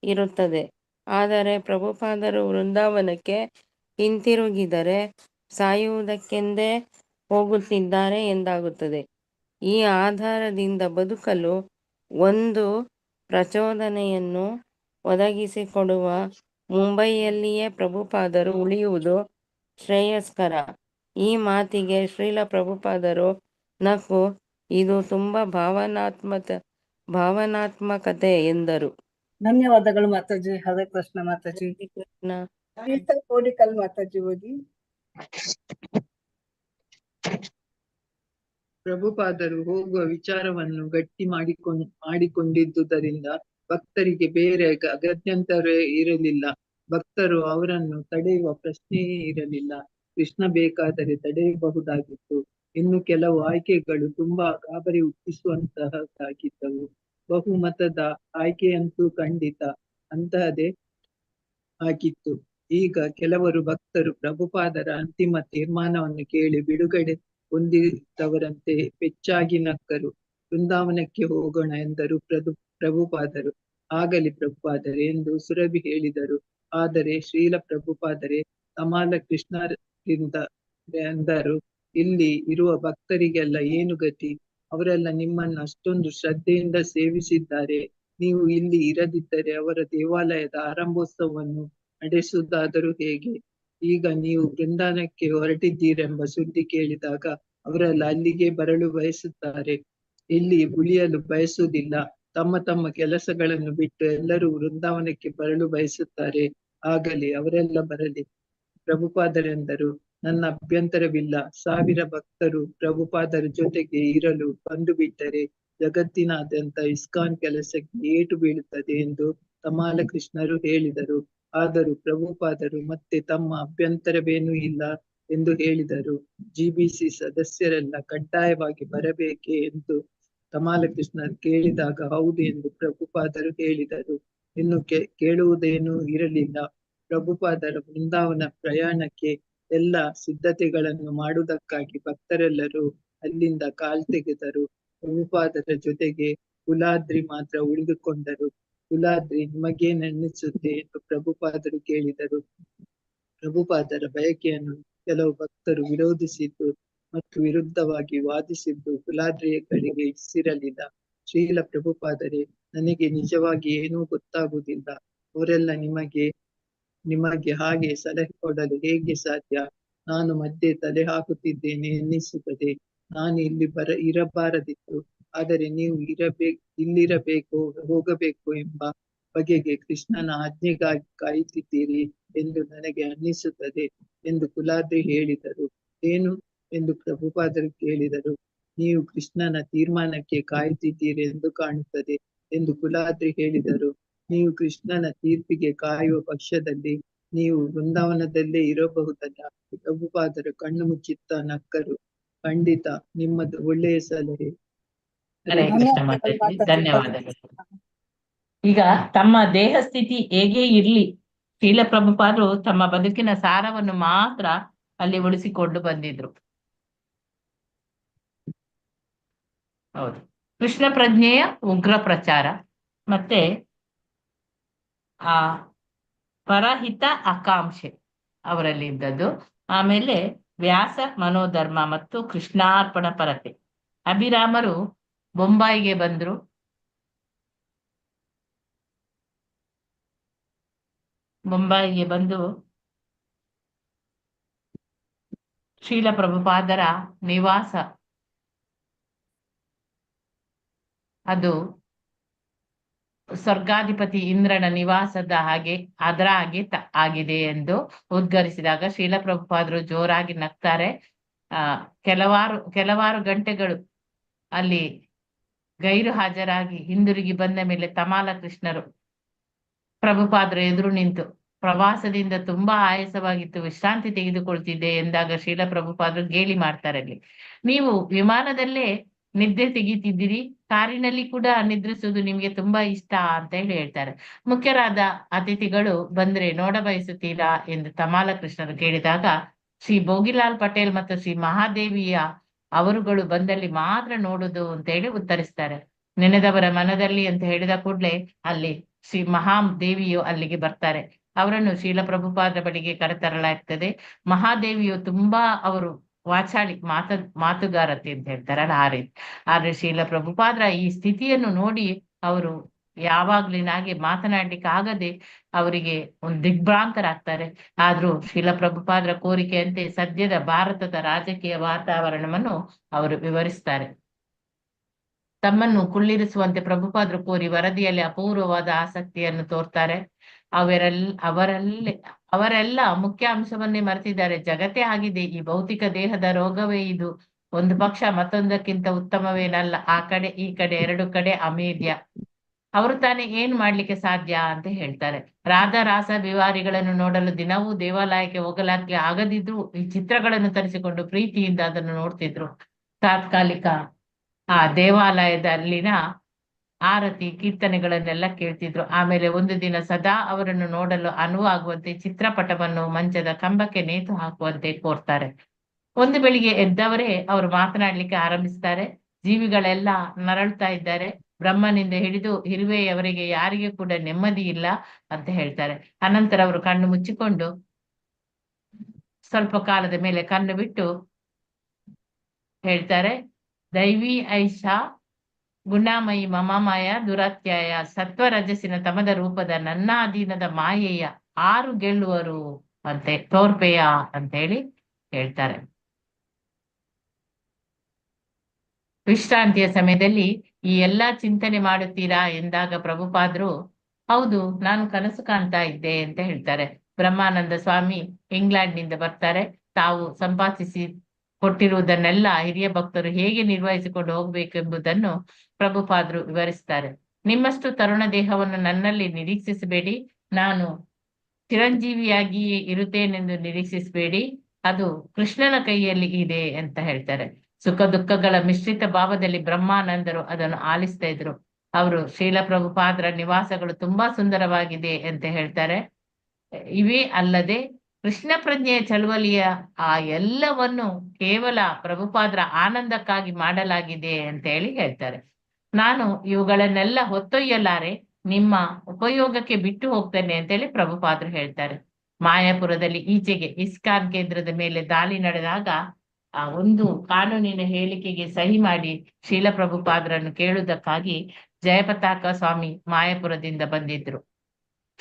ಇರುತ್ತದೆ. ಆದರೆ ಪ್ರಭುಪಾದರು ವೃಂದಾವನಕ್ಕೆ ಹಿಂತಿರುಗಿದರೆ ಸಾಯುವುದಕ್ಕೆಂದೇ ಹೋಗುತ್ತಿದ್ದಾರೆ ಎಂದಾಗುತ್ತದೆ. ಈ ಆಧಾರದಿಂದ ಬದುಕಲು ಒಂದು ಪ್ರಚೋದನೆಯನ್ನು ಒದಗಿಸಿಕೊಡುವ ಮುಂಬಯಿಯಲ್ಲಿಯೇ ಪ್ರಭುಪಾದರು ಉಳಿಯುವುದು ಶ್ರೇಯಸ್ಕರ. ಈ ಮಾತಿಗೆ ಶ್ರೀಲ ಪ್ರಭುಪಾದರು ನಕ್ಕು, ಇದು ತುಂಬ ಭಾವನಾತ್ಮಕತೆ ಎಂದರು. ಧನ್ಯವಾದಗಳು ಮಾತಾಜಿ. ಹರೇ ಕೃಷ್ಣ ಮಾತಾಜಿ. ಕೋಡಿಕಲ್ ಮಾತಾಜಿ ಓದಿ. ಪ್ರಭುಪಾದರು ಹೋಗುವ ವಿಚಾರವನ್ನು ಗಟ್ಟಿ ಮಾಡಿಕೊಂಡಿದ್ದುದರಿಂದ ಭಕ್ತರಿಗೆ ಬೇರೆ ಗತ್ಯಂತರವೇ ಇರಲಿಲ್ಲ. ಭಕ್ತರು ಅವರನ್ನು ತಡೆಯುವ ಪ್ರಶ್ನೆಯೇ ಇರಲಿಲ್ಲ. ಕೃಷ್ಣ ಬೇಕಾದರೆ ತಡೆಯಬಹುದಾಗಿತ್ತು. ಇನ್ನು ಕೆಲವು ಆಯ್ಕೆಗಳು ತುಂಬಾ ಗಾಬರಿ ಹುಟ್ಟಿಸುವಂತಹದ್ದಾಗಿದ್ದವು. ಬಹುಮತದ ಆಯ್ಕೆಯಂತೂ ಖಂಡಿತ ಅಂತಹದೇ ಆಗಿತ್ತು. ಈಗ ಕೆಲವರು ಭಕ್ತರು ಪ್ರಭುಪಾದರ ಅಂತಿಮ ತೀರ್ಮಾನವನ್ನು ಕೇಳಿ ಬಿಡುಗಡೆ ಹೊಂದಿದವರಂತೆ ಪೆಚ್ಚಾಗಿ ನಕ್ಕರು. ವೃಂದಾವನಕ್ಕೆ ಹೋಗೋಣ ಎಂದರು ಪ್ರಭುಪಾದರು. ಆಗಲಿ ಪ್ರಭುಪಾದರೆ ಎಂದು ಸುರಭಿ ಹೇಳಿದರು. ಆದರೆ ಶ್ರೀಲ ಪ್ರಭುಪಾದರೆ ತಮಾಲ ಕೃಷ್ಣರಿಂದ ಎಂದರು, ಇಲ್ಲಿ ಇರುವ ಭಕ್ತರಿಗೆಲ್ಲ ಏನು ಗತಿ? ಅವರೆಲ್ಲ ನಿಮ್ಮನ್ನು ಅಷ್ಟೊಂದು ಶ್ರದ್ಧೆಯಿಂದ ಸೇವಿಸಿದ್ದಾರೆ. ನೀವು ಇಲ್ಲಿ ಇರದಿದ್ದರೆ ಅವರ ದೇವಾಲಯದ ಆರಂಭೋತ್ಸವವನ್ನು ನಡೆಸುವುದಾದರೂ ಹೇಗೆ? ಈಗ ನೀವು ವೃಂದಾವನಕ್ಕೆ ಹೊರಟಿದ್ದೀರೆಂಬ ಸುದ್ದಿ ಕೇಳಿದಾಗ ಅವರೆಲ್ಲ ಅಲ್ಲಿಗೆ ಬರಲು ಬಯಸುತ್ತಾರೆ, ಇಲ್ಲಿ ಉಳಿಯಲು ಬಯಸುವುದಿಲ್ಲ. ತಮ್ಮ ತಮ್ಮ ಕೆಲಸಗಳನ್ನು ಬಿಟ್ಟು ಎಲ್ಲರೂ ವೃಂದಾವನಕ್ಕೆ ಬರಲು ಬಯಸುತ್ತಾರೆ. ಆಗಲಿ, ಅವರೆಲ್ಲ ಬರಲಿ. ಪ್ರಭುಪಾದರೆಂದರು, ನನ್ನ ಅಭ್ಯಂತರವಿಲ್ಲ. 1000 ಭಕ್ತರು ಪ್ರಭುಪಾದರ ಜೊತೆಗೆ ಇರಲು ಬಂದು ಬಿಟ್ಟರೆ ಜಗತ್ತಿನಾದ್ಯಂತ ಇಸ್ಕಾನ್ ಕೆಲಸಕ್ಕೆ ಏಟು ಬೀಳುತ್ತದೆ ಎಂದು ತಮಾಲ ಕೃಷ್ಣರು ಹೇಳಿದರು. ಆದರೂ ಪ್ರಭುಪಾದರು ಮತ್ತೆ ತಮ್ಮ ಅಭ್ಯಂತರವೇನೂ ಇಲ್ಲ ಎಂದು ಹೇಳಿದರು. GBC ಸದಸ್ಯರೆಲ್ಲ ಕಡ್ಡಾಯವಾಗಿ ಬರಬೇಕೆ ಎಂದು ತಮಾಲ ಕೃಷ್ಣರು ಕೇಳಿದಾಗ ಹೌದು ಎಂದು ಪ್ರಭುಪಾದರು ಹೇಳಿದರು. ಇನ್ನು ಕೇಳುವುದೇನೂ ಇರಲಿಲ್ಲ. ಪ್ರಭುಪಾದರ ವೃಂದಾವನ ಪ್ರಯಾಣಕ್ಕೆ ಎಲ್ಲ ಸಿದ್ಧತೆಗಳನ್ನು ಮಾಡುವುದಕ್ಕಾಗಿ ಭಕ್ತರೆಲ್ಲರೂ ಅಲ್ಲಿಂದ ಕಾಲ್ತೆಗೆದರು. ಪ್ರಭುಪಾದರ ಜೊತೆಗೆ ಕುಲಾದ್ರಿ ಮಾತ್ರ ಉಳಿದುಕೊಂಡರು. ಕುಲಾದ್ರಿ, ನಿಮಗೇನೆನ್ನಿಸುತ್ತೆ ಎಂದು ಪ್ರಭುಪಾದರು ಕೇಳಿದರು. ಪ್ರಭುಪಾದರ ಬಯಕೆಯನ್ನು ಕೆಲವು ಭಕ್ತರು ವಿರೋಧಿಸಿದ್ದು ಮತ್ತು ವಿರುದ್ಧವಾಗಿ ವಾದಿಸಿದ್ದು ಕುಲಾದ್ರಿಯ ಕಡೆಗೆ ಇಸಿರಲಿಲ್ಲ. ಶ್ರೀಲ ಪ್ರಭುಪಾದರೆ, ನನಗೆ ನಿಜವಾಗಿ ಏನೂ ಗೊತ್ತಾಗುವುದಿಲ್ಲ. ಅವರೆಲ್ಲ ನಿಮಗೆ ಹಾಗೆ ಸಲಹೆ ಕೊಡಲು ಹೇಗೆ ಸಾಧ್ಯ? ನಾನು ಮಧ್ಯೆ ತಲೆ ಹಾಕುತ್ತಿದ್ದೇನೆ ಎನ್ನಿಸುತ್ತದೆ. ನಾನು ಇಲ್ಲಿ ಇರಬಾರದಿತ್ತು, ಆದರೆ ನೀವು ಇಲ್ಲಿರಬೇಕು, ಹೋಗಬೇಕು ಎಂಬ ಬಗೆಗೆ ಕೃಷ್ಣನ ಆಜ್ಞೆಗಾಗಿ ಕಾಯುತ್ತಿದ್ದೀರಿ ಎಂದು ನನಗೆ ಅನ್ನಿಸುತ್ತದೆ ಎಂದು ಕುಲಾದ್ರಿ ಹೇಳಿದರು. ಏನು ಎಂದು ಪ್ರಭುಪಾದರು ಕೇಳಿದರು. ನೀವು ಕೃಷ್ಣನ ತೀರ್ಮಾನಕ್ಕೆ ಕಾಯುತ್ತಿದ್ದೀರಿ ಎಂದು ಕಾಣುತ್ತದೆ ಎಂದು ಕುಲಾದ್ರಿ ಹೇಳಿದರು. ನೀವು ಕೃಷ್ಣನ ತೀರ್ಪಿಗೆ ಕಾಯುವ ಪಕ್ಷದಲ್ಲಿ ನೀವು ವೃಂದಾವನದಲ್ಲೇ ಇರಬಹುದಲ್ಲ. ಪ್ರಭುಪಾದರು ಕಣ್ಣು ಮುಚ್ಚಿತ್ತ ನಕ್ಕರು. ಖಂಡಿತ, ನಿಮ್ಮದು ಒಳ್ಳೆಯ ಸಲಹೆ. ಹರೇ ಕೃಷ್ಣ ಮಾತಾಜಿ, ಧನ್ಯವಾದಗಳು. ಈಗ ತಮ್ಮ ದೇಹ ಸ್ಥಿತಿ ಹೇಗೆ ಇರ್ಲಿ, ಶೀಲ ಪ್ರಭುಪಾದರು ತಮ್ಮ ಬದುಕಿನ ಸಾರವನ್ನು ಮಾತ್ರ ಅಲ್ಲಿ ಉಳಿಸಿಕೊಂಡು ಬಂದಿದ್ರು. ಹೌದು, ಕೃಷ್ಣ ಪ್ರಜ್ಞೆಯ ಉಗ್ರ ಪ್ರಚಾರ, ಮತ್ತೆ ಆ ಪರಹಿತ ಆಕಾಂಕ್ಷೆ ಅವರಲ್ಲಿ ಇದ್ದದ್ದು. ಆಮೇಲೆ ವ್ಯಾಸ ಮನೋಧರ್ಮ ಮತ್ತು ಕೃಷ್ಣಾರ್ಪಣ ಪರತೆ. ಅಭಿರಾಮರು ಬೊಂಬಾಯಿಗೆ ಬಂದ್ರು. ಬೊಂಬಾಯಿಗೆ ಬಂದು ಶೀಲ ಪ್ರಭುಪಾದರ ನಿವಾಸ ಅದು ಸ್ವರ್ಗಾಧಿಪತಿ ಇಂದ್ರನ ನಿವಾಸದ ಹಾಗೆ ಅದರ ಹಾಗೆ ಆಗಿದೆ ಎಂದು ಉದ್ಗರಿಸಿದಾಗ ಶೀಲ ಪ್ರಭುಪಾದರು ಜೋರಾಗಿ ನಗ್ತಾರೆ. ಕೆಲವಾರು ಗಂಟೆಗಳು ಅಲ್ಲಿ ಗೈರು ಹಾಜರಾಗಿ ಹಿಂದಿರುಗಿ ಬಂದ ಮೇಲೆ ತಮಾಲ ಕೃಷ್ಣರು ಪ್ರಭುಪಾದರು ಎದುರು ನಿಂತು, ಪ್ರವಾಸದಿಂದ ತುಂಬಾ ಆಯಾಸವಾಗಿತ್ತು, ವಿಶ್ರಾಂತಿ ತೆಗೆದುಕೊಳ್ತಿದ್ದೆ ಎಂದಾಗ ಶೀಲ ಪ್ರಭುಪಾದರು ಗೇಲಿ ಮಾಡ್ತಾರೆ. ಅಲ್ಲಿ ನೀವು ವಿಮಾನದಲ್ಲೇ ನಿದ್ರೆ ತೆಗಿತಿದ್ದೀರಿ, ಕಾರಿನಲ್ಲಿ ಕೂಡ ನಿದ್ರಿಸುವುದು ನಿಮ್ಗೆ ತುಂಬಾ ಇಷ್ಟ ಅಂತ ಹೇಳಿ ಹೇಳ್ತಾರೆ. ಮುಖ್ಯರಾದ ಅತಿಥಿಗಳು ಬಂದ್ರೆ ನೋಡ ಬಯಸುತ್ತೀರಾ ಎಂದು ತಮಾಲ ಕೃಷ್ಣರು ಕೇಳಿದಾಗ ಶ್ರೀ ಭೋಗಿಲಾಲ್ ಪಟೇಲ್ ಮತ್ತು ಶ್ರೀ ಮಹಾದೇವಿಯ ಅವರುಗಳು ಬಂದಲ್ಲಿ ಮಾತ್ರ ನೋಡುದು ಅಂತ ಹೇಳಿ ಉತ್ತರಿಸ್ತಾರೆ. ನೆನೆದವರ ಮನದಲ್ಲಿ ಅಂತ ಹೇಳಿದ ಕೂಡ್ಲೆ ಅಲ್ಲಿ ಶ್ರೀ ಮಹಾದೇವಿಯು ಅಲ್ಲಿಗೆ ಬರ್ತಾರೆ. ಅವರನ್ನು ಶೀಲ ಪ್ರಭುಪಾದರ ಬಳಿಗೆ ಕರೆತರಲಾಗ್ತದೆ. ಮಹಾದೇವಿಯು ತುಂಬಾ ಅವರು ವಾಚಾಳಿ ಮಾತುಗಾರತಿ ಅಂತ ಹೇಳ್ತಾರಲ್ಲ ಆ ರೀತಿ. ಆದ್ರೆ ಶೀಲ ಪ್ರಭುಪಾದರ ಈ ಸ್ಥಿತಿಯನ್ನು ನೋಡಿ ಅವರು ಯಾವಾಗ್ಲಿನಾಗೆ ಮಾತನಾಡ್ಲಿಕ್ಕೆ ಆಗದೆ ಅವರಿಗೆ ಒಂದು ದಿಗ್ಭ್ರಾಂತರಾಗ್ತಾರೆ. ಆದ್ರೂ ಶೀಲ ಪ್ರಭುಪಾದರ ಕೋರಿಕೆಯಂತೆ ಸದ್ಯದ ಭಾರತದ ರಾಜಕೀಯ ವಾತಾವರಣವನ್ನು ಅವರು ವಿವರಿಸ್ತಾರೆ. ತಮ್ಮನ್ನು ಕುಳ್ಳಿರಿಸುವಂತೆ ಪ್ರಭುಪಾದರು ಕೋರಿ ವರದಿಯಲ್ಲಿ ಅಪೂರ್ವವಾದ ಆಸಕ್ತಿಯನ್ನು ತೋರ್ತಾರೆ. ಅವರೆಲ್ಲ ಮುಖ್ಯ ಅಂಶವನ್ನೇ ಮರೆತಿದ್ದಾರೆ. ಜಗತ್ತೇ ಆಗಿದೆ, ಈ ಭೌತಿಕ ದೇಹದ ರೋಗವೇ ಇದು. ಒಂದು ಪಕ್ಷ ಮತ್ತೊಂದಕ್ಕಿಂತ ಉತ್ತಮವೇನಲ್ಲ, ಆ ಕಡೆ ಈ ಕಡೆ ಎರಡು ಕಡೆ ಅಮೇಧ್ಯ. ಅವರು ತಾನೇ ಏನ್ ಮಾಡ್ಲಿಕ್ಕೆ ಸಾಧ್ಯ ಅಂತ ಹೇಳ್ತಾರೆ. ರಾಸ ವಿವಾರಿಗಳನ್ನು ನೋಡಲು ದಿನವೂ ದೇವಾಲಯಕ್ಕೆ ಹೋಗಲಾಕ್ಕೆ ಆಗದಿದ್ರು ಈ ಚಿತ್ರಗಳನ್ನು ತರಿಸಿಕೊಂಡು ಪ್ರೀತಿಯಿಂದ ಅದನ್ನು ನೋಡ್ತಿದ್ರು. ತಾತ್ಕಾಲಿಕ ಆ ದೇವಾಲಯದಲ್ಲಿನ ಆರತಿ ಕೀರ್ತನೆಗಳನ್ನೆಲ್ಲ ಕೇಳ್ತಿದ್ರು. ಆಮೇಲೆ ಒಂದು ದಿನ ಸದಾ ಅವರನ್ನು ನೋಡಲು ಅನುವಾಗುವಂತೆ ಚಿತ್ರಪಟವನ್ನು ಮಂಚದ ಕಂಬಕ್ಕೆ ನೇತು ಹಾಕುವಂತೆ ಕೋರ್ತಾರೆ. ಒಂದು ಬೆಳಿಗ್ಗೆ ಎದ್ದವರೇ ಅವರು ಮಾತನಾಡ್ಲಿಕ್ಕೆ ಆರಂಭಿಸ್ತಾರೆ. ಜೀವಿಗಳೆಲ್ಲ ನರಳ್ತಾ ಇದ್ದಾರೆ, ಬ್ರಹ್ಮನಿಂದ ಹಿಡಿದು ಹಿರುವೆಯವರೆಗೆ ಯಾರಿಗೆ ಕೂಡ ನೆಮ್ಮದಿ ಇಲ್ಲ ಅಂತ ಹೇಳ್ತಾರೆ. ಅನಂತರ ಅವರು ಕಣ್ಣು ಮುಚ್ಚಿಕೊಂಡು ಸ್ವಲ್ಪ ಕಾಲದ ಮೇಲೆ ಕಣ್ಣು ಬಿಟ್ಟು ಹೇಳ್ತಾರೆ, ದೈವಿ ಐಷಾ ಗುಣಮಯಿ ಮಮಮಯ ದುರತ್ಯಯ ಸತ್ವರಜಸ್ಸಿನ ತಮದ ರೂಪದ ನನ್ನ ಅಧೀನದ ಮಾಯೆಯ 6 ಗೆಲ್ಲುವರು ಅಂತೆ ತೋರ್ಪೆಯ ಅಂತ ಹೇಳಿ ಹೇಳ್ತಾರೆ. ವಿಶ್ರಾಂತಿಯ ಸಮಯದಲ್ಲಿ ಈ ಎಲ್ಲಾ ಚಿಂತನೆ ಮಾಡುತ್ತೀರಾ ಎಂದಾಗ ಪ್ರಭುಪಾದರು ಹೌದು, ನಾನು ಕನಸು ಕಾಣ್ತಾ ಇದ್ದೆ ಅಂತ ಹೇಳ್ತಾರೆ. ಬ್ರಹ್ಮಾನಂದ ಸ್ವಾಮಿ ಇಂಗ್ಲೆಂಡ್ನಿಂದ ಬರ್ತಾರೆ. ತಾವು ಸಂಪಾದಿಸಿ ಕೊಟ್ಟಿರುವುದನ್ನೆಲ್ಲ ಹಿರಿಯ ಭಕ್ತರು ಹೇಗೆ ನಿರ್ವಹಿಸಿಕೊಂಡು ಹೋಗ್ಬೇಕೆಂಬುದನ್ನು ಪ್ರಭುಪಾದರು ವಿವರಿಸ್ತಾರೆ. ನಿಮ್ಮಷ್ಟು ತರುಣ ದೇಹವನ್ನು ನನ್ನಲ್ಲಿ ನಿರೀಕ್ಷಿಸಬೇಡಿ, ನಾನು ಚಿರಂಜೀವಿಯಾಗಿಯೇ ಇರುತ್ತೇನೆಂದು ನಿರೀಕ್ಷಿಸಬೇಡಿ, ಅದು ಕೃಷ್ಣನ ಕೈಯಲ್ಲಿ ಇದೆ ಅಂತ ಹೇಳ್ತಾರೆ. ಸುಖ ದುಃಖಗಳ ಮಿಶ್ರಿತ ಭಾವದಲ್ಲಿ ಬ್ರಹ್ಮಾನಂದರು ಅದನ್ನು ಆಲಿಸ್ತಾ ಇದ್ರು. ಅವರು ಶೀಲ ಪ್ರಭುಪಾದರ ನಿವಾಸಗಳು ತುಂಬಾ ಸುಂದರವಾಗಿದೆ ಅಂತ ಹೇಳ್ತಾರೆ. ಇವೇ ಅಲ್ಲದೆ ಕೃಷ್ಣ ಪ್ರಜ್ಞೆಯ ಚಳುವಳಿಯ ಆ ಎಲ್ಲವನ್ನು ಕೇವಲ ಪ್ರಭುಪಾದರ ಆನಂದಕ್ಕಾಗಿ ಮಾಡಲಾಗಿದೆ ಅಂತ ಹೇಳಿ ಹೇಳ್ತಾರೆ. ನಾನು ಇವುಗಳನ್ನೆಲ್ಲ ಹೊತ್ತೊಯ್ಯಲಾರೆ, ನಿಮ್ಮ ಉಪಯೋಗಕ್ಕೆ ಬಿಟ್ಟು ಹೋಗ್ತೇನೆ ಅಂತ ಹೇಳಿ ಪ್ರಭುಪಾದರು ಹೇಳ್ತಾರೆ. ಮಾಯಾಪುರದಲ್ಲಿ ಈಚೆಗೆ ಇಸ್ಕಾನ್ ಕೇಂದ್ರದ ಮೇಲೆ ದಾಳಿ ನಡೆದಾಗ ಆ ಒಂದು ಕಾನೂನಿನ ಹೇಳಿಕೆಗೆ ಸಹಿ ಮಾಡಿ ಶೀಲ ಪ್ರಭುಪಾದರನ್ನು ಕೇಳುವುದಕ್ಕಾಗಿ ಜಯಪತಾಕ ಸ್ವಾಮಿ ಮಾಯಾಪುರದಿಂದ ಬಂದಿದ್ರು.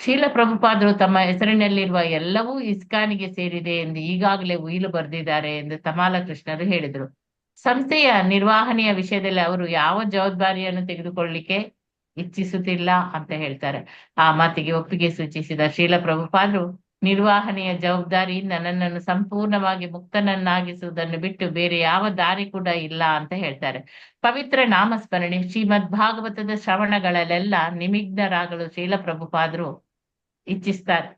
ಶೀಲ ಪ್ರಭುಪಾದರು ತಮ್ಮ ಹೆಸರಿನಲ್ಲಿರುವ ಎಲ್ಲವೂ ಇಸ್ಕಾನಿಗೆ ಸೇರಿದೆ ಎಂದು ಈಗಾಗಲೇ ಉಯಿಲು ಬರೆದಿದ್ದಾರೆ ಎಂದು ತಮಾಲ ಕೃಷ್ಣರು ಹೇಳಿದರು. ಸಂಸ್ಥೆಯ ನಿರ್ವಹಣೆಯ ವಿಷಯದಲ್ಲಿ ಅವರು ಯಾವ ಜವಾಬ್ದಾರಿಯನ್ನು ತೆಗೆದುಕೊಳ್ಳಲಿಕ್ಕೆ ಇಚ್ಛಿಸುತ್ತಿಲ್ಲ ಅಂತ ಹೇಳ್ತಾರೆ. ಆ ಮಾತಿಗೆ ಒಪ್ಪಿಗೆ ಸೂಚಿಸಿದ ಶೀಲ ಪ್ರಭುಪಾದರು, ನಿರ್ವಹಣೆಯ ಜವಾಬ್ದಾರಿಯಿಂದ ನನ್ನನ್ನು ಸಂಪೂರ್ಣವಾಗಿ ಮುಕ್ತನನ್ನಾಗಿಸುವುದನ್ನು ಬಿಟ್ಟು ಬೇರೆ ಯಾವ ದಾರಿ ಕೂಡ ಇಲ್ಲ ಅಂತ ಹೇಳ್ತಾರೆ. ಪವಿತ್ರ ನಾಮಸ್ಮರಣೆ ಶ್ರೀಮದ್ ಭಾಗವತದ ಶ್ರವಣಗಳಲ್ಲೆಲ್ಲ ನಿಮಗ್ನರಾಗಲು ಶೀಲ ಪ್ರಭುಪಾದರು ಇಚ್ಛಿಸ್ತಾರೆ.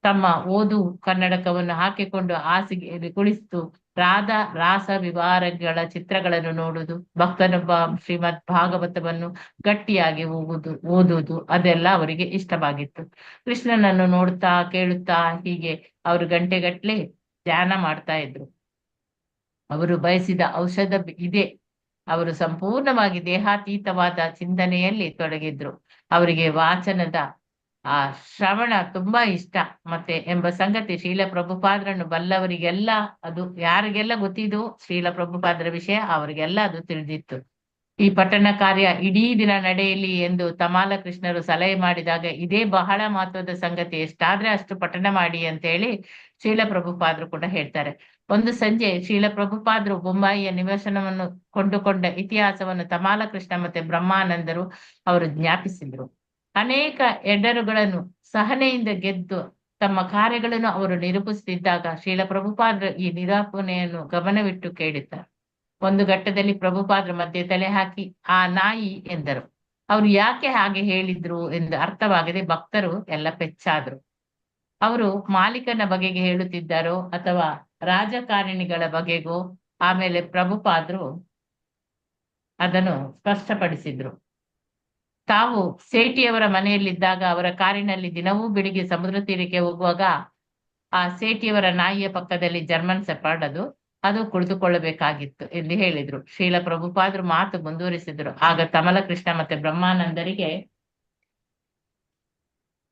ತಮ್ಮ ಓದು ಕನ್ನಡಕವನ್ನು ಹಾಕಿಕೊಂಡು ಹಾಸಿಗೆಯಲ್ಲಿ ಕುಳಿತು ರಾಧಾ ರಾಸ ವಿವಾರಗಳ ಚಿತ್ರಗಳನ್ನು ನೋಡುವುದು, ಭಕ್ತನೊಬ್ಬ ಶ್ರೀಮದ್ ಭಾಗವತವನ್ನು ಗಟ್ಟಿಯಾಗಿ ಓದುವುದು ಅದೆಲ್ಲ ಅವರಿಗೆ ಇಷ್ಟವಾಗಿತ್ತು. ಕೃಷ್ಣನನ್ನು ನೋಡುತ್ತಾ ಕೇಳುತ್ತಾ ಹೀಗೆ ಅವರು ಗಂಟೆಗಟ್ಲೆ ಧ್ಯಾನ ಮಾಡ್ತಾ ಇದ್ರು. ಅವರು ಬಯಸಿದ ಔಷಧ ಇದೆ. ಅವರು ಸಂಪೂರ್ಣವಾಗಿ ದೇಹಾತೀತವಾದ ಚಿಂತನೆಯಲ್ಲಿ ತೊಡಗಿದ್ರು. ಅವರಿಗೆ ವಾಚನದ ಆ ಶ್ರವಣ ತುಂಬಾ ಇಷ್ಟ ಮತ್ತೆ ಎಂಬ ಸಂಗತಿ ಶೀಲ ಪ್ರಭುಪಾದರನ್ನು ಬಲ್ಲವರಿಗೆಲ್ಲ, ಅದು ಯಾರಿಗೆಲ್ಲ ಗೊತ್ತಿದ್ದು ಶ್ರೀಲ ಪ್ರಭುಪಾದರ ವಿಷಯ ಅವರಿಗೆಲ್ಲ ಅದು ತಿಳಿದಿತ್ತು. ಈ ಪಠಣ ಕಾರ್ಯ ಇಡೀ ದಿನ ನಡೆಯಲಿ ಎಂದು ತಮಾಲ ಕೃಷ್ಣರು ಸಲಹೆ ಮಾಡಿದಾಗ, ಇದೇ ಬಹಳ ಮಹತ್ವದ ಸಂಗತಿ, ಎಷ್ಟಾದ್ರೆ ಅಷ್ಟು ಪಠಣ ಮಾಡಿ ಅಂತ ಹೇಳಿ ಶೀಲ ಪ್ರಭುಪಾದರು ಕೂಡ ಹೇಳ್ತಾರೆ. ಒಂದು ಸಂಜೆ ಶೀಲ ಪ್ರಭುಪಾದರು ಬೊಂಬಾಯಿಯ ನಿವಾಸವನ್ನು ಕೊಂಡುಕೊಂಡ ಇತಿಹಾಸವನ್ನು ತಮಾಲ ಕೃಷ್ಣ ಮತ್ತೆ ಬ್ರಹ್ಮಾನಂದರು ಅವರು ಜ್ಞಾಪಿಸಿದ್ರು. ಅನೇಕ ಎಡರುಗಳನ್ನು ಸಹನೆಯಿಂದ ಗೆದ್ದು ತಮ್ಮ ಕಾರ್ಯಗಳನ್ನು ಅವರು ನಿರೂಪಿಸುತ್ತಿದ್ದಾಗ ಶೀಲ ಪ್ರಭುಪಾದರು ಈ ನಿರೂಪಣೆಯನ್ನು ಗಮನವಿಟ್ಟು ಕೇಳಿದ್ದಾರೆ. ಒಂದು ಘಟ್ಟದಲ್ಲಿ ಪ್ರಭುಪಾದರು ಮಧ್ಯೆ ತಲೆ ಹಾಕಿ ಆ ನಾಯಿ ಎಂದರು. ಅವರು ಯಾಕೆ ಹಾಗೆ ಹೇಳಿದ್ರು ಎಂದು ಅರ್ಥವಾಗದೆ ಭಕ್ತರು ಎಲ್ಲ ಪೆಚ್ಚಾದ್ರು. ಅವರು ಮಾಲೀಕನ ಬಗೆಗೆ ಹೇಳುತ್ತಿದ್ದಾರೋ ಅಥವಾ ರಾಜಕಾರಣಿಗಳ ಬಗೆಗೋ. ಆಮೇಲೆ ಪ್ರಭುಪಾದರು ಅದನ್ನು ಸ್ಪಷ್ಟಪಡಿಸಿದ್ರು. ತಾವು ಸೇಠಿಯವರ ಮನೆಯಲ್ಲಿದ್ದಾಗ ಅವರ ಕಾರಿನಲ್ಲಿ ದಿನವೂ ಬೆಳಿಗ್ಗೆ ಸಮುದ್ರ ತೀರಕ್ಕೆ ಹೋಗುವಾಗ ಆ ಸೇಠಿಯವರ ನಾಯಿಯ ಪಕ್ಕದಲ್ಲಿ ಜರ್ಮನ್ ಸೆಪರ್ಡ್ ಅದು ಕುಳಿತುಕೊಳ್ಳಬೇಕಾಗಿತ್ತು ಎಂದು ಹೇಳಿದ್ರು. ಶೀಲ ಪ್ರಭುಪಾದರು ಮಾತು ಮುಂದುವರಿಸಿದ್ರು. ಆಗ ತಮಲ ಕೃಷ್ಣ ಮತ್ತೆ ಬ್ರಹ್ಮಾನಂದರಿಗೆ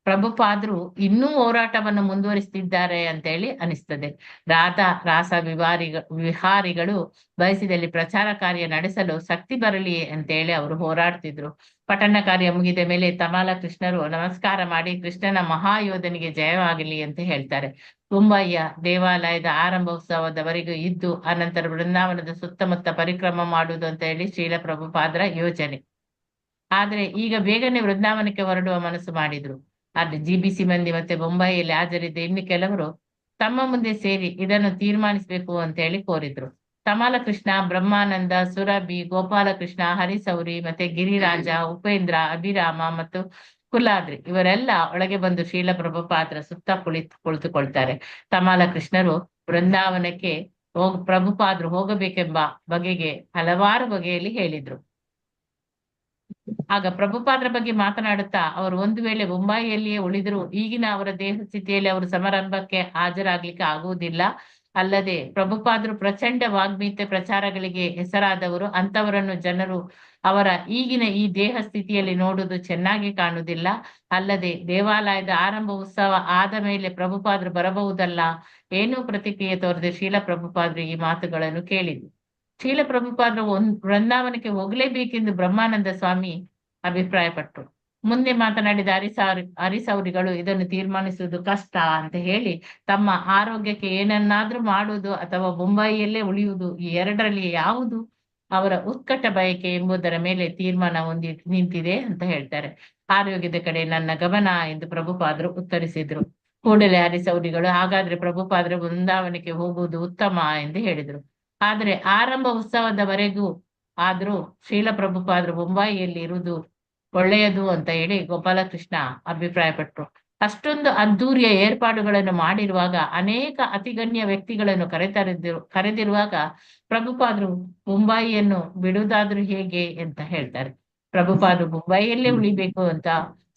ಪ್ರಭುಪಾದರು ಇನ್ನೂ ಹೋರಾಟವನ್ನು ಮುಂದುವರಿಸ್ತಿದ್ದಾರೆ ಅಂತ ಹೇಳಿ ಅನಿಸ್ತದೆ. ರಾಧಾ ರಾಸ ವಿಹಾರಿಗಳು ಬಯಸಿದಲ್ಲಿ ಪ್ರಚಾರ ಕಾರ್ಯ ನಡೆಸಲು ಶಕ್ತಿ ಬರಲಿ ಅಂತ ಹೇಳಿ ಅವರು ಹೋರಾಡ್ತಿದ್ರು. ಪಠಣ ಕಾರ್ಯ ಮುಗಿದ ಮೇಲೆ ತಮಾಲ ಕೃಷ್ಣರು ನಮಸ್ಕಾರ ಮಾಡಿ ಕೃಷ್ಣನ ಮಹಾಯೋಧನಿಗೆ ಜಯವಾಗಲಿ ಅಂತ ಹೇಳ್ತಾರೆ. ಮುಂಬಯಿಯ ದೇವಾಲಯದ ಆರಂಭೋತ್ಸವದವರೆಗೂ ಇದ್ದು ಅನಂತರ ವೃಂದಾವನದ ಸುತ್ತಮುತ್ತ ಪರಿಕ್ರಮ ಮಾಡುವುದು ಅಂತ ಹೇಳಿ ಶೀಲ ಪ್ರಭುಪಾದರ ಯೋಜನೆ. ಆದ್ರೆ ಈಗ ಬೇಗನೆ ವೃಂದಾವನಕ್ಕೆ ಹೊರಡುವ ಮನಸ್ಸು ಮಾಡಿದ್ರು. ಆದ್ರೆ GBC ಮಂದಿ ಮತ್ತೆ ಬೊಂಬಾಯಿಯಲ್ಲಿ ಹಾಜರಿದ್ದ ಇನ್ನು ಕೆಲವರು ತಮ್ಮ ಮುಂದೆ ಸೇರಿ ಇದನ್ನು ತೀರ್ಮಾನಿಸಬೇಕು ಅಂತ ಹೇಳಿ ಕೋರಿದ್ರು. ತಮಾಲ ಕೃಷ್ಣ, ಬ್ರಹ್ಮಾನಂದ, ಸುರಭಿ, ಗೋಪಾಲಕೃಷ್ಣ, ಹರಿಸೌರಿ ಮತ್ತೆ ಗಿರಿರಾಜ, ಉಪೇಂದ್ರ, ಅಭಿರಾಮ ಮತ್ತು ಕುಲಾದ್ರಿ ಇವರೆಲ್ಲ ಒಳಗೆ ಬಂದು ಶೀಲ ಪ್ರಭುಪಾದರ ಸುತ್ತ ಕುಳಿತುಕೊಳ್ತಾರೆ. ತಮಾಲ ಕೃಷ್ಣರು ಬೃಂದಾವನಕ್ಕೆ ಪ್ರಭುಪಾದರು ಹೋಗಬೇಕೆಂಬ ಬಗೆಗೆ ಹಲವಾರು ಬಗೆಯಲ್ಲಿ ಹೇಳಿದ್ರು. ಆಗ ಪ್ರಭುಪಾದರ ಬಗ್ಗೆ ಮಾತನಾಡುತ್ತಾ ಅವರು ಒಂದು ವೇಳೆ ಬೊಂಬಾಯಿಯಲ್ಲಿಯೇ ಉಳಿದ್ರು ಈಗಿನ ಅವರ ದೇಹ ಸ್ಥಿತಿಯಲ್ಲಿ ಅವರು ಸಮಾರಂಭಕ್ಕೆ ಹಾಜರಾಗ್ಲಿಕ್ಕೆ ಆಗುವುದಿಲ್ಲ. ಅಲ್ಲದೆ ಪ್ರಭುಪಾದರು ಪ್ರಚಂಡ ವಾಗ್ಮೀತೆ ಪ್ರಚಾರಗಳಿಗೆ ಹೆಸರಾದವರು. ಅಂತವರನ್ನು ಜನರು ಅವರ ಈಗಿನ ಈ ದೇಹ ಸ್ಥಿತಿಯಲ್ಲಿ ನೋಡುವುದು ಚೆನ್ನಾಗಿ ಕಾಣುವುದಿಲ್ಲ. ಅಲ್ಲದೆ ದೇವಾಲಯದ ಆರಂಭ ಉತ್ಸವ ಆದ ಮೇಲೆ ಪ್ರಭುಪಾದರು ಬರಬಹುದಲ್ಲ. ಏನೂ ಪ್ರತಿಕ್ರಿಯೆ ತೋರದೆ ಶೀಲ ಪ್ರಭುಪಾದರು ಈ ಮಾತುಗಳನ್ನು ಕೇಳಿದ್ರು. ಶೀಲ ಪ್ರಭುಪಾದರು ವೃಂದಾವನಕ್ಕೆ ಹೋಗಲೇಬೇಕೆಂದು ಬ್ರಹ್ಮಾನಂದ ಸ್ವಾಮಿ ಅಭಿಪ್ರಾಯಪಟ್ಟರು. ಮುಂದೆ ಮಾತನಾಡಿದ ಹರಿಸೌರಿಗಳು ಇದನ್ನು ತೀರ್ಮಾನಿಸುವುದು ಕಷ್ಟ ಅಂತ ಹೇಳಿ ತಮ್ಮ ಆರೋಗ್ಯಕ್ಕೆ ಏನನ್ನಾದ್ರೂ ಮಾಡುವುದು ಅಥವಾ ಬೊಂಬಾಯಿಯಲ್ಲೇ ಉಳಿಯುವುದು ಈ ಎರಡರಲ್ಲಿ ಯಾವುದು ಅವರ ಉತ್ಕಟ ಬಯಕೆ ಎಂಬುದರ ಮೇಲೆ ತೀರ್ಮಾನ ನಿಂತಿದೆ ಅಂತ ಹೇಳ್ತಾರೆ. ಆರೋಗ್ಯದ ಕಡೆ ನನ್ನ ಗಮನ ಎಂದು ಪ್ರಭುಪಾದರು ಉತ್ತರಿಸಿದ್ರು. ಕೂಡಲೇ ಹರಿಸೌರಿಗಳು ಹಾಗಾದ್ರೆ ಪ್ರಭುಪಾದರು ವೃಂದಾವನಕ್ಕೆ ಹೋಗುವುದು ಉತ್ತಮ ಎಂದು ಹೇಳಿದ್ರು. ಆದ್ರೆ ಆರಂಭ ಉತ್ಸವದವರೆಗೂ ಆದ್ರೂ ಶೀಲ ಪ್ರಭುಪಾದರು ಬೊಂಬಾಯಿಯಲ್ಲಿ ಇರುವುದು ಒಳ್ಳೆಯದು ಅಂತ ಹೇಳಿ ಗೋಪಾಲಕೃಷ್ಣ ಅಭಿಪ್ರಾಯಪಟ್ರು. ಅಷ್ಟೊಂದು ಅದ್ದೂರಿಯ ಏರ್ಪಾಡುಗಳನ್ನು ಮಾಡಿರುವಾಗ ಅನೇಕ ಅತಿಗಣ್ಯ ವ್ಯಕ್ತಿಗಳನ್ನು ಕರೆದಿರುವಾಗ ಪ್ರಭುಪಾದರು ಬೊಂಬಾಯಿಯನ್ನು ಬಿಡುವುದಾದ್ರೂ ಹೇಗೆ ಅಂತ ಹೇಳ್ತಾರೆ. ಪ್ರಭುಪಾದರು ಬೊಂಬಾಯಿಯಲ್ಲೇ ಉಳಿಬೇಕು ಅಂತ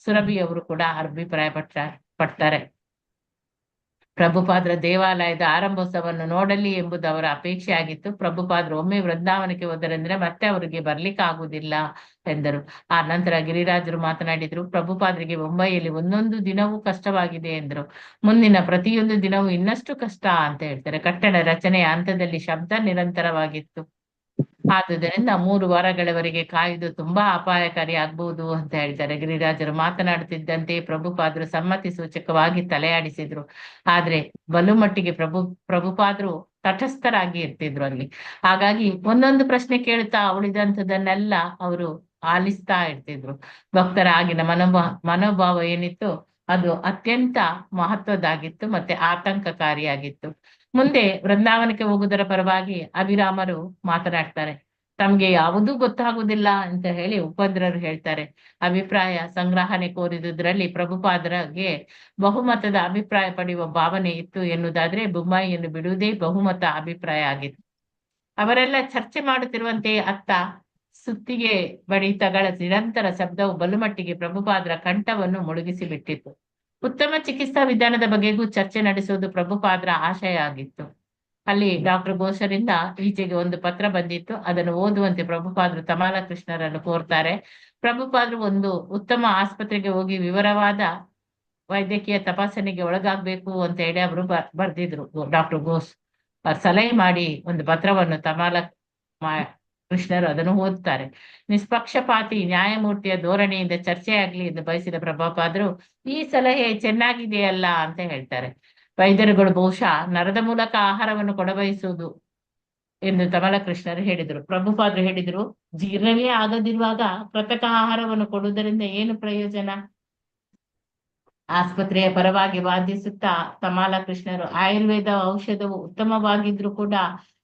ಸುರಭಿಯವರು ಕೂಡ ಅಭಿಪ್ರಾಯ ಪಡ್ತಾರೆ. ಪ್ರಭುಪಾದರ ದೇವಾಲಯದ ಆರಂಭೋತ್ಸವವನ್ನು ನೋಡಲಿ ಎಂಬುದು ಅವರ ಅಪೇಕ್ಷೆ ಆಗಿತ್ತು. ಪ್ರಭುಪಾದರು ಒಮ್ಮೆ ವೃಂದಾವನಕ್ಕೆ ಹೋದರೆಂದ್ರೆ ಮತ್ತೆ ಅವರಿಗೆ ಬರ್ಲಿಕ್ಕೆ ಆಗುವುದಿಲ್ಲ ಎಂದರು. ಆ ನಂತರ ಗಿರಿರಾಜರು ಮಾತನಾಡಿದ್ರು. ಪ್ರಭುಪಾದರಿಗೆ ಬೊಂಬಾಯಿಯಲ್ಲಿ ಒಂದೊಂದು ದಿನವೂ ಕಷ್ಟವಾಗಿದೆ ಎಂದರು. ಮುಂದಿನ ಪ್ರತಿಯೊಂದು ದಿನವೂ ಇನ್ನಷ್ಟು ಕಷ್ಟ ಅಂತ ಹೇಳ್ತಾರೆ. ಕಟ್ಟಡ ರಚನೆಯ ಹಂತದಲ್ಲಿ ಶಬ್ದ ನಿರಂತರವಾಗಿತ್ತು. ಆದುದರಿಂದ 3 ವಾರಗಳವರೆಗೆ ಕಾಯುವುದು ತುಂಬಾ ಅಪಾಯಕಾರಿ ಆಗ್ಬಹುದು ಅಂತ ಹೇಳ್ತಾರೆ. ಗಿರಿರಾಜರು ಮಾತನಾಡುತ್ತಿದ್ದಂತೆ ಪ್ರಭುಪಾದರು ಸಮ್ಮತಿ ಸೂಚಕವಾಗಿ ತಲೆಯಾಡಿಸಿದ್ರು. ಆದ್ರೆ ಬಲು ಮಟ್ಟಿಗೆ ಪ್ರಭುಪಾದರು ತಟಸ್ಥರಾಗಿ ಇರ್ತಿದ್ರು ಅಲ್ಲಿ. ಹಾಗಾಗಿ ಒಂದೊಂದು ಪ್ರಶ್ನೆ ಕೇಳ್ತಾ ಉಳಿದಂಥದನ್ನೆಲ್ಲ ಅವರು ಆಲಿಸ್ತಾ ಇರ್ತಿದ್ರು. ಭಕ್ತರ ಆಗಿನ ಮನೋಭಾವ ಏನಿತ್ತು ಅದು ಅತ್ಯಂತ ಮಹತ್ವದ್ದಾಗಿತ್ತು ಮತ್ತೆ ಆತಂಕಕಾರಿಯಾಗಿತ್ತು. ಮುಂದೆ ವೃಂದಾವನಕ್ಕೆ ಹೋಗುವುದರ ಪರವಾಗಿ ಅಭಿರಾಮರು ಮಾತನಾಡ್ತಾರೆ. ತಮ್ಗೆ ಯಾವುದೂ ಗೊತ್ತಾಗುವುದಿಲ್ಲ ಅಂತ ಹೇಳಿ ಉಪೇಂದ್ರರು ಹೇಳ್ತಾರೆ. ಅಭಿಪ್ರಾಯ ಸಂಗ್ರಹಣೆ ಕೋರಿದುದರಲ್ಲಿ ಪ್ರಭುಪಾದರಿಗೆ ಬಹುಮತದ ಅಭಿಪ್ರಾಯ ಪಡೆಯುವ ಭಾವನೆ ಇತ್ತು ಎನ್ನುವುದಾದ್ರೆ ಬೊಂಬಾಯಿಯನ್ನು ಬಿಡುವುದೇ ಬಹುಮತ ಅಭಿಪ್ರಾಯ ಆಗಿತ್ತು. ಅವರೆಲ್ಲ ಚರ್ಚೆ ಮಾಡುತ್ತಿರುವಂತೆ ಅತ್ತ ಸುತ್ತಿಗೆ ಬಡಿತಗಳ ನಿರಂತರ ಶಬ್ದವು ಬಲುಮಟ್ಟಿಗೆ ಪ್ರಭುಪಾದರ ಕಂಠವನ್ನು ಮುಳುಗಿಸಿ ಬಿಟ್ಟಿತ್ತು. ಉತ್ತಮ ಚಿಕಿತ್ಸಾ ವಿಧಾನದ ಬಗೆಗೂ ಚರ್ಚೆ ನಡೆಸುವುದು ಪ್ರಭುಪಾದರ ಆಶಯ ಆಗಿತ್ತು. ಅಲ್ಲಿ ಡಾಕ್ಟರ್ ಘೋಷರಿಂದ ಈಚೆಗೆ ಒಂದು ಪತ್ರ ಬಂದಿತ್ತು. ಅದನ್ನು ಓದುವಂತೆ ಪ್ರಭುಪಾದರು ತಮಾಲ ಕೃಷ್ಣರನ್ನು ಕೋರ್ತಾರೆ. ಪ್ರಭುಪಾದರು ಒಂದು ಉತ್ತಮ ಆಸ್ಪತ್ರೆಗೆ ಹೋಗಿ ವಿವರವಾದ ವೈದ್ಯಕೀಯ ತಪಾಸಣೆಗೆ ಒಳಗಾಗ್ಬೇಕು ಅಂತ ಹೇಳಿ ಅವರು ಬರ್ದಿದ್ರು. ಡಾಕ್ಟರ್ ಘೋಷ್ ಸಲಹೆ ಮಾಡಿ ಒಂದು ಪತ್ರವನ್ನು ತಮಾಲ ಕೃಷ್ಣರು ಅದನ್ನು ಓದ್ತಾರೆ. ನಿಷ್ಪಕ್ಷಪಾತಿ ನ್ಯಾಯಮೂರ್ತಿಯ ಧೋರಣೆಯಿಂದ ಚರ್ಚೆಯಾಗ್ಲಿ ಎಂದು ಬಯಸಿದ ಪ್ರಭುಪಾದರು ಈ ಸಲಹೆ ಚೆನ್ನಾಗಿದೆಯಲ್ಲ ಅಂತ ಹೇಳ್ತಾರೆ. ವೈದ್ಯರುಗಳು ಬಹುಶಃ ನರದ ಮೂಲಕ ಆಹಾರವನ್ನು ಕೊಡಬಯಸುವುದು ಎಂದು ತಮಲ ಕೃಷ್ಣರು ಹೇಳಿದರು. ಪ್ರಭುಪಾದರು ಹೇಳಿದರು, ಜೀರ್ಣವೇ ಆಗದಿರುವಾಗ ಕೃತಕ ಆಹಾರವನ್ನು ಕೊಡುವುದರಿಂದ ಏನು ಪ್ರಯೋಜನ? ಆಸ್ಪತ್ರೆಯ ಪರವಾಗಿ ವಾದಿಸುತ್ತಾ ತಮಾಲ ಕೃಷ್ಣರು ಆಯುರ್ವೇದ ಔಷಧವು ಉತ್ತಮವಾಗಿದ್ರು ಕೂಡ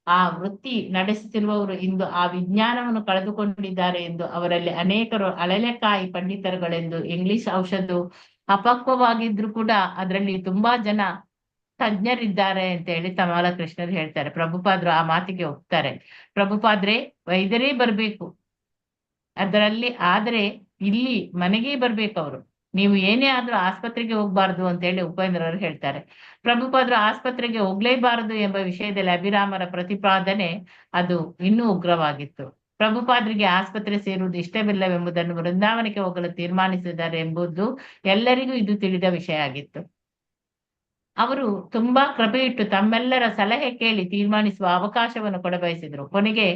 ಆ ವೃತ್ತಿ ನಡೆಸುತ್ತಿರುವವರು ಇಂದು ಆ ವಿಜ್ಞಾನವನ್ನು ಕಳೆದುಕೊಂಡಿದ್ದಾರೆ ಎಂದು, ಅವರಲ್ಲಿ ಅನೇಕರು ಅಳಲೆಕಾಯಿ ಪಂಡಿತರುಗಳೆಂದು, ಇಂಗ್ಲಿಷ್ ಔಷಧವು ಅಪಕ್ವವಾಗಿದ್ರು ಕೂಡ ಅದರಲ್ಲಿ ತುಂಬಾ ಜನ ತಜ್ಞರಿದ್ದಾರೆ ಅಂತ ಹೇಳಿ ತಮಾಲ ಕೃಷ್ಣರು ಹೇಳ್ತಾರೆ. ಪ್ರಭುಪಾದರು ಆ ಮಾತಿಗೆ ಒಪ್ತಾರೆ. ಪ್ರಭುಪಾದ್ರೆ ವೈದ್ಯರೇ ಬರ್ಬೇಕು ಅದರಲ್ಲಿ, ಆದ್ರೆ ಇಲ್ಲಿ ಮನೆಗೆ ಬರ್ಬೇಕು ಅವರು, ನೀವು ಏನೇ ಆದ್ರೂ ಆಸ್ಪತ್ರೆಗೆ ಹೋಗ್ಬಾರ್ದು ಅಂತ ಹೇಳಿ ಉಪೇಂದ್ರರು ಹೇಳ್ತಾರೆ. ಪ್ರಭುಪಾದರು ಆಸ್ಪತ್ರೆಗೆ ಹೋಗ್ಲೇಬಾರದು ಎಂಬ ವಿಷಯದಲ್ಲಿ ಅಭಿರಾಮರ ಪ್ರತಿಪಾದನೆ ಅದು ಇನ್ನೂ ಉಗ್ರವಾಗಿತ್ತು. ಪ್ರಭುಪಾದರಿಗೆ ಆಸ್ಪತ್ರೆ ಸೇರುವುದು ಇಷ್ಟವಿಲ್ಲವೆಂಬುದನ್ನು ವೃಂದಾವನಕ್ಕೆ ಹೋಗಲು ತೀರ್ಮಾನಿಸಿದ್ದಾರೆ ಎಂಬುದು ಎಲ್ಲರಿಗೂ ಇದು ತಿಳಿದ ವಿಷಯ ಆಗಿತ್ತು. ಅವರು ತುಂಬಾ ಕೃಪೆ ಇಟ್ಟು ತಮ್ಮೆಲ್ಲರ ಸಲಹೆ ಕೇಳಿ ತೀರ್ಮಾನಿಸುವ ಅವಕಾಶವನ್ನು ಕೊಡಬಯಸಿದ್ರು. ಕೊನೆಗೆ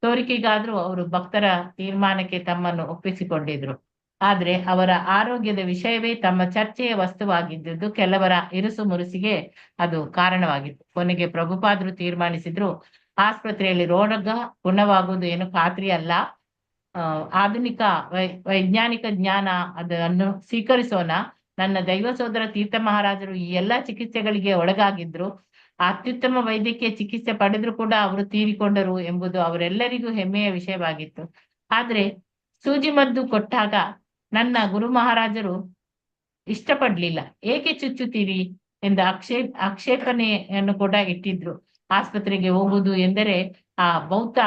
ತೋರಿಕೆಗಾದ್ರೂ ಅವರು ಭಕ್ತರ ತೀರ್ಮಾನಕ್ಕೆ ತಮ್ಮನ್ನು ಒಪ್ಪಿಸಿಕೊಂಡಿದ್ರು. ಆದ್ರೆ ಅವರ ಆರೋಗ್ಯದ ವಿಷಯವೇ ತಮ್ಮ ಚರ್ಚೆಯ ವಸ್ತುವಾಗಿದ್ದು ಕೆಲವರ ಇರುಸು ಮುರುಸಿಗೆ ಅದು ಕಾರಣವಾಗಿತ್ತು. ಕೊನೆಗೆ ಪ್ರಭುಪಾದರು ತೀರ್ಮಾನಿಸಿದ್ರು, ಆಸ್ಪತ್ರೆಯಲ್ಲಿ ರೋಗ ಗುಣವಾಗುವುದು ಏನು ಖಾತ್ರಿ ಅಲ್ಲ, ಆಧುನಿಕ ವೈಜ್ಞಾನಿಕ ಜ್ಞಾನ ಅದನ್ನು ಸ್ವೀಕರಿಸೋಣ. ನನ್ನ ದೈವ ಸೋದರ ತೀರ್ಥ ಮಹಾರಾಜರು ಈ ಎಲ್ಲಾ ಚಿಕಿತ್ಸೆಗಳಿಗೆ ಒಳಗಾಗಿದ್ರು, ಅತ್ಯುತ್ತಮ ವೈದ್ಯಕೀಯ ಚಿಕಿತ್ಸೆ ಪಡೆದ್ರು ಕೂಡ ಅವರು ತೀರಿಕೊಂಡರು ಎಂಬುದು ಅವರೆಲ್ಲರಿಗೂ ಹೆಮ್ಮೆಯ ವಿಷಯವಾಗಿತ್ತು. ಆದ್ರೆ ಸೂಜಿ ಮದ್ದು ಕೊಟ್ಟಾಗ ನನ್ನ ಗುರು ಮಹಾರಾಜರು ಇಷ್ಟಪಡ್ಲಿಲ್ಲ. ಏಕೆ ಚುಚ್ಚುತ್ತೀರಿ ಎಂದು ಆಕ್ಷೇಪಣೆಯನ್ನು ಕೂಡ ಇಟ್ಟಿದ್ರು. ಆಸ್ಪತ್ರೆಗೆ ಹೋಗುವುದು ಎಂದರೆ ಆ ಬೌದ್ಧ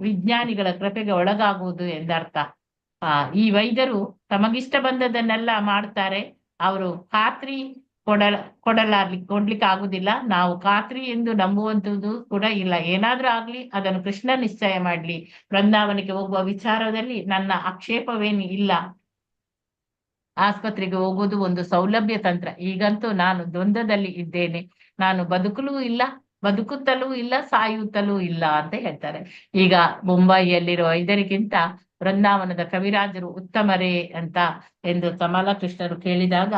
ವಿಜ್ಞಾನಿಗಳ ಕೃಪೆಗೆ ಒಳಗಾಗುವುದು ಎಂದರ್ಥ. ಈ ವೈದ್ಯರು ತಮಗಿಷ್ಟ ಬಂದದನ್ನೆಲ್ಲ ಮಾಡ್ತಾರೆ, ಅವರು ಖಾತ್ರಿ ಕೊಡ್ಲಿಕ್ಕೆ ಆಗುದಿಲ್ಲ. ನಾವು ಖಾತ್ರಿ ಎಂದು ನಂಬುವಂಥದ್ದು ಕೂಡ ಇಲ್ಲ. ಏನಾದ್ರೂ ಆಗ್ಲಿ ಅದನ್ನು ಕೃಷ್ಣ ನಿಶ್ಚಯ ಮಾಡ್ಲಿ. ವೃಂದಾವನಕ್ಕೆ ಹೋಗುವ ವಿಚಾರದಲ್ಲಿ ನನ್ನ ಆಕ್ಷೇಪವೇನು ಇಲ್ಲ. ಆಸ್ಪತ್ರೆಗೆ ಹೋಗುವುದು ಒಂದು ಸೌಲಭ್ಯ ತಂತ್ರ. ಈಗಂತೂ ನಾನು ದ್ವಂದ್ವದಲ್ಲಿ ಇದ್ದೇನೆ. ನಾನು ಬದುಕುತ್ತಲೂ ಇಲ್ಲ, ಸಾಯುತ್ತಲೂ ಇಲ್ಲ ಅಂತ ಹೇಳ್ತಾರೆ. ಈಗ ಮುಂಬೈಯಲ್ಲಿರುವ ವೈದ್ಯರಿಗಿಂತ ವೃಂದಾವನದ ಕವಿರಾಜರು ಉತ್ತಮರೇ ಅಂತ ಎಂದು ತಮಾಲ ಕೃಷ್ಣರು ಕೇಳಿದಾಗ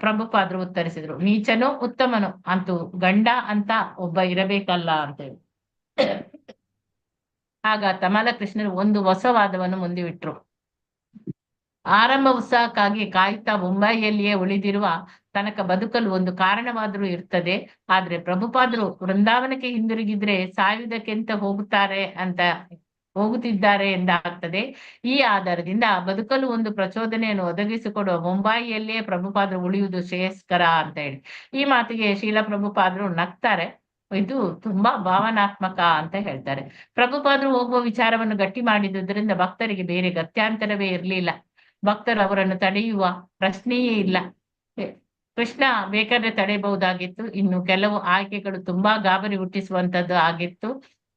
ಪ್ರಭುಪಾದರು ಉತ್ತರಿಸಿದ್ರು, ನೀಚನೋ ಉತ್ತಮನೋ ಅಂತೂ ಗಂಡ ಅಂತ ಒಬ್ಬ ಇರಬೇಕಲ್ಲ ಅಂತೇಳಿ. ಆಗ ತಮಾಲ ಕೃಷ್ಣರು ಒಂದು ಹೊಸ ವಾದವನ್ನು ಮುಂದಿಟ್ರು. ಆರಂಭ ಉತ್ಸಾಹಕ್ಕಾಗಿ ಕಾಯುತ್ತಾ ಮುಂಬೈಯಲ್ಲಿಯೇ ಉಳಿದಿರುವ ತನಕ ಬದುಕಲು ಒಂದು ಕಾರಣವಾದ್ರೂ ಇರ್ತದೆ. ಆದ್ರೆ ಪ್ರಭುಪಾದರು ವೃಂದಾವನಕ್ಕೆ ಹಿಂದಿರುಗಿದ್ರೆ ಸಾಯುವುದಕ್ಕೆಂತ ಹೋಗುತ್ತಿದ್ದಾರೆ ಎಂದಾಗ್ತದೆ. ಈ ಆಧಾರದಿಂದ ಬದುಕಲು ಒಂದು ಪ್ರಚೋದನೆಯನ್ನು ಒದಗಿಸಿಕೊಡುವ ಮುಂಬೈಯಲ್ಲಿಯೇ ಪ್ರಭುಪಾದರು ಉಳಿಯುವುದು ಶ್ರೇಯಸ್ಕರ ಅಂತ ಹೇಳಿ. ಈ ಮಾತಿಗೆ ಶೀಲ ಪ್ರಭುಪಾದರು ನಗ್ತಾರೆ. ಇದು ತುಂಬಾ ಭಾವನಾತ್ಮಕ ಅಂತ ಹೇಳ್ತಾರೆ. ಪ್ರಭುಪಾದರು ಹೋಗುವ ವಿಚಾರವನ್ನು ಗಟ್ಟಿ ಮಾಡಿದುದರಿಂದ ಭಕ್ತರಿಗೆ ಬೇರೆ ಗತ್ಯಾಂತರವೇ ಇರಲಿಲ್ಲ. ಭಕ್ತರು ಅವರನ್ನು ತಡೆಯುವ ಪ್ರಶ್ನೆಯೇ ಇಲ್ಲ. ಕೃಷ್ಣ ಬೇಕಾದ್ರೆ ತಡೆಯಬಹುದಾಗಿತ್ತು. ಇನ್ನು ಕೆಲವು ಆಯ್ಕೆಗಳು ತುಂಬಾ ಗಾಬರಿ ಹುಟ್ಟಿಸುವಂತದ್ದು ಆಗಿತ್ತು.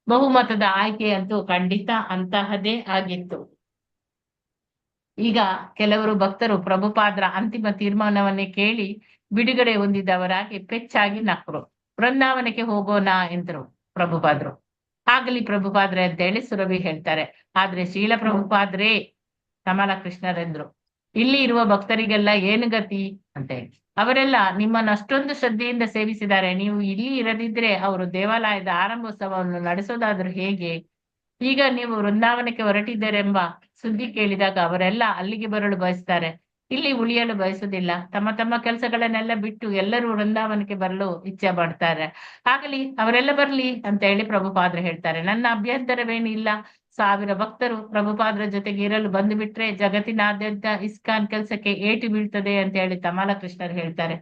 ಬಹುಮತದ ಆಯ್ಕೆ ಅಂತೂ ಖಂಡಿತ ಅಂತಹದೇ ಆಗಿತ್ತು. ಈಗ ಕೆಲವರು ಭಕ್ತರು ಪ್ರಭುಪಾದರ ಅಂತಿಮ ತೀರ್ಮಾನವನ್ನೇ ಕೇಳಿ ಬಿಡುಗಡೆ ಹೊಂದಿದವರಾಗಿ ಪೆಚ್ಚಾಗಿ ನಕ್ಕರು. ವೃಂದಾವನಕ್ಕೆ ಹೋಗೋಣ ಎಂದರು ಪ್ರಭುಪಾದರು. ಆಗಲಿ ಪ್ರಭುಪಾದ್ರೆ ಅಂತ ಹೇಳಿ ಸುರಭಿ ಹೇಳ್ತಾರೆ. ಆದ್ರೆ ಶೀಲ ಪ್ರಭುಪಾದ್ರೆ ಕಮಲ ಕೃಷ್ಣರೆಂದ್ರು, ಇಲ್ಲಿ ಇರುವ ಭಕ್ತರಿಗೆಲ್ಲ ಏನು ಗತಿ ಅಂತ ಹೇಳಿ. ಅವರೆಲ್ಲ ನಿಮ್ಮನ್ನು ಅಷ್ಟೊಂದು ಶ್ರದ್ಧೆಯಿಂದ ಸೇವಿಸಿದ್ದಾರೆ, ನೀವು ಇಲ್ಲಿ ಇರದಿದ್ರೆ ಅವರು ದೇವಾಲಯದ ಆರಂಭೋತ್ಸವವನ್ನು ನಡೆಸೋದಾದ್ರೂ ಹೇಗೆ? ಈಗ ನೀವು ವೃಂದಾವನಕ್ಕೆ ಹೊರಟಿದ್ದೀರೆಂಬ ಸುದ್ದಿ ಕೇಳಿದಾಗ ಅವರೆಲ್ಲ ಅಲ್ಲಿಗೆ ಬರಲು ಬಯಸ್ತಾರೆ, ಇಲ್ಲಿ ಉಳಿಯಲು ಬಯಸುವುದಿಲ್ಲ. ತಮ್ಮ ತಮ್ಮ ಕೆಲಸಗಳನ್ನೆಲ್ಲ ಬಿಟ್ಟು ಎಲ್ಲರೂ ವೃಂದಾವನಕ್ಕೆ ಬರಲು ಇಚ್ಛೆ ಪಡ್ತಾರೆ. ಆಗಲಿ ಅವರೆಲ್ಲ ಬರ್ಲಿ ಅಂತ ಹೇಳಿ ಪ್ರಭುಪಾದ್ರು ಹೇಳ್ತಾರೆ. ನನ್ನ ಅಭ್ಯಂತರವೇನು ಇಲ್ಲ. 1000 ಭಕ್ತರು ಪ್ರಭುಪಾದ್ರ ಜೊತೆಗೆ ಇರಲು ಬಂದು ಬಿಟ್ರೆ ಜಗತ್ತಿನಾದ್ಯಂತ ಇಸ್ಕಾನ್ ಕೆಲಸಕ್ಕೆ ಏಟು ಬೀಳ್ತದೆ ಅಂತ ಹೇಳಿ ತಮಾಲ ಕೃಷ್ಣರು ಹೇಳ್ತಾರೆ.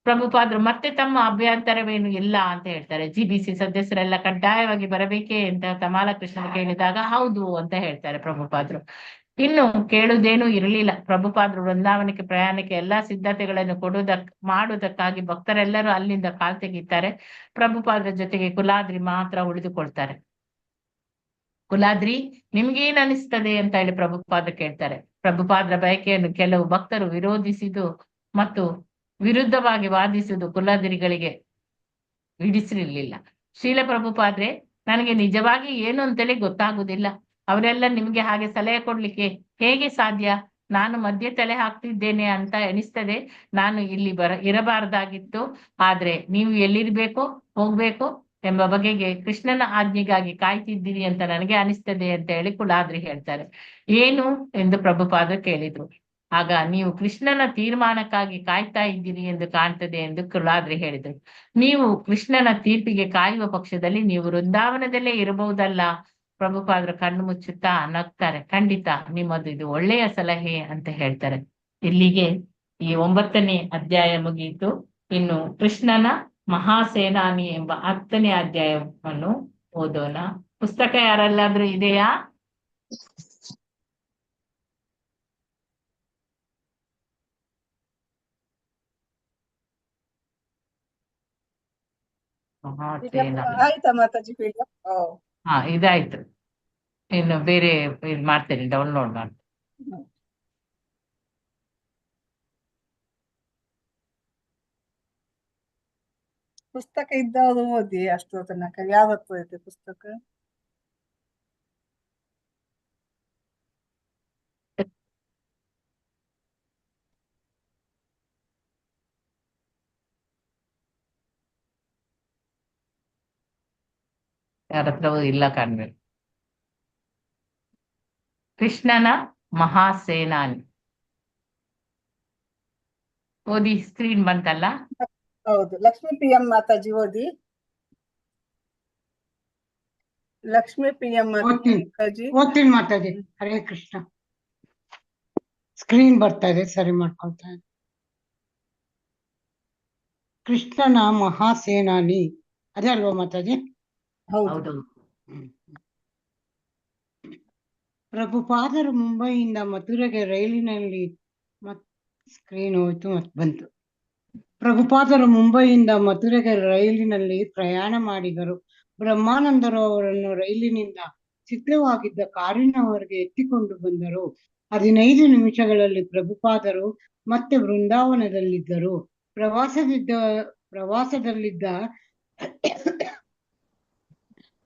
ಪ್ರಭುಪಾದ್ರು ಮತ್ತೆ ತಮ್ಮ ಅಭ್ಯಂತರವೇನು ಇಲ್ಲ ಅಂತ ಹೇಳ್ತಾರೆ. GBC ಸದಸ್ಯರೆಲ್ಲ ಕಡ್ಡಾಯವಾಗಿ ಬರಬೇಕೇ ಅಂತ ತಮಾಲ ಕೃಷ್ಣರು ಕೇಳಿದಾಗ ಹೌದು ಅಂತ ಹೇಳ್ತಾರೆ ಪ್ರಭುಪಾದ್ರು. ಇನ್ನು ಕೇಳುವುದೇನೂ ಇರಲಿಲ್ಲ. ಪ್ರಭುಪಾದ್ರು ವೃಂದಾವನಕ್ಕೆ ಪ್ರಯಾಣಕ್ಕೆ ಎಲ್ಲಾ ಸಿದ್ಧತೆಗಳನ್ನು ಮಾಡುವುದಕ್ಕಾಗಿ ಭಕ್ತರೆಲ್ಲರೂ ಅಲ್ಲಿಂದ ಕಾಲ್ ತೆಗಿತಾರೆ. ಪ್ರಭುಪಾದ್ರ ಜೊತೆಗೆ ಕುಲಾದ್ರಿ ಮಾತ್ರ ಉಳಿದುಕೊಳ್ತಾರೆ. ಕುಲಾದ್ರಿ, ನಿಮ್ಗೇನ್ ಅನಿಸ್ತದೆ ಅಂತ ಹೇಳಿ ಪ್ರಭುಪಾದ್ರ ಕೇಳ್ತಾರೆ. ಪ್ರಭುಪಾದ್ರ ಬಯಕೆಯನ್ನು ಕೆಲವು ಭಕ್ತರು ವಿರೋಧಿಸಿದ್ದು ಮತ್ತು ವಿರುದ್ಧವಾಗಿ ವಾದಿಸುವುದು ಕುಲಾದ್ರಿಗಳಿಗೆ ಹಿಡಿಸಿರ್ಲಿಲ್ಲ. ಶೀಲ ಪ್ರಭುಪಾದ್ರೆ, ನನಗೆ ನಿಜವಾಗಿ ಏನು ಅಂತೇಳಿ ಗೊತ್ತಾಗುದಿಲ್ಲ. ಅವರೆಲ್ಲ ನಿಮ್ಗೆ ಹಾಗೆ ಸಲಹೆ ಕೊಡ್ಲಿಕ್ಕೆ ಹೇಗೆ ಸಾಧ್ಯ? ನಾನು ಮಧ್ಯೆ ತಲೆ ಹಾಕ್ತಿದ್ದೇನೆ ಅಂತ ಎನಿಸ್ತದೆ. ನಾನು ಇಲ್ಲಿ ಇರಬಾರ್ದಾಗಿತ್ತು. ಆದ್ರೆ ನೀವು ಎಲ್ಲಿರ್ಬೇಕೋ ಹೋಗ್ಬೇಕು ಎಂಬ ಬಗೆಗೆ ಕೃಷ್ಣನ ಆಜ್ಞೆಗಾಗಿ ಕಾಯ್ತಿದ್ದೀರಿ ಅಂತ ನನಗೆ ಅನಿಸ್ತದೆ ಅಂತ ಹೇಳಿ ಕುಲಾದ್ರಿ ಹೇಳ್ತಾರೆ. ಏನು ಎಂದು ಪ್ರಭುಪಾದ ಕೇಳಿದ್ರು. ಆಗ ನೀವು ಕೃಷ್ಣನ ತೀರ್ಮಾನಕ್ಕಾಗಿ ಕಾಯ್ತಾ ಇದ್ದೀರಿ ಎಂದು ಕಾಣ್ತದೆ ಎಂದು ಕುಲಾದ್ರಿ ಹೇಳಿದ್ರು. ನೀವು ಕೃಷ್ಣನ ತೀರ್ಪಿಗೆ ಕಾಯುವ ಪಕ್ಷದಲ್ಲಿ ನೀವು ವೃಂದಾವನದಲ್ಲೇ ಇರಬಹುದಲ್ಲ. ಪ್ರಭುಪಾದ್ರ ಕಣ್ಣು ಮುಚ್ಚುತ್ತಾ ನಗ್ತಾರೆ. ಖಂಡಿತ ನಿಮ್ಮದು ಇದು ಒಳ್ಳೆಯ ಸಲಹೆ ಅಂತ ಹೇಳ್ತಾರೆ. ಇಲ್ಲಿಗೆ ಈ 9ನೇ ಅಧ್ಯಾಯ ಮುಗಿಯಿತು. ಇನ್ನು ಕೃಷ್ಣನ ಮಹಾಸೇನಾನಿ ಎಂಬ 10ನೇ ಅಧ್ಯಾಯವನ್ನು ಓದೋಣ. ಪುಸ್ತಕ ಯಾರೆಲ್ಲಾದ್ರೂ ಇದೆಯಾ? ಆಯ್ತಾ ಮಾತಾಜಿ ಪೀಠ? ಹಾ, ಇದಾಯ್ತು. ಇನ್ನು ಬೇರೆ ಇದು ಮಾಡ್ತೇನೆ, ಡೌನ್ಲೋಡ್ ಮಾಡ್ತೇನೆ. ಪುಸ್ತಕ ಇದ್ದವರು ಓದಿ ಅಷ್ಟು ತನಕ. ಯಾವತ್ತು ಐತೆ ಪುಸ್ತಕ? ಯಾರತ್ರವೂ ಇಲ್ಲ ಕಾಣ್ಬೇಕು. ಕೃಷ್ಣನ ಮಹಾಸೇನಾನಿ ಓದಿ. ಸ್ಕ್ರೀನ್ ಬಂತಲ್ಲ? ಹೌದು. ಲಕ್ಷ್ಮೀ PM ಮಾತಾಜಿ ಓದಿ. ಲಕ್ಷ್ಮೀ PM ಮಾತಾಜಿ ಓದ್ತೀನಿ ಮಾತಾಜಿ. ಹರೇ ಕೃಷ್ಣ. ಸ್ಕ್ರೀನ್ ಬರ್ತಾ ಇದೆ, ಸರಿ ಮಾಡ್ಕೊಳ್ತಾ ಇದೆ. ಕೃಷ್ಣನ ಮಹಾಸೇನಾನಿ, ಅದೇ ಅಲ್ವಾ ಮಾತಾಜಿ? ಹೌದು. ಪ್ರಭುಪಾದರು ಮುಂಬೈಯಿಂದ ಮಥುರೆಗೆ ರೈಲಿನಲ್ಲಿ ಸ್ಕ್ರೀನ್ ಹೋಯ್ತು ಮತ್ತೆ ಬಂತು. ಪ್ರಭುಪಾದರು ಮುಂಬೈಯಿಂದ ಮಥುರೆಗೆ ರೈಲಿನಲ್ಲಿ ಪ್ರಯಾಣ ಮಾಡಿದರು. ಬ್ರಹ್ಮಾನಂದರು ಅವರನ್ನು ರೈಲಿನಿಂದ ಸಿದ್ಧವಾಗಿದ್ದ ಕಾರಿನವರೆಗೆ ಎತ್ತಿಕೊಂಡು ಬಂದರು. 15 ನಿಮಿಷಗಳಲ್ಲಿ ಪ್ರಭುಪಾದರು ಮತ್ತೆ ವೃಂದಾವನದಲ್ಲಿದ್ದರು. ಪ್ರವಾಸದಲ್ಲಿದ್ದ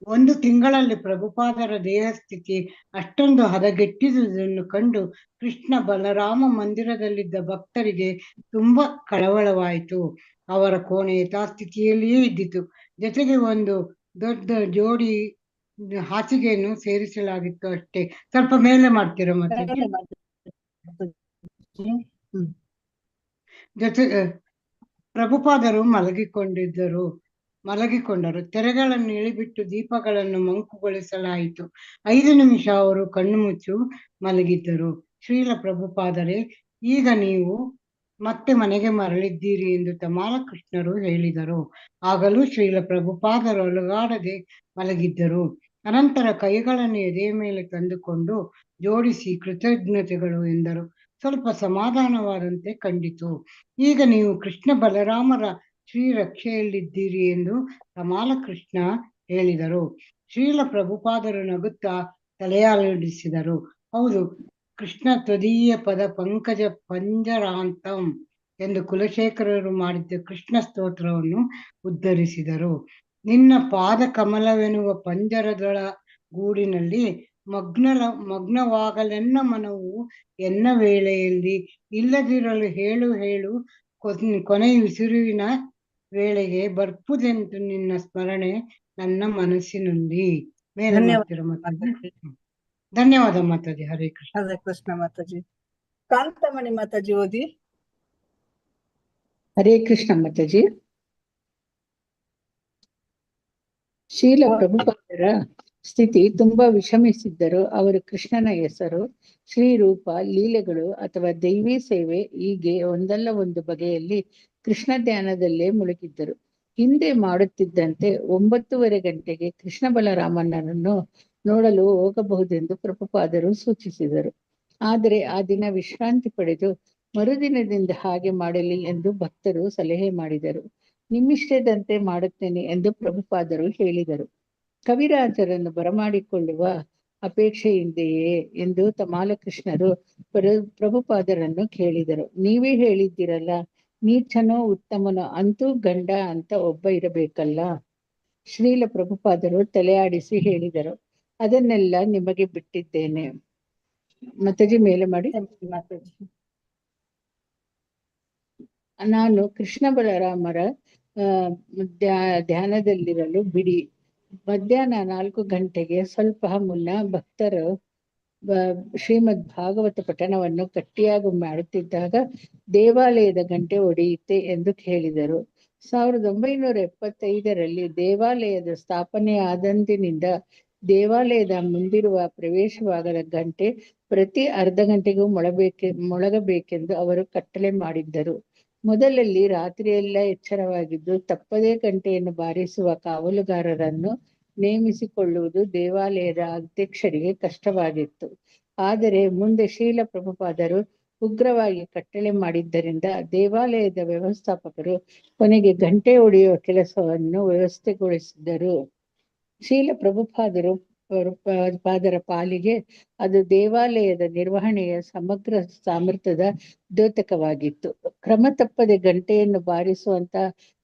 1 ತಿಂಗಳಲ್ಲಿ ಪ್ರಭುಪಾದರ ದೇಹ ಸ್ಥಿತಿ ಅಷ್ಟೊಂದು ಹದಗೆಟ್ಟಿದುದನ್ನು ಕಂಡು ಕೃಷ್ಣ ಬಲರಾಮ ಮಂದಿರದಲ್ಲಿದ್ದ ಭಕ್ತರಿಗೆ ತುಂಬಾ ಕಳವಳವಾಯಿತು. ಅವರ ಕೋಣೆ ಯಥಾಸ್ಥಿತಿಯಲ್ಲಿಯೇ ಇದ್ದಿತು. ಜೊತೆಗೆ ಒಂದು ದೊಡ್ಡ ಜೋಡಿ ಹಾಸಿಗೆಯನ್ನು ಸೇರಿಸಲಾಗಿತ್ತು ಅಷ್ಟೇ. ಸ್ವಲ್ಪ ಮೇಲೆ ಮಾಡ್ತೀರಾ ಮತ್ತೆ? ಜೊತೆಗೆ ಪ್ರಭುಪಾದರು ಮಲಗಿಕೊಂಡರು. ತೆರೆಗಳನ್ನು ಇಳಿಬಿಟ್ಟು ದೀಪಗಳನ್ನು ಮಂಕುಗೊಳಿಸಲಾಯಿತು. 5 ನಿಮಿಷ ಅವರು ಕಣ್ಣು ಮುಚ್ಚು ಮಲಗಿದ್ದರು. ಶ್ರೀಲ ಪ್ರಭುಪಾದರೆ, ಈಗ ನೀವು ಮತ್ತೆ ಮನೆಗೆ ಮರಳಿದ್ದೀರಿ ಎಂದು ತಮಾಲ ಕೃಷ್ಣರು ಹೇಳಿದರು. ಆಗಲೂ ಶ್ರೀಲ ಪ್ರಭುಪಾದರು ಅಲುಗಾಡದೆ ಮಲಗಿದ್ದರು. ಅನಂತರ ಕೈಗಳನ್ನು ಎದೆಯ ಮೇಲೆ ತಂದುಕೊಂಡು ಜೋಡಿಸಿ ಕೃತಜ್ಞತೆಗಳು ಎಂದರು. ಸ್ವಲ್ಪ ಸಮಾಧಾನವಾದಂತೆ ಕಂಡಿತು. ಈಗ ನೀವು ಕೃಷ್ಣ ಬಲರಾಮರ ಶ್ರೀರಕ್ಷೆಯಲ್ಲಿದ್ದೀರಿ ಎಂದು ತಮಾಲ ಕೃಷ್ಣ ಹೇಳಿದರು. ಶ್ರೀಲ ಪ್ರಭುಪಾದರು ನಗುತ್ತಾ ತಲೆಯಾಡಿಸಿದರು. ಹೌದು, ಕೃಷ್ಣ ತ್ವದೀಯ ಪದ ಪಂಕಜ ಪಂಜರಾಂತಂ ಎಂದು ಕುಲಶೇಖರರು ಮಾಡಿದ್ದ ಕೃಷ್ಣ ಸ್ತೋತ್ರವನ್ನು ಉದ್ಧರಿಸಿದರು. ನಿನ್ನ ಪಾದ ಕಮಲವೆನ್ನುವ ಪಂಜರದೊಳ ಗೂಡಿನಲ್ಲಿ ಮಗ್ನವಾಗಲೆನ್ನ ಮನವು ಎನ್ನ ವೇಳೆಯಲ್ಲಿ ಇಲ್ಲದಿರಲು ಹೇಳು ಹೇಳು ಕೊನೆಯ ಉಸಿರುವಿನ ವೇಳೆಗೆ ಬರ್ಪುದೆಂತು ನಿನ್ನ ಸ್ಮರಣೆ ನನ್ನ ಮನಸ್ಸಿನಲ್ಲಿ. ಮೇಲೆ ಧನ್ಯವಾದ ಮಾತಾಡಿ. ಮಾತಾಜಿ. ಧನ್ಯವಾದ ಮಾತಾಜಿ. ಹರೇ ಕೃಷ್ಣ. ಹರೇ ಕೃಷ್ಣ ಮಾತಾಜಿ. ಕಾಂತಮಣಿ ಮಾತಾಜಿ ಓದಿ. ಹರೇ ಕೃಷ್ಣ ಮಾತಾಜಿ. ಶೀಲ ಪ್ರಭುಪಾದರ ಸ್ಥಿತಿ ತುಂಬಾ ವಿಷಮಿಸಿದ್ದರು. ಅವರು ಕೃಷ್ಣನ ಹೆಸರು, ಶ್ರೀರೂಪ, ಲೀಲೆಗಳು ಅಥವಾ ದೈವಿ ಸೇವೆ ಹೀಗೆ ಒಂದಲ್ಲ ಒಂದು ಬಗೆಯಲ್ಲಿ ಕೃಷ್ಣ ಧ್ಯಾನದಲ್ಲೇ ಮುಳುಗಿದ್ದರು. ಹಿಂದೆ ಮಾಡುತ್ತಿದ್ದಂತೆ 9:30 ಗಂಟೆಗೆ ಕೃಷ್ಣ ಬಲರಾಮನನ್ನು ನೋಡಲು ಹೋಗಬಹುದೆಂದು ಪ್ರಭುಪಾದರು ಸೂಚಿಸಿದರು. ಆದರೆ ಆ ದಿನ ವಿಶ್ರಾಂತಿ ಪಡೆದು ಮರುದಿನದಿಂದ ಹಾಗೆ ಮಾಡಲಿ ಎಂದು ಭಕ್ತರು ಸಲಹೆ ಮಾಡಿದರು. ನಿಮ್ಮಿಷ್ಟದಂತೆ ಮಾಡುತ್ತೇನೆ ಎಂದು ಪ್ರಭುಪಾದರು ಹೇಳಿದರು. ಕವಿರಾಜರನ್ನು ಬರಮಾಡಿಕೊಳ್ಳುವ ಅಪೇಕ್ಷೆಯಿಂದೆಯೇ ಎಂದು ತಮಾಲಕೃಷ್ಣರು ಪ್ರಭುಪಾದರನ್ನು ಕೇಳಿದರು. ನೀವೇ ಹೇಳಿದ್ದೀರಲ್ಲ, ನೀಚನೋ ಉತ್ತಮನೋ ಅಂತೂ ಗಂಡ ಅಂತ ಒಬ್ಬ ಇರಬೇಕಲ್ಲ. ಶ್ರೀಲ ಪ್ರಭುಪಾದರು ತಲೆ ಆಡಿಸಿ ಹೇಳಿದರು, ಅದನ್ನೆಲ್ಲ ನಿಮಗೆ ಬಿಟ್ಟಿದ್ದೇನೆ. ಮಾತಾಜಿ ಮೇಲೆ ಮಾಡಿ. ಮಾತಾಜಿ. ನಾನು ಕೃಷ್ಣ ಬಲರಾಮರ ಧ್ಯಾನದಲ್ಲಿರಲು ಬಿಡಿ. ಮಧ್ಯಾಹ್ನ 4 ಗಂಟೆಗೆ ಸ್ವಲ್ಪ ಮುನ್ನ ಭಕ್ತರು ಶ್ರೀಮದ್ ಭಾಗವತ ಪಠಣವನ್ನು ಗಟ್ಟಿಯಾಗಿ ಮಾಡುತ್ತಿದ್ದಾಗ ದೇವಾಲಯದ ಗಂಟೆ ಹೊಡೆಯುತ್ತೆ ಎಂದು ಹೇಳಿದರು. 1975ರಲ್ಲಿ ದೇವಾಲಯದ ಸ್ಥಾಪನೆ ಆದಂದಿನಿಂದ ದೇವಾಲಯದ ಮುಂದಿರುವ ಪ್ರವೇಶವಾಗದ ಗಂಟೆ ಪ್ರತಿ ಅರ್ಧ ಗಂಟೆಗೂ ಮೊಳಗಬೇಕೆಂದು ಅವರು ಕಟ್ಟಳೆ ಮಾಡಿದ್ದರು. ಮೊದಲಲ್ಲಿ ರಾತ್ರಿಯೆಲ್ಲ ಎಚ್ಚರವಾಗಿದ್ದು ತಪ್ಪದೇ ಗಂಟೆಯನ್ನು ಬಾರಿಸುವ ಕಾವಲುಗಾರರನ್ನು ನೇಮಿಸಿಕೊಳ್ಳುವುದು ದೇವಾಲಯದ ಅಧ್ಯಕ್ಷರಿಗೆ ಕಷ್ಟವಾಗಿತ್ತು. ಆದರೆ ಮುಂದೆ ಶ್ರೀಲ ಪ್ರಭುಪಾದರು ಉಗ್ರವಾಗಿ ಕಟ್ಟಳೆ ಮಾಡಿದ್ದರಿಂದ ದೇವಾಲಯದ ವ್ಯವಸ್ಥಾಪಕರು ಕೊನೆಗೆ ಗಂಟೆ ಹೊಡೆಯುವ ಕೆಲಸವನ್ನು ವ್ಯವಸ್ಥೆಗೊಳಿಸಿದರು. ಶ್ರೀಲ ಪ್ರಭುಪಾದರ ಪಾಲಿಗೆ ಅದು ದೇವಾಲಯದ ನಿರ್ವಹಣೆಯ ಸಮಗ್ರ ಸಾಮರ್ಥ್ಯದ ದ್ಯೋತಕವಾಗಿತ್ತು. ಕ್ರಮ ತಪ್ಪದೆ ಗಂಟೆಯನ್ನು ಬಾರಿಸುವಂತ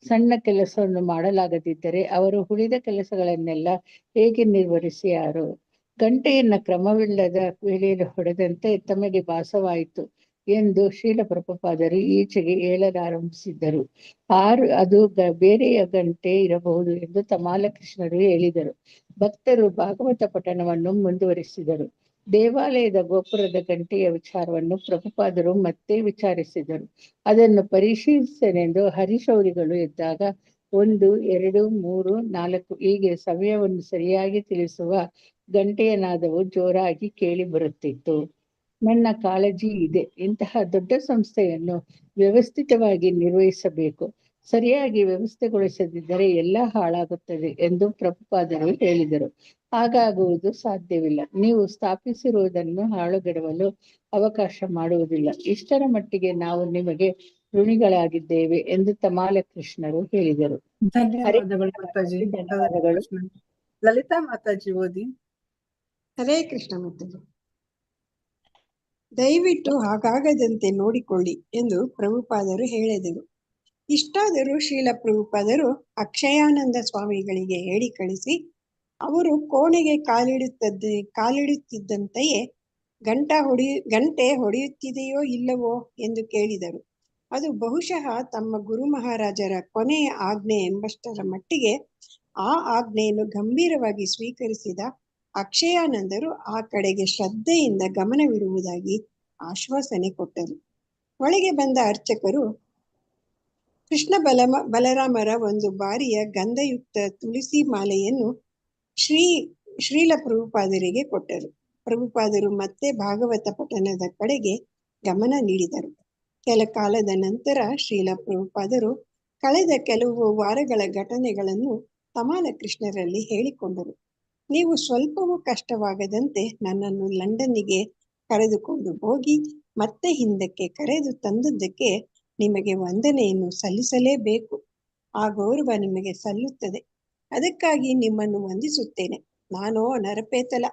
ಸಣ್ಣ ಕೆಲಸವನ್ನು ಮಾಡಲಾಗದಿದ್ದರೆ ಅವರು ಉಳಿದ ಕೆಲಸಗಳನ್ನೆಲ್ಲ ಹೇಗೆ ನಿರ್ವಹಿಸಿಯಾರು? ಗಂಟೆಯನ್ನ ಕ್ರಮವಿಲ್ಲದ ವೇಳೆಯಲ್ಲಿ ಹೊಡೆದಂತೆ ತಮಗೆ ಭಾಸವಾಯಿತು ಎಂದು ಶ್ರೀಲ ಪ್ರಭುಪಾದರು ಈಚೆಗೆ ಹೇಳಲಾರಂಭಿಸಿದ್ದರು. ಅದು ಬೇರೆಯ ಗಂಟೆ ಇರಬಹುದು ಎಂದು ತಮಾಲಕೃಷ್ಣರು ಹೇಳಿದರು. ಭಕ್ತರು ಭಾಗವತ ಪಠಣವನ್ನು ಮುಂದುವರಿಸಿದರು. ದೇವಾಲಯದ ಗೋಪುರದ ಗಂಟೆಯ ವಿಚಾರವನ್ನು ಪ್ರಭುಪಾದರು ಮತ್ತೆ ವಿಚಾರಿಸಿದರು. ಅದನ್ನು ಪರಿಶೀಲಿಸನೆಂದು ಹರಿಶೌರಿಗಳು ಎದ್ದಾಗ 1, 2, 3, 4 ಹೀಗೆ ಸಮಯವನ್ನು ಸರಿಯಾಗಿ ತಿಳಿಸುವ ಗಂಟೆಯ ನಾದವು ಜೋರಾಗಿ ಕೇಳಿ ಬರುತ್ತಿತ್ತು. ನನ್ನ ಕಾಳಜಿ ಇದೆ, ಇಂತಹ ದೊಡ್ಡ ಸಂಸ್ಥೆಯನ್ನು ವ್ಯವಸ್ಥಿತವಾಗಿ ನಿರ್ವಹಿಸಬೇಕು. ಸರಿಯಾಗಿ ವ್ಯವಸ್ಥೆಗೊಳಿಸದಿದ್ದರೆ ಎಲ್ಲ ಹಾಳಾಗುತ್ತದೆ ಎಂದು ಪ್ರಭುಪಾದರು ಹೇಳಿದರು. ಹಾಗಾಗುವುದು ಸಾಧ್ಯವಿಲ್ಲ. ನೀವು ಸ್ಥಾಪಿಸಿರುವುದನ್ನು ಹಾಳುಗೆಡವಲು ಅವಕಾಶ ಮಾಡುವುದಿಲ್ಲ. ಇಷ್ಟರ ಮಟ್ಟಿಗೆ ನಾವು ನಿಮಗೆ ಋಣಿಗಳಾಗಿದ್ದೇವೆ ಎಂದು ತಮಾಲಕೃಷ್ಣರು ಹೇಳಿದರು. ಧನ್ಯವಾದಗಳು ಮಾತಾಜಿ. ಧನ್ಯವಾದಗಳು. ಲಲಿತಾ ಮಾತಾಜಿ ಓದಿ. ಹರೇ ಕೃಷ್ಣ ಮಾತಾಜಿ. ದಯವಿಟ್ಟು ಹಾಗಾಗದಂತೆ ನೋಡಿಕೊಳ್ಳಿ ಎಂದು ಪ್ರಭುಪಾದರು ಹೇಳಿದರು. ಇಷ್ಟಾದರೂ ಶ್ರೀಲ ಪ್ರಭುಪಾದರು ಅಕ್ಷಯಾನಂದ ಸ್ವಾಮಿಗಳಿಗೆ ಹೇಳಿ ಕಳಿಸಿ ಅವರು ಕೋಣೆಗೆ ಕಾಲಿಡುತ್ತಿದ್ದಂತೆಯೇ ಗಂಟೆ ಹೊಡೆಯುತ್ತಿದೆಯೋ ಇಲ್ಲವೋ ಎಂದು ಕೇಳಿದರು. ಅದು ಬಹುಶಃ ತಮ್ಮ ಗುರು ಮಹಾರಾಜರ ಕೊನೆಯ ಆಜ್ಞೆ ಎಂಬಷ್ಟರ ಮಟ್ಟಿಗೆ ಆ ಆಜ್ಞೆಯನ್ನು ಗಂಭೀರವಾಗಿ ಸ್ವೀಕರಿಸಿದ ಅಕ್ಷಯಾನಂದರು ಆ ಕಡೆಗೆ ಶ್ರದ್ಧೆಯಿಂದ ಗಮನವಿಡುವುದಾಗಿ ಆಶ್ವಾಸನೆ ಕೊಟ್ಟರು. ಒಳಗೆ ಬಂದ ಅರ್ಚಕರು ಕೃಷ್ಣ ಬಲರಾಮರ ಒಂದು ಬಾರಿಯ ಗಂಧಯುಕ್ತ ತುಳಸಿ ಮಾಲೆಯನ್ನು ಶ್ರೀಲ ಪ್ರಭುಪಾದರಿಗೆ ಕೊಟ್ಟರು. ಪ್ರಭುಪಾದರು ಮತ್ತೆ ಭಾಗವತ ಪಠಣದ ಕಡೆಗೆ ಗಮನ ನೀಡಿದರು. ಕೆಲ ಕಾಲದ ನಂತರ ಶ್ರೀಲ ಪ್ರಭುಪಾದರು ಕಳೆದ ಕೆಲವು ವಾರಗಳ ಘಟನೆಗಳನ್ನು ತಮಾಲಕೃಷ್ಣರಲ್ಲಿ ಹೇಳಿಕೊಂಡರು. ನೀವು ಸ್ವಲ್ಪವೂ ಕಷ್ಟವಾಗದಂತೆ ನನ್ನನ್ನು ಲಂಡನ್ನಿಗೆ ಕರೆದುಕೊಂಡು ಹೋಗಿ ಮತ್ತೆ ಹಿಂದಕ್ಕೆ ಕರೆದು ತಂದದ್ದಕ್ಕೆ ನಿಮಗೆ ವಂದನೆಯನ್ನು ಸಲ್ಲಿಸಲೇಬೇಕು. ಆ ಗೌರವ ನಿಮಗೆ ಸಲ್ಲುತ್ತದೆ. ಅದಕ್ಕಾಗಿ ನಿಮ್ಮನ್ನು ವಂದಿಸುತ್ತೇನೆ. ನಾನೋ ನರಪೇತಲ,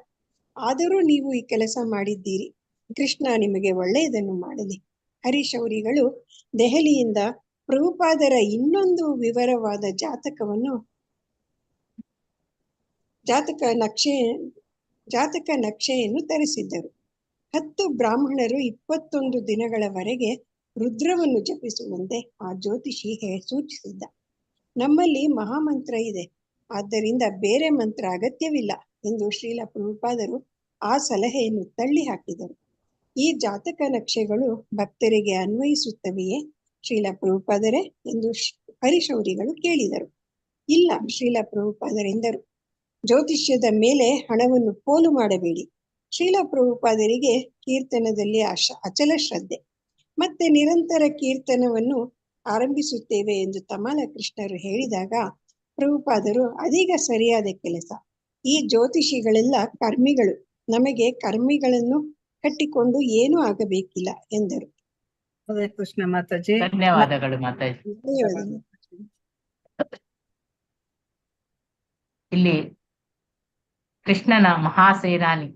ಆದರೂ ನೀವು ಈ ಕೆಲಸ ಮಾಡಿದ್ದೀರಿ. ಕೃಷ್ಣ ನಿಮಗೆ ಒಳ್ಳೆಯದನ್ನು ಮಾಡಲಿ. ಹರಿಶೌರಿಗಳು ದೆಹಲಿಯಿಂದ ಪ್ರಭುಪಾದರ ಇನ್ನೊಂದು ವಿವರವಾದ ಜಾತಕವನ್ನು ಜಾತಕ ನಕ್ಷೆಯನ್ನು ತರಿಸಿದ್ದರು. 10 ಬ್ರಾಹ್ಮಣರು 21 ದಿನಗಳವರೆಗೆ ರುದ್ರವನ್ನು ಜಪಿಸುವಂತೆ ಆ ಜ್ಯೋತಿಷಿ ಸೂಚಿಸಿದ್ದ. ನಮ್ಮಲ್ಲಿ ಮಹಾಮಂತ್ರ ಇದೆ, ಆದ್ದರಿಂದ ಬೇರೆ ಮಂತ್ರ ಅಗತ್ಯವಿಲ್ಲ ಎಂದು ಶ್ರೀಲ ಪ್ರಭುಪಾದರು ಆ ಸಲಹೆಯನ್ನು ತಳ್ಳಿ ಹಾಕಿದರು. ಈ ಜಾತಕ ನಕ್ಷೆಗಳು ಭಕ್ತರಿಗೆ ಅನ್ವಯಿಸುತ್ತವೆಯೇ ಶ್ರೀಲ ಪ್ರಭುಪಾದರೇ ಎಂದು ಹರಿಶೌರಿಗಳು ಕೇಳಿದರು. ಇಲ್ಲ, ಶ್ರೀಲ ಪ್ರಭುಪಾದರೆಂದರು. ಜ್ಯೋತಿಷ್ಯದ ಮೇಲೆ ಹಣವನ್ನು ಪೋಲು ಮಾಡಬೇಡಿ. ಶ್ರೀಲ ಪ್ರಭುಪಾದರಿಗೆ ಕೀರ್ತನದಲ್ಲಿ ಅಚಲ ಶ್ರದ್ಧೆ. ಮತ್ತೆ ನಿರಂತರ ಕೀರ್ತನವನ್ನು ಆರಂಭಿಸುತ್ತೇವೆ ಎಂದು ತಮಾಲ ಕೃಷ್ಣರು ಹೇಳಿದಾಗ ಪ್ರಭುಪಾದರು ಅದೀಗ ಸರಿಯಾದ ಕೆಲಸ. ಈ ಜ್ಯೋತಿಷಿಗಳೆಲ್ಲ ಕರ್ಮಿಗಳು, ನಮಗೆ ಕರ್ಮಿಗಳನ್ನು ಕಟ್ಟಿಕೊಂಡು ಏನೂ ಆಗಬೇಕಿಲ್ಲ ಎಂದರು. ಹರೇ ಕೃಷ್ಣ ಮಾತಾಜಿ. ಧನ್ಯವಾದಗಳು ಮಾತಾಜಿ. ಧನ್ಯವಾದಗಳು. ಇಲ್ಲಿ ಕೃಷ್ಣನ ಮಹಾಸೇನಾನಿ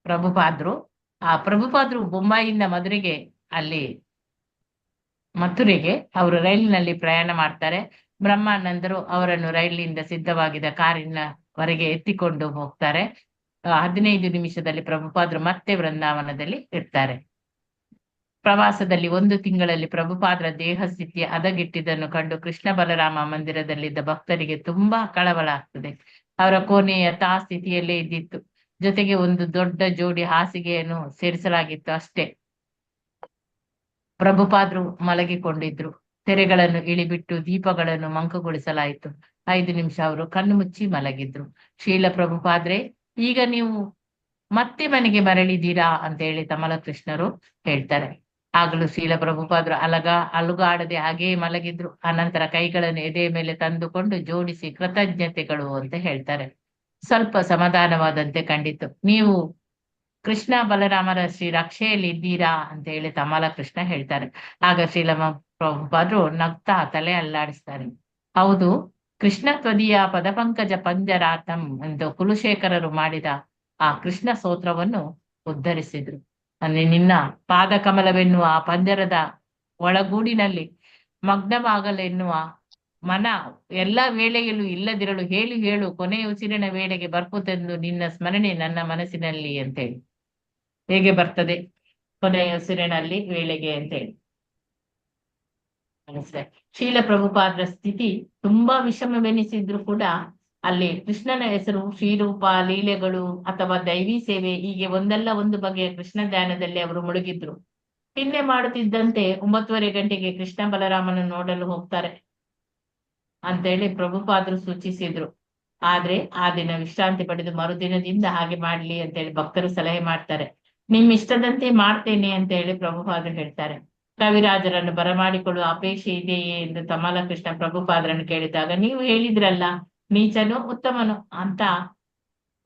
ಪ್ರಭುಪಾದ್ರು, ಆ ಪ್ರಭುಪಾದ್ರು ಬೊಂಬಾಯಿಯಿಂದ ಅಲ್ಲಿ ಮಥುರೆಗೆ ಅವರು ರೈಲಿನಲ್ಲಿ ಪ್ರಯಾಣ ಮಾಡ್ತಾರೆ. ಬ್ರಹ್ಮಾನಂದರು ಅವರನ್ನು ರೈಲಿನಿಂದ ಸಿದ್ಧವಾಗಿದ್ದ ಕಾರಿನವರೆಗೆ ಎತ್ತಿಕೊಂಡು ಹೋಗ್ತಾರೆ. 15 ನಿಮಿಷದಲ್ಲಿ ಪ್ರಭುಪಾದ್ರು ಮತ್ತೆ ವೃಂದಾವನದಲ್ಲಿ ಇರ್ತಾರೆ. ಪ್ರವಾಸದಲ್ಲಿ 1 ತಿಂಗಳಲ್ಲಿ ಪ್ರಭುಪಾದರ ದೇಹ ಸ್ಥಿತಿ ಹದಗೆಟ್ಟಿದ್ದನ್ನು ಕಂಡು ಕೃಷ್ಣ ಬಲರಾಮ ಮಂದಿರದಲ್ಲಿದ್ದ ಭಕ್ತರಿಗೆ ತುಂಬಾ ಕಳವಳ ಆಗ್ತದೆ. ಅವರ ಕೋಣೆ ಯಥಾ ಸ್ಥಿತಿಯಲ್ಲೇ ಇದ್ದಿತ್ತು. ಜೊತೆಗೆ ಒಂದು ದೊಡ್ಡ ಜೋಡಿ ಹಾಸಿಗೆಯನ್ನು ಸೇರಿಸಲಾಗಿತ್ತು ಅಷ್ಟೇ. ಪ್ರಭುಪಾದ್ರು ಮಲಗಿಕೊಂಡಿದ್ರು. ತೆರೆಗಳನ್ನು ಇಳಿಬಿಟ್ಟು ದೀಪಗಳನ್ನು ಮಂಕುಗೊಳಿಸಲಾಯಿತು. 5 ನಿಮಿಷ ಅವರು ಕಣ್ಣು ಮುಚ್ಚಿ ಮಲಗಿದ್ರು. ಶ್ರೀಲ ಪ್ರಭುಪಾದ್ರೆ, ಈಗ ನೀವು ಮತ್ತೆ ಮನೆಗೆ ಮರಳಿದ್ದೀರಾ ಅಂತ ಹೇಳಿ ತಮಲಕೃಷ್ಣರು ಹೇಳ್ತಾರೆ. ಆಗಲೂ ಶ್ರೀಲ ಪ್ರಭುಪಾದ್ರು ಅಲುಗಾಡದೆ ಹಾಗೇ ಮಲಗಿದ್ರು. ಅನಂತರ ಕೈಗಳನ್ನು ಎದೆಯ ಮೇಲೆ ತಂದುಕೊಂಡು ಜೋಡಿಸಿ ಕೃತಜ್ಞತೆಗಳು ಅಂತ ಹೇಳ್ತಾರೆ. ಸ್ವಲ್ಪ ಸಮಾಧಾನವಾದಂತೆ ಕಂಡಿತು. ನೀವು ಕೃಷ್ಣ ಬಲರಾಮರ ಶ್ರೀ ರಕ್ಷೆಯಲ್ಲಿ ಇದ್ದೀರಾ ಅಂತ ಹೇಳಿ ತಮಾಲಕೃಷ್ಣ ಹೇಳ್ತಾರೆ. ಆಗ ಶ್ರೀಲ ಪ್ರಭುಪಾದ್ರು ನಗ್ತಾ ತಲೆ ಅಲ್ಲಾಡಿಸ್ತಾರೆ. ಹೌದು, ಕೃಷ್ಣ ತ್ವದೀಯ ಪದಪಂಕಜ ಪಂಜರಾತಂ ಎಂದು ಕುಲಶೇಖರರು ಮಾಡಿದ ಆ ಕೃಷ್ಣ ಸ್ತೋತ್ರವನ್ನು ಉದ್ಧರಿಸಿದ್ರು. ಅಲ್ಲಿ ನಿನ್ನ ಪಾದಕಮಲವೆನ್ನುವ ಆ ಪಂಜರದ ಒಳಗೂಡಿನಲ್ಲಿ ಮಗ್ನವಾಗಲೆನ್ನುವ ಮನ ಎಲ್ಲ ವೇಳೆಯಲ್ಲೂ ಇಲ್ಲದಿರಲು ಹೇಳು ಕೊನೆಯ ಉಸಿರಿನ ವೇಳೆಗೆ ಬರ್ಪುದೆಂದು ನಿನ್ನ ಸ್ಮರಣೆ ನನ್ನ ಮನಸ್ಸಿನಲ್ಲಿ ಅಂತೇಳಿ. ಹೇಗೆ ಬರ್ತದೆ ಕೊನೆಯ ಉಸಿರಿನಲ್ಲಿ ವೇಳೆಗೆ ಅಂತೇಳಿ ಶ್ರೀಲ ಪ್ರಭುಪಾದರ ಸ್ಥಿತಿ ತುಂಬಾ ವಿಷಮವೆನಿಸಿದ್ರು ಕೂಡ ಅಲ್ಲಿ ಕೃಷ್ಣನ ಹೆಸರು, ಶ್ರೀರೂಪ, ಲೀಲೆಗಳು ಅಥವಾ ದೈವಿ ಸೇವೆ ಹೀಗೆ ಒಂದಲ್ಲ ಒಂದು ಬಗೆಯ ಕೃಷ್ಣ ಧ್ಯಾನದಲ್ಲಿ ಅವರು ಮುಳುಗಿದ್ರು. ನಿನ್ನೆ ಮಾಡುತ್ತಿದ್ದಂತೆ 9:30 ಗಂಟೆಗೆ ಕೃಷ್ಣ ಬಲರಾಮನ ನೋಡಲು ಹೋಗ್ತಾರೆ ಅಂತೇಳಿ ಪ್ರಭುಪಾದರು ಸೂಚಿಸಿದ್ರು. ಆದ್ರೆ ಆ ದಿನ ವಿಶ್ರಾಂತಿ ಪಡೆದು ಮರುದಿನದಿಂದ ಹಾಗೆ ಮಾಡ್ಲಿ ಅಂತೇಳಿ ಭಕ್ತರು ಸಲಹೆ ಮಾಡ್ತಾರೆ. ನಿಮ್ ಇಷ್ಟದಂತೆ ಮಾಡ್ತೇನೆ ಅಂತ ಹೇಳಿ ಪ್ರಭುಪಾದರು ಹೇಳ್ತಾರೆ. ಕವಿರಾಜರನ್ನು ಬರಮಾಡಿಕೊಳ್ಳುವ ಅಪೇಕ್ಷೆ ಇದೆಯೇ ಎಂದು ತಮಾಲಕೃಷ್ಣ ಪ್ರಭುಪಾದರನ್ನು ಕೇಳಿದಾಗ, ನೀವು ಹೇಳಿದ್ರಲ್ಲ ನೀಚನು ಉತ್ತಮನು ಅಂತ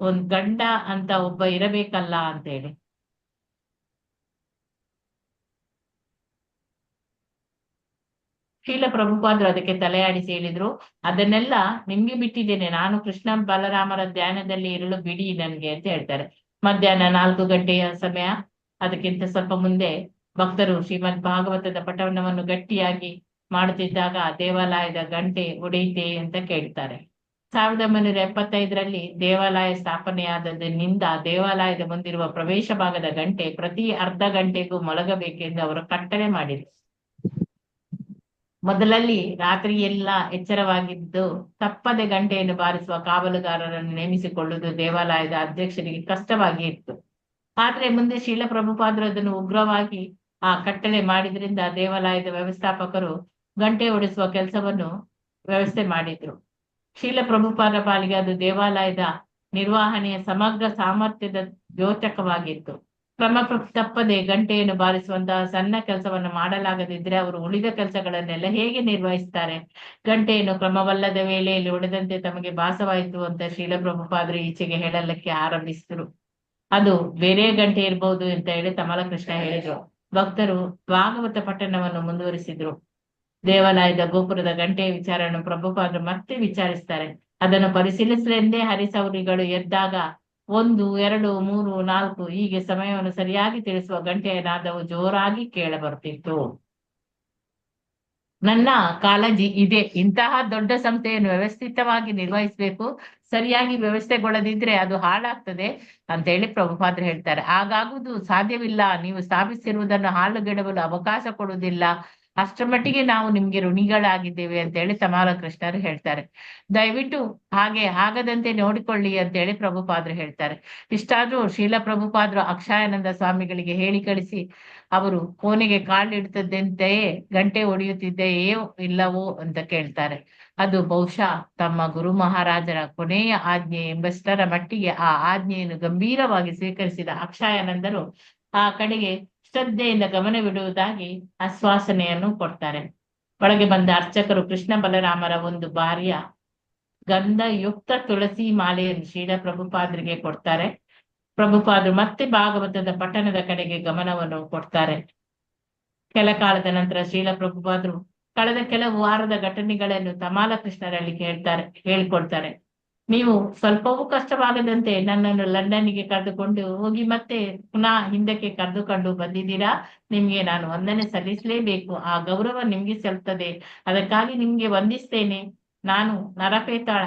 ಒಂದ್ ಗಂಡ ಅಂತ ಒಬ್ಬ ಇರಬೇಕಲ್ಲ ಅಂತೇಳಿ. ಶ್ರೀಲ ಪ್ರಭುಪಾದರು ಅದಕ್ಕೆ ತಲೆಯಾಡಿಸಿ ಹೇಳಿದ್ರು, ಅದನ್ನೆಲ್ಲ ನಿಮ್ಗೆ ಬಿಟ್ಟಿದ್ದೇನೆ, ನಾನು ಕೃಷ್ಣ ಬಲರಾಮರ ಧ್ಯಾನದಲ್ಲಿ ಇರಲು ಬಿಡಿ ನನ್ಗೆ ಅಂತ ಹೇಳ್ತಾರೆ. ಮಧ್ಯಾಹ್ನ 4 ಗಂಟೆಯ ಸಮಯ, ಅದಕ್ಕಿಂತ ಸ್ವಲ್ಪ ಮುಂದೆ ಭಕ್ತರು ಶ್ರೀಮದ್ ಭಾಗವತದ ಪಠಣವನ್ನು ಗಟ್ಟಿಯಾಗಿ ಮಾಡುತ್ತಿದ್ದಾಗ ದೇವಾಲಯದ ಗಂಟೆ ಹೊಡೆಯಿತೆ ಅಂತ ಕೇಳ್ತಾರೆ. 1975ರಲ್ಲಿ ದೇವಾಲಯ ಸ್ಥಾಪನೆಯಾದದರಿಂದ ದೇವಾಲಯದ ಮುಂದಿರುವ ಪ್ರವೇಶ ಭಾಗದ ಗಂಟೆ ಪ್ರತಿ ಅರ್ಧ ಗಂಟೆಗೂ ಮೊಳಗಬೇಕೆಂದು ಅವರು ಕಟ್ಟಳೆ ಮಾಡಿದರು. ಮೊದಲಲ್ಲಿ ರಾತ್ರಿ ಎಲ್ಲ ಎಚ್ಚರವಾಗಿದ್ದು ತಪ್ಪದೆ ಗಂಟೆಯನ್ನು ಬಾರಿಸುವ ಕಾವಲುಗಾರರನ್ನು ನೇಮಿಸಿಕೊಳ್ಳುವುದು ದೇವಾಲಯದ ಅಧ್ಯಕ್ಷರಿಗೆ ಕಷ್ಟವಾಗಿ ಇತ್ತು. ಆದ್ರೆ ಮುಂದೆ ಶ್ರೀಲ ಪ್ರಭುಪಾದರು ಅದನ್ನು ಉಗ್ರವಾಗಿ ಆ ಕಟ್ಟಳೆ ಮಾಡಿದ್ರಿಂದ ದೇವಾಲಯದ ವ್ಯವಸ್ಥಾಪಕರು ಗಂಟೆ ಹೊಡಿಸುವ ಕೆಲಸವನ್ನು ವ್ಯವಸ್ಥೆ ಮಾಡಿದ್ರು. ಶ್ರೀಲ ಪ್ರಭುಪಾದರ ಪಾಲಿಗೆ ಅದು ದೇವಾಲಯದ ನಿರ್ವಹಣೆಯ ಸಮಗ್ರ ಸಾಮರ್ಥ್ಯದ ದ್ಯೋತಕವಾಗಿತ್ತು. ಕ್ರಮ ತಪ್ಪದೆ ಗಂಟೆಯನ್ನು ಬಾರಿಸುವಂತಹ ಸಣ್ಣ ಕೆಲಸವನ್ನು ಮಾಡಲಾಗದಿದ್ರೆ ಅವರು ಉಳಿದ ಕೆಲಸಗಳನ್ನೆಲ್ಲ ಹೇಗೆ ನಿರ್ವಹಿಸ್ತಾರೆ? ಗಂಟೆಯನ್ನು ಕ್ರಮವಲ್ಲದ ವೇಳೆಯಲ್ಲಿ ಹೊಡೆದಂತೆ ತಮಗೆ ಭಾಸವಾಯಿತು ಅಂತ ಶ್ರೀಲ ಪ್ರಭುಪಾದರು ಈಚೆಗೆ ಹೇಳಲಿಕ್ಕೆ ಆರಂಭಿಸಿದ್ರು. ಅದು ಬೇರೆ ಗಂಟೆ ಇರ್ಬಹುದು ಅಂತ ಹೇಳಿ ತಮಲಕೃಷ್ಣ ಹೇಳಿದ್ರು. ಭಕ್ತರು ಭಾಗವತ ಪಠಣವನ್ನು ಮುಂದುವರಿಸಿದ್ರು. ದೇವಾಲಯದ ಗೋಪುರದ ಗಂಟೆಯ ವಿಚಾರವನ್ನು ಪ್ರಭುಪಾದರು ಮತ್ತೆ ವಿಚಾರಿಸ್ತಾರೆ. ಅದನ್ನು ಪರಿಶೀಲಿಸಲೆಂದೇ ಹರಿಸೌರಿಗಳು ಎದ್ದಾಗ 1, 2, 3, 4 ಹೀಗೆ ಸಮಯವನ್ನು ಸರಿಯಾಗಿ ತಿಳಿಸುವ ಗಂಟೆಯ ನಾದವು ಜೋರಾಗಿ ಕೇಳಬರುತ್ತಿತ್ತು. ನನ್ನ ಕಾಳಜಿ ಇದೆ. ಇಂತಹ ದೊಡ್ಡ ಸಂಸ್ಥೆಯನ್ನು ವ್ಯವಸ್ಥಿತವಾಗಿ ನಿರ್ವಹಿಸಬೇಕು. ಸರಿಯಾಗಿ ವ್ಯವಸ್ಥೆಗೊಳ್ಳದಿದ್ರೆ ಅದು ಹಾಳಾಗ್ತದೆ ಅಂತ ಹೇಳಿ ಪ್ರಭುಪಾದರು ಹೇಳ್ತಾರೆ. ಹಾಗಾಗುವುದು ಸಾಧ್ಯವಿಲ್ಲ. ನೀವು ಸ್ಥಾಪಿಸಿರುವುದನ್ನು ಹಾಳುಗೆಡವಲು ಅವಕಾಶ ಕೊಡುವುದಿಲ್ಲ. ಅಷ್ಟರ ಮಟ್ಟಿಗೆ ನಾವು ನಿಮ್ಗೆ ಋಣಿಗಳಾಗಿದ್ದೇವೆ ಅಂತ ಹೇಳಿ ತಮಾಲ ಕೃಷ್ಣರು ಹೇಳ್ತಾರೆ. ದಯವಿಟ್ಟು ಹಾಗೆ ಆಗದಂತೆ ನೋಡಿಕೊಳ್ಳಿ ಅಂತ ಹೇಳಿ ಪ್ರಭುಪಾದರು ಹೇಳ್ತಾರೆ. ಇಷ್ಟಾದ್ರೂ ಶೀಲ ಪ್ರಭುಪಾದರು ಅಕ್ಷಯಾನಂದ ಸ್ವಾಮಿಗಳಿಗೆ ಹೇಳಿ ಕಳಿಸಿ ಅವರು ಕೋಣೆಗೆ ಕಾಲಿಡ್ತದ್ದಂತೆಯೇ ಗಂಟೆ ಹೊಡೆಯುತ್ತಿದೆಯೋ ಇಲ್ಲವೋ ಅಂತ ಕೇಳ್ತಾರೆ. ಅದು ಬಹುಶಃ ತಮ್ಮ ಗುರು ಮಹಾರಾಜರ ಕೊನೆಯ ಆಜ್ಞೆ ಎಂಬಷ್ಟರ ಮಟ್ಟಿಗೆ ಆ ಆಜ್ಞೆಯನ್ನು ಗಂಭೀರವಾಗಿ ಸ್ವೀಕರಿಸಿದ ಅಕ್ಷಯಾನಂದರು ಆ ಕಡೆಗೆ ಶ್ರದ್ಧೆಯಿಂದ ಗಮನವಿಡುವುದಾಗಿ ಆಶ್ವಾಸನೆಯನ್ನು ಕೊಡ್ತಾರೆ. ಒಳಗೆ ಬಂದ ಅರ್ಚಕರು ಕೃಷ್ಣ ಬಲರಾಮರ ಒಂದು ಬಾರಿಯ ಗಂಧಯುಕ್ತ ತುಳಸಿ ಮಾಲೆಯನ್ನು ಶ್ರೀಲ ಪ್ರಭುಪಾದರಿಗೆ ಕೊಡ್ತಾರೆ. ಪ್ರಭುಪಾದರು ಮತ್ತೆ ಭಾಗವತದ ಪಠಣದ ಕಡೆಗೆ ಗಮನವನ್ನು ಕೊಡ್ತಾರೆ. ಕೆಲ ಕಾಲದ ನಂತರ ಶ್ರೀಲ ಪ್ರಭುಪಾದರು ಕಳೆದ ಕೆಲವು ವಾರದ ಘಟನೆಗಳನ್ನು ತಮಾಲ ಕೃಷ್ಣರಲ್ಲಿ ಹೇಳ್ಕೊಡ್ತಾರೆ. ನೀವು ಸ್ವಲ್ಪವೂ ಕಷ್ಟವಾಗದಂತೆ ನನ್ನನ್ನು ಲಂಡನ್ನಿಗೆ ಕರೆದುಕೊಂಡು ಹೋಗಿ ಮತ್ತೆ ಪುನಃ ಹಿಂದಕ್ಕೆ ಕರೆದುಕೊಂಡು ಬಂದಿದ್ದೀರಾ. ನಿಮ್ಗೆ ನಾನು ವಂದನೆ ಸಲ್ಲಿಸಲೇಬೇಕು. ಆ ಗೌರವ ನಿಮ್ಗೆ ಸಲ್ತದೆ. ಅದಕ್ಕಾಗಿ ನಿಮ್ಗೆ ವಂದಿಸ್ತೇನೆ. ನಾನು ನರಪೇತಾಳ,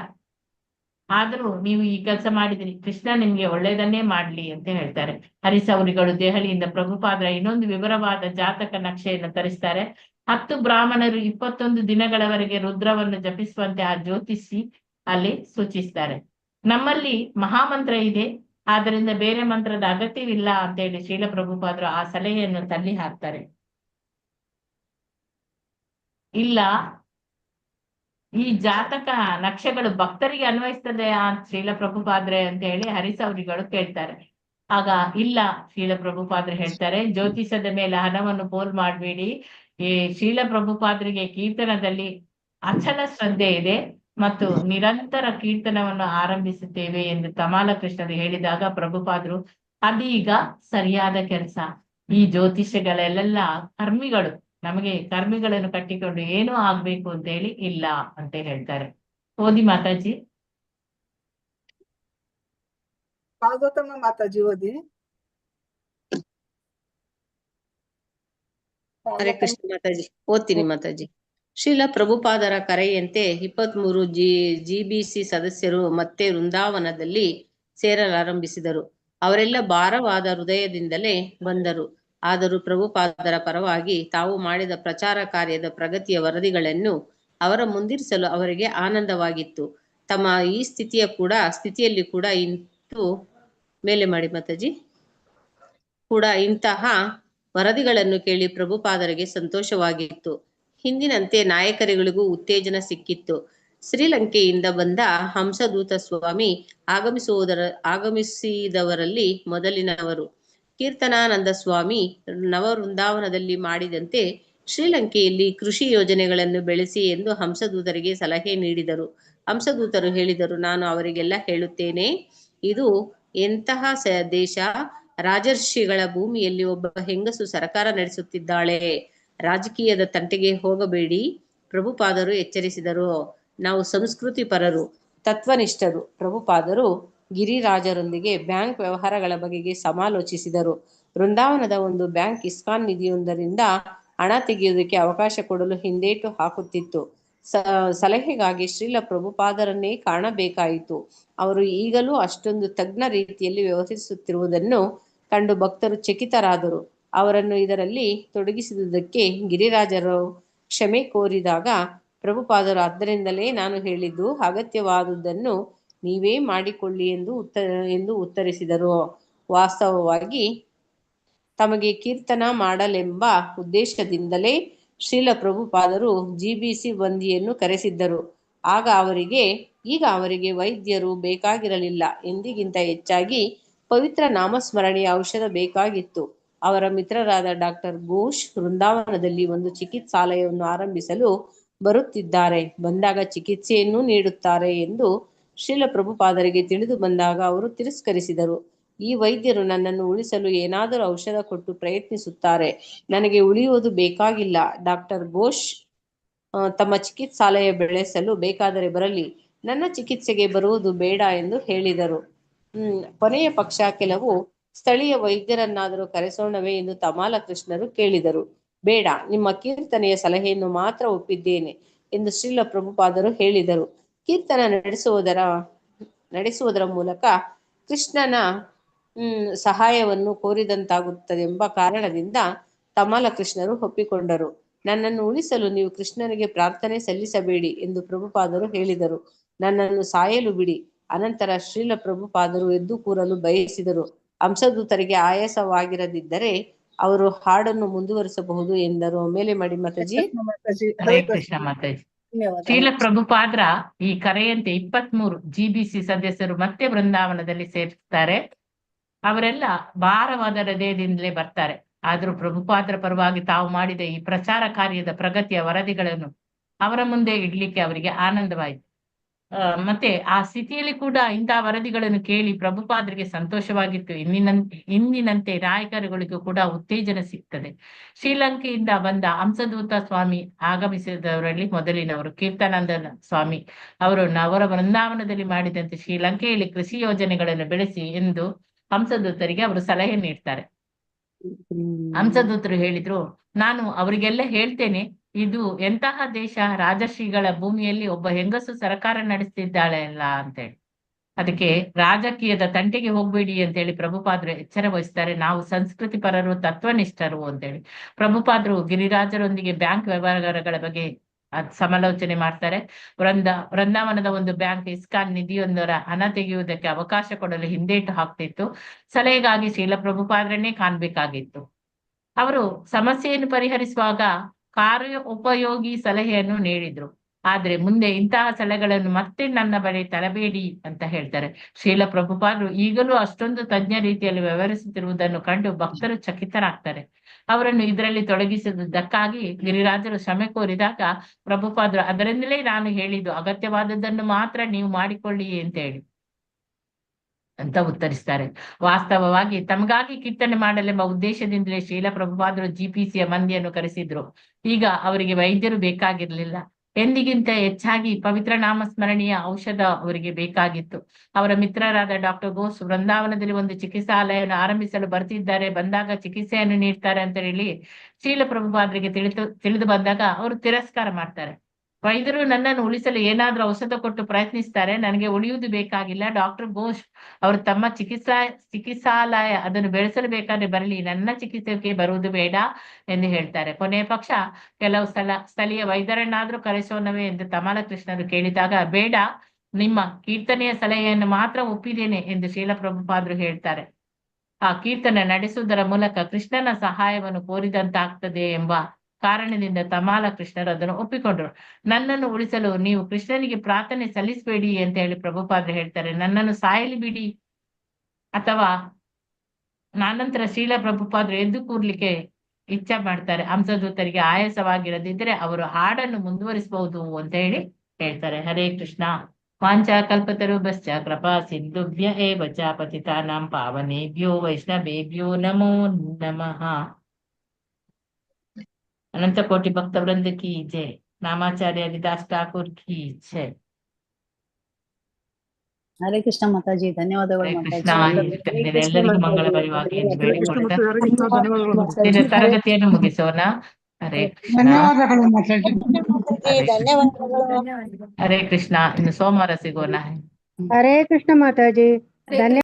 ಆದ್ರೂ ನೀವು ಈ ಕೆಲಸ ಮಾಡಿದಿರಿ. ಕೃಷ್ಣ ನಿಮ್ಗೆ ಒಳ್ಳೇದನ್ನೇ ಮಾಡ್ಲಿ ಅಂತ ಹೇಳ್ತಾರೆ. ಹರಿಸೌರಿಗಳು ದೆಹಲಿಯಿಂದ ಪ್ರಭುಪಾದರ ಇನ್ನೊಂದು ವಿವರವಾದ ಜಾತಕ ನಕ್ಷೆಯನ್ನು ತರಿಸ್ತಾರೆ. 10 ಬ್ರಾಹ್ಮಣರು 21 ದಿನಗಳವರೆಗೆ ರುದ್ರವನ್ನು ಜಪಿಸುವಂತೆ ಆ ಜ್ಯೋತಿಷಿ ಅಲ್ಲಿ ಸೂಚಿಸ್ತಾರೆ. ನಮ್ಮಲ್ಲಿ ಮಹಾಮಂತ್ರ ಇದೆ, ಆದ್ದರಿಂದ ಬೇರೆ ಮಂತ್ರದ ಅಗತ್ಯವಿಲ್ಲ ಅಂತ ಹೇಳಿ ಶ್ರೀಲ ಪ್ರಭುಪಾದರು ಆ ಸಲಹೆಯನ್ನು ತಳ್ಳಿ ಹಾಕ್ತಾರೆ. ಇಲ್ಲ, ಈ ಜಾತಕ ನಕ್ಷೆಗಳು ಭಕ್ತರಿಗೆ ಅನ್ವಯಿಸ್ತದೆ ಆ ಶ್ರೀಲ ಪ್ರಭುಪಾದ್ರೆ ಅಂತ ಹೇಳಿ ಹರಿಸೌರಿಗಳು ಕೇಳ್ತಾರೆ. ಆಗ ಇಲ್ಲ, ಶ್ರೀಲ ಪ್ರಭುಪಾದ್ರು ಹೇಳ್ತಾರೆ, ಜ್ಯೋತಿಷದ ಮೇಲೆ ಹಣವನ್ನು ಪೋಲ್ ಮಾಡಬೇಡಿ. ಈ ಶ್ರೀಲ ಪ್ರಭುಪಾದರಿಗೆ ಕೀರ್ತನದಲ್ಲಿ ಅಚಲ ಶ್ರದ್ಧೆ ಇದೆ ಮತ್ತು ನಿರಂತರ ಕೀರ್ತನವನ್ನು ಆರಂಭಿಸುತ್ತೇವೆ ಎಂದು ತಮಾಲ ಕೃಷ್ಣರು ಹೇಳಿದಾಗ ಪ್ರಭುಪಾದರು ಅದೀಗ ಸರಿಯಾದ ಕೆಲಸ. ಈ ಜ್ಯೋತಿಷ್ಯಗಳೆಲ್ಲ ಕರ್ಮಿಗಳು, ನಮಗೆ ಕರ್ಮಿಗಳನ್ನು ಕಟ್ಟಿಕೊಂಡು ಏನೂ ಆಗ್ಬೇಕು ಅಂತ ಹೇಳಿ ಇಲ್ಲ ಅಂತ ಹೇಳ್ತಾರೆ. ಓದಿ ಮಾತಾಜಿ. ಭಾಗವತಮ್ಮ ಮಾತಾಜಿ ಓದಿ. ಹರೇ ಕೃಷ್ಣ ಮಾತಾಜಿ. ಓದ್ತೀನಿ ಮಾತಾಜಿ. ಶ್ರೀಲ ಪ್ರಭುಪಾದರ ಕರೆಯಂತೆ 23 GBC ಸದಸ್ಯರು ಮತ್ತೆ ವೃಂದಾವನದಲ್ಲಿ ಸೇರಲಾರಂಭಿಸಿದರು. ಅವರೆಲ್ಲ ಭಾರವಾದ ಹೃದಯದಿಂದಲೇ ಬಂದರು. ಆದರೂ ಪ್ರಭುಪಾದರ ಪರವಾಗಿ ತಾವು ಮಾಡಿದ ಪ್ರಚಾರ ಕಾರ್ಯದ ಪ್ರಗತಿಯ ವರದಿಗಳನ್ನು ಅವರ ಮುಂದಿರಿಸಲು ಅವರಿಗೆ ಆನಂದವಾಗಿತ್ತು. ತಮ್ಮ ಈ ಸ್ಥಿತಿಯಲ್ಲಿ ಕೂಡ ಮೇಲೆ ಮಾಡಿ ಮಾತಾಜಿ ಕೂಡ ಇಂತಹ ವರದಿಗಳನ್ನು ಕೇಳಿ ಪ್ರಭುಪಾದರಿಗೆ ಸಂತೋಷವಾಗಿತ್ತು. ಹಿಂದಿನಂತೆ ನಾಯಕರುಗಳಿಗೂ ಉತ್ತೇಜನ ಸಿಕ್ಕಿತ್ತು. ಶ್ರೀಲಂಕೆಯಿಂದ ಬಂದ ಹಂಸದೂತ ಸ್ವಾಮಿ ಆಗಮಿಸಿದವರಲ್ಲಿ ಮೊದಲಿನವರು. ಕೀರ್ತನಾನಂದ ಸ್ವಾಮಿ ನವವೃಂದಾವನದಲ್ಲಿ ಮಾಡಿದಂತೆ ಶ್ರೀಲಂಕೆಯಲ್ಲಿ ಕೃಷಿ ಯೋಜನೆಗಳನ್ನು ಬೆಳೆಸಿ ಎಂದು ಹಂಸದೂತರಿಗೆ ಸಲಹೆ ನೀಡಿದರು. ಹಂಸದೂತರು ಹೇಳಿದರು, ನಾನು ಅವರಿಗೆಲ್ಲ ಹೇಳುತ್ತೇನೆ, ಇದು ಎಂತಹ ದೇಶ, ರಾಜರ್ಷಿಗಳ ಭೂಮಿಯಲ್ಲಿ ಒಬ್ಬ ಹೆಂಗಸು ಸರ್ಕಾರ ನಡೆಸುತ್ತಿದ್ದಾಳೆ. ರಾಜಕೀಯದ ತಂಟೆಗೆ ಹೋಗಬೇಡಿ. ಪ್ರಭುಪಾದರು ಎಚ್ಚರಿಸಿದರು. ನಾವು ಸಂಸ್ಕೃತಿ ಪರರು, ತತ್ವನಿಷ್ಠರು. ಪ್ರಭುಪಾದರು ಗಿರಿರಾಜರೊಂದಿಗೆ ಬ್ಯಾಂಕ್ ವ್ಯವಹಾರಗಳ ಬಗೆಗೆ ಸಮಾಲೋಚಿಸಿದರು. ವೃಂದಾವನದ ಒಂದು ಬ್ಯಾಂಕ್ ಇಸ್ಕಾನ್ ನಿಧಿಯೊಂದರಿಂದ ಹಣ ತೆಗೆಯುವುದಕ್ಕೆ ಅವಕಾಶ ಕೊಡಲು ಹಿಂದೇಟು ಹಾಕುತ್ತಿತ್ತು. ಸಲಹೆಗಾಗಿ ಶ್ರೀಲ ಪ್ರಭುಪಾದರನ್ನೇ ಕಾಣಬೇಕಾಯಿತು. ಅವರು ಈಗಲೂ ಅಷ್ಟೊಂದು ತಜ್ಞ ರೀತಿಯಲ್ಲಿ ವ್ಯವಹರಿಸುತ್ತಿರುವುದನ್ನು ಕಂಡು ಭಕ್ತರು ಚಕಿತರಾದರು. ಅವರನ್ನು ಇದರಲ್ಲಿ ತೊಡಗಿಸಿದುದಕ್ಕೆ ಗಿರಿರಾಜರು ಕ್ಷಮೆ ಕೋರಿದಾಗ ಪ್ರಭುಪಾದರು ಅದರಿಂದಲೇ ನಾನು ಹೇಳಿದ್ದು ಅಗತ್ಯವಾದುದನ್ನು ನೀವೇ ಮಾಡಿಕೊಳ್ಳಿ ಎಂದು ಉತ್ತರಿಸಿದರು. ವಾಸ್ತವವಾಗಿ ತಮಗೆ ಕೀರ್ತನ ಮಾಡಲೆಂಬ ಉದ್ದೇಶದಿಂದಲೇ ಶ್ರೀಲ ಪ್ರಭುಪಾದರು GBC ಬಂದಿಯನ್ನು ಕರೆಸಿದ್ದರು. ಈಗ ಅವರಿಗೆ ವೈದ್ಯರು ಬೇಕಾಗಿರಲಿಲ್ಲ. ಎಂದಿಗಿಂತ ಹೆಚ್ಚಾಗಿ ಪವಿತ್ರ ನಾಮಸ್ಮರಣೆಯ ಔಷಧ ಬೇಕಾಗಿತ್ತು. ಅವರ ಮಿತ್ರರಾದ ಡಾಕ್ಟರ್ ಘೋಷ್ ವೃಂದಾವನದಲ್ಲಿ ಒಂದು ಚಿಕಿತ್ಸಾಲಯವನ್ನು ಆರಂಭಿಸಲು ಬರುತ್ತಿದ್ದಾರೆ. ಬಂದಾಗ ಚಿಕಿತ್ಸೆಯನ್ನೂ ನೀಡುತ್ತಾರೆ ಎಂದು ಶ್ರೀಲ ಪ್ರಭುಪಾದರಿಗೆ ತಿಳಿದು ಬಂದಾಗ ಅವರು ತಿರಸ್ಕರಿಸಿದರು. ಈ ವೈದ್ಯರು ನನ್ನನ್ನು ಉಳಿಸಲು ಏನಾದರೂ ಔಷಧ ಕೊಟ್ಟು ಪ್ರಯತ್ನಿಸುತ್ತಾರೆ. ನನಗೆ ಉಳಿಯುವುದು ಬೇಕಾಗಿಲ್ಲ. ಡಾಕ್ಟರ್ ಘೋಷ್ ತಮ್ಮ ಚಿಕಿತ್ಸಾಲಯ ಬೆಳೆಸಲು ಬೇಕಾದರೆ ಬರಲಿ, ನನ್ನ ಚಿಕಿತ್ಸೆಗೆ ಬರುವುದು ಬೇಡ ಎಂದು ಹೇಳಿದರು. ಕೊನೆಯ ಪಕ್ಷ ಕೆಲವು ಸ್ಥಳೀಯ ವೈದ್ಯರನ್ನಾದರೂ ಕರೆಸೋಣವೇ ಎಂದು ತಮಾಲ ಕೃಷ್ಣರು ಕೇಳಿದರು. ಬೇಡ, ನಿಮ್ಮ ಕೀರ್ತನೆಯ ಸಲಹೆಯನ್ನು ಮಾತ್ರ ಒಪ್ಪಿದ್ದೇನೆ ಎಂದು ಶ್ರೀಲ ಪ್ರಭುಪಾದರು ಹೇಳಿದರು. ಕೀರ್ತನ ನಡೆಸುವುದರ ಮೂಲಕ ಕೃಷ್ಣನ ಸಹಾಯವನ್ನು ಕೋರಿದಂತಾಗುತ್ತದೆಂಬ ಕಾರಣದಿಂದ ತಮಾಲ ಕೃಷ್ಣರು ಒಪ್ಪಿಕೊಂಡರು. ನನ್ನನ್ನು ಉಳಿಸಲು ನೀವು ಕೃಷ್ಣನಿಗೆ ಪ್ರಾರ್ಥನೆ ಸಲ್ಲಿಸಬೇಡಿ ಎಂದು ಪ್ರಭುಪಾದರು ಹೇಳಿದರು. ನನ್ನನ್ನು ಸಾಯಲು ಬಿಡಿ. ಅನಂತರ ಶ್ರೀಲ ಪ್ರಭುಪಾದರು ಎದ್ದು ಕೂರಲು ಬಯಸಿದರು. ಹಂಸದೂತರಿಗೆ ಆಯಾಸವಾಗಿರದಿದ್ದರೆ ಅವರು ಹಾಡನ್ನು ಮುಂದುವರಿಸಬಹುದು ಎಂದರು. ಮೇಲೆ ಮಾಡಿ ಮಾತಾಜಿ. ಮಾತಾಜಿ. ಹರೇ ಕೃಷ್ಣ ಮಾತಾಜಿ. ಧನ್ಯವಾದ. ಶ್ರೀಲ ಪ್ರಭುಪಾದ್ರ ಈ ಕರೆಯಂತೆ 23 GBC ಸದಸ್ಯರು ಮತ್ತೆ ಬೃಂದಾವನದಲ್ಲಿ ಸೇರಿಸ್ತಾರೆ. ಅವರೆಲ್ಲ ಭಾರವಾದ ಹೃದಯದಿಂದಲೇ ಬರ್ತಾರೆ. ಆದ್ರೂ ಪ್ರಭುಪಾದ್ರ ಪರವಾಗಿ ತಾವು ಮಾಡಿದ ಈ ಪ್ರಚಾರ ಕಾರ್ಯದ ಪ್ರಗತಿಯ ವರದಿಗಳನ್ನು ಅವರ ಮುಂದೆ ಇಡ್ಲಿಕ್ಕೆ ಅವರಿಗೆ ಆನಂದವಾಯಿತು. ಮತ್ತೆ ಆ ಸ್ಥಿತಿಯಲ್ಲಿ ಕೂಡ ಇಂತಹ ವರದಿಗಳನ್ನು ಕೇಳಿ ಪ್ರಭುಪಾದರಿಗೆ ಸಂತೋಷವಾಗಿತ್ತು. ಇಂದಿನಂತೆ ನಾಯಕರುಗಳಿಗೂ ಕೂಡ ಉತ್ತೇಜನ ಸಿಗ್ತದೆ. ಶ್ರೀಲಂಕೆಯಿಂದ ಬಂದ ಹಂಸದೂತ ಸ್ವಾಮಿ ಆಗಮಿಸಿದವರಲ್ಲಿ ಮೊದಲಿನವರು ಕೀರ್ತನಾನಂದ ಸ್ವಾಮಿ ಅವರು ಅವರ ಬೃಂದಾವನದಲ್ಲಿ ಮಾಡಿದಂತೆ ಶ್ರೀಲಂಕೆಯಲ್ಲಿ ಕೃಷಿ ಯೋಜನೆಗಳನ್ನು ಬೆಳೆಸಿ ಎಂದು ಹಂಸದೂತರಿಗೆ ಅವರು ಸಲಹೆ ನೀಡ್ತಾರೆ. ಹಂಸದೂತರು ಹೇಳಿದ್ರು, ನಾನು ಅವರಿಗೆಲ್ಲ ಹೇಳ್ತೇನೆ, ಇದು ಎಂತಹ ದೇಶ, ರಾಜಶ್ರೀಗಳ ಭೂಮಿಯಲ್ಲಿ ಒಬ್ಬ ಹೆಂಗಸು ಸರ್ಕಾರ ನಡೆಸ್ತಿದ್ದಾಳೆ ಅಲ್ಲ ಅಂತೇಳಿ. ಅದಕ್ಕೆ ರಾಜಕೀಯದ ತಂಟೆಗೆ ಹೋಗ್ಬೇಡಿ ಅಂತೇಳಿ ಪ್ರಭುಪಾದರು ಎಚ್ಚರ ವಹಿಸ್ತಾರೆ. ನಾವು ಸಂಸ್ಕೃತಿ ಪರರು, ತತ್ವನಿಷ್ಠರು ಅಂತೇಳಿ. ಪ್ರಭುಪಾದರು ಗಿರಿರಾಜರೊಂದಿಗೆ ಬ್ಯಾಂಕ್ ವ್ಯವಹಾರಗಳ ಬಗ್ಗೆ ಸಮಾಲೋಚನೆ ಮಾಡ್ತಾರೆ. ವೃಂದಾವನದ ಒಂದು ಬ್ಯಾಂಕ್ ಇಸ್ಕಾನ್ ನಿಧಿಯೊಂದರ ಹಣ ತೆಗೆಯುವುದಕ್ಕೆ ಅವಕಾಶ ಕೊಡಲು ಹಿಂದೇಟು ಹಾಕ್ತಿತ್ತು. ಸಲಹೆಗಾಗಿ ಶ್ರೀಲ ಪ್ರಭುಪಾದರನ್ನೇ ಕಾಣ್ಬೇಕಾಗಿತ್ತು. ಅವರು ಸಮಸ್ಯೆಯನ್ನು ಪರಿಹರಿಸುವಾಗ ಕಾರ್ಯೋಪಯೋಗಿ ಸಲಹೆಯನ್ನು ನೀಡಿದ್ರು. ಆದ್ರೆ ಮುಂದೆ ಇಂತಹ ಸಲಹೆಗಳನ್ನು ಮತ್ತೆ ನನ್ನ ಬಳಿ ತರಬೇಡಿ ಅಂತ ಹೇಳ್ತಾರೆ. ಶ್ರೀಲ ಪ್ರಭುಪಾದರು ಈಗಲೂ ಅಷ್ಟೊಂದು ತಜ್ಞ ರೀತಿಯಲ್ಲಿ ವ್ಯವಹರಿಸುತ್ತಿರುವುದನ್ನು ಕಂಡು ಭಕ್ತರು ಚಕಿತರಾಗ್ತಾರೆ. ಅವರನ್ನು ಇದರಲ್ಲಿ ತೊಡಗಿಸಿದ್ದಕ್ಕಾಗಿ ಗಿರಿರಾಜರು ಕ್ಷಮೆ ಕೋರಿದಾಗ ಪ್ರಭುಪಾದರು ಅದರಿಂದಲೇ ನಾನು ಹೇಳಿದ್ದು, ಅಗತ್ಯವಾದದ್ದನ್ನು ಮಾತ್ರ ನೀವು ಮಾಡಿಕೊಳ್ಳಿ ಅಂತ ಉತ್ತರಿಸ್ತಾರೆ. ವಾಸ್ತವವಾಗಿ ತಮಗಾಗಿ ಕೀರ್ತನೆ ಮಾಡಲೆಂಬ ಉದ್ದೇಶದಿಂದಲೇ ಶ್ರೀಲ ಪ್ರಭುಪಾದರು GPCಯ ಮಂದಿಯನ್ನು ಕರೆಸಿದ್ರು. ಈಗ ಅವರಿಗೆ ವೈದ್ಯರು ಬೇಕಾಗಿರ್ಲಿಲ್ಲ. ಎಂದಿಗಿಂತ ಹೆಚ್ಚಾಗಿ ಪವಿತ್ರ ನಾಮಸ್ಮರಣೀಯ ಔಷಧ ಅವರಿಗೆ ಬೇಕಾಗಿತ್ತು. ಅವರ ಮಿತ್ರರಾದ ಡಾಕ್ಟರ್ ಘೋಷ್ ವೃಂದಾವನದಲ್ಲಿ ಒಂದು ಚಿಕಿತ್ಸಾಲಯವನ್ನು ಆರಂಭಿಸಲು ಬರ್ತಿದ್ದಾರೆ, ಬಂದಾಗ ಚಿಕಿತ್ಸೆಯನ್ನು ನೀಡ್ತಾರೆ ಅಂತ ಹೇಳಿ ಶ್ರೀಲ ಪ್ರಭುಪಾದರಿಗೆ ತಿಳಿದು ಬಂದಾಗ ಅವರು ತಿರಸ್ಕಾರ ಮಾಡ್ತಾರೆ. ವೈದ್ಯರು ನನ್ನನ್ನು ಉಳಿಸಲು ಏನಾದ್ರೂ ಔಷಧ ಕೊಟ್ಟು ಪ್ರಯತ್ನಿಸ್ತಾರೆ, ನನಗೆ ಉಳಿಯುವುದು ಬೇಕಾಗಿಲ್ಲ. ಡಾಕ್ಟರ್ ಘೋಷ್ ಅವರು ತಮ್ಮ ಚಿಕಿತ್ಸಾಲಯ ಅದನ್ನು ಬೆಳೆಸಲು ಬೇಕಾದ್ರೆ ಬರಲಿ, ನನ್ನ ಚಿಕಿತ್ಸೆಗೆ ಬರುವುದು ಬೇಡ ಎಂದು ಹೇಳ್ತಾರೆ. ಕೊನೆಯ ಪಕ್ಷ ಕೆಲವು ಸ್ಥಳೀಯ ವೈದ್ಯರನ್ನಾದ್ರೂ ಕರೆಸೋಣವೇ ಎಂದು ತಮಾಲ ಕೃಷ್ಣರು ಕೇಳಿದಾಗ, ಬೇಡ, ನಿಮ್ಮ ಕೀರ್ತನೆಯ ಸಲಹೆಯನ್ನು ಮಾತ್ರ ಒಪ್ಪಿದ್ದೇನೆ ಎಂದು ಶ್ರೀಲ ಪ್ರಭುಪಾದರು ಹೇಳ್ತಾರೆ. ಆ ಕೀರ್ತನೆ ನಡೆಸುವುದರ ಮೂಲಕ ಕೃಷ್ಣನ ಸಹಾಯವನ್ನು ಕೋರಿದಂತಾಗ್ತದೆ ಎಂಬ ಕಾರಣದಿಂದ ತಮಾಲ ಕೃಷ್ಣರು ಅದನ್ನು ಒಪ್ಪಿಕೊಂಡ್ರು. ನನ್ನನ್ನು ಉಳಿಸಲು ನೀವು ಕೃಷ್ಣನಿಗೆ ಪ್ರಾರ್ಥನೆ ಸಲ್ಲಿಸಬೇಡಿ ಅಂತ ಹೇಳಿ ಪ್ರಭುಪಾದರು ಹೇಳ್ತಾರೆ. ನನ್ನನ್ನು ಸಾಯಲಿ ಬಿಡಿ. ಅಥವಾ ನಾನಂತರ ಶ್ರೀಲ ಪ್ರಭುಪಾದರು ಎದ್ದು ಕೂರ್ಲಿಕ್ಕೆ ಇಚ್ಛೆ ಮಾಡ್ತಾರೆ. ಹಂಸದೂತರಿಗೆ ಆಯಾಸವಾಗಿರದಿದ್ರೆ ಅವರು ಹಾಡನ್ನು ಮುಂದುವರಿಸಬಹುದು ಅಂತ ಹೇಳಿ ಹೇಳ್ತಾರೆ. ಹರೇ ಕೃಷ್ಣ. ವಾಂಚಾ ಕಲ್ಪತರುಭ್ಯಶ್ಚ ಕೃಪಾ ಸಿಂಧುಭ್ಯ ಏವ ಚ ಪತಿತಾನಾಂ ಪಾವನೇಭ್ಯೋ ವೈಷ್ಣವೇಭ್ಯೋ ನಮೋ ನಮಃ. अनंत कोटि भक्त वृंद की जय. नामाचार्य हरिदास ठाकुर की जय. ಹರೇ ಕೃಷ್ಣ ಮಾತಾಜಿ. ಧನ್ಯವಾದಗಳು ಹರೇ ಮಾತಾಜಿ. ಕೃಷ್ಣ. ಎಲ್ಲರಿಗೂ ಮಂಗಳಕರವಾಗಿ ಎಂದು ಬೇಡಿಕೊಳ್ಳುತ್ತಾ ಹರೇ ಕೃಷ್ಣ. ಧನ್ಯವಾದಗಳು ಮಾತಾಜಿ. ನಿನ್ನ ತರಗತಿಯನ್ನು ಮುಗಿಸೋಣ. ಹರೇ ಕೃಷ್ಣ. ಧನ್ಯವಾದಗಳು ಮಾತಾಜಿ. ಹರೇ ಕೃಷ್ಣ. ಇನ್ನು ಸೋಮವಾರ ಸಿಗೋಣ. ಹರೇ ಕೃಷ್ಣ ಮಾತಾಜಿ. ಧನ್ಯ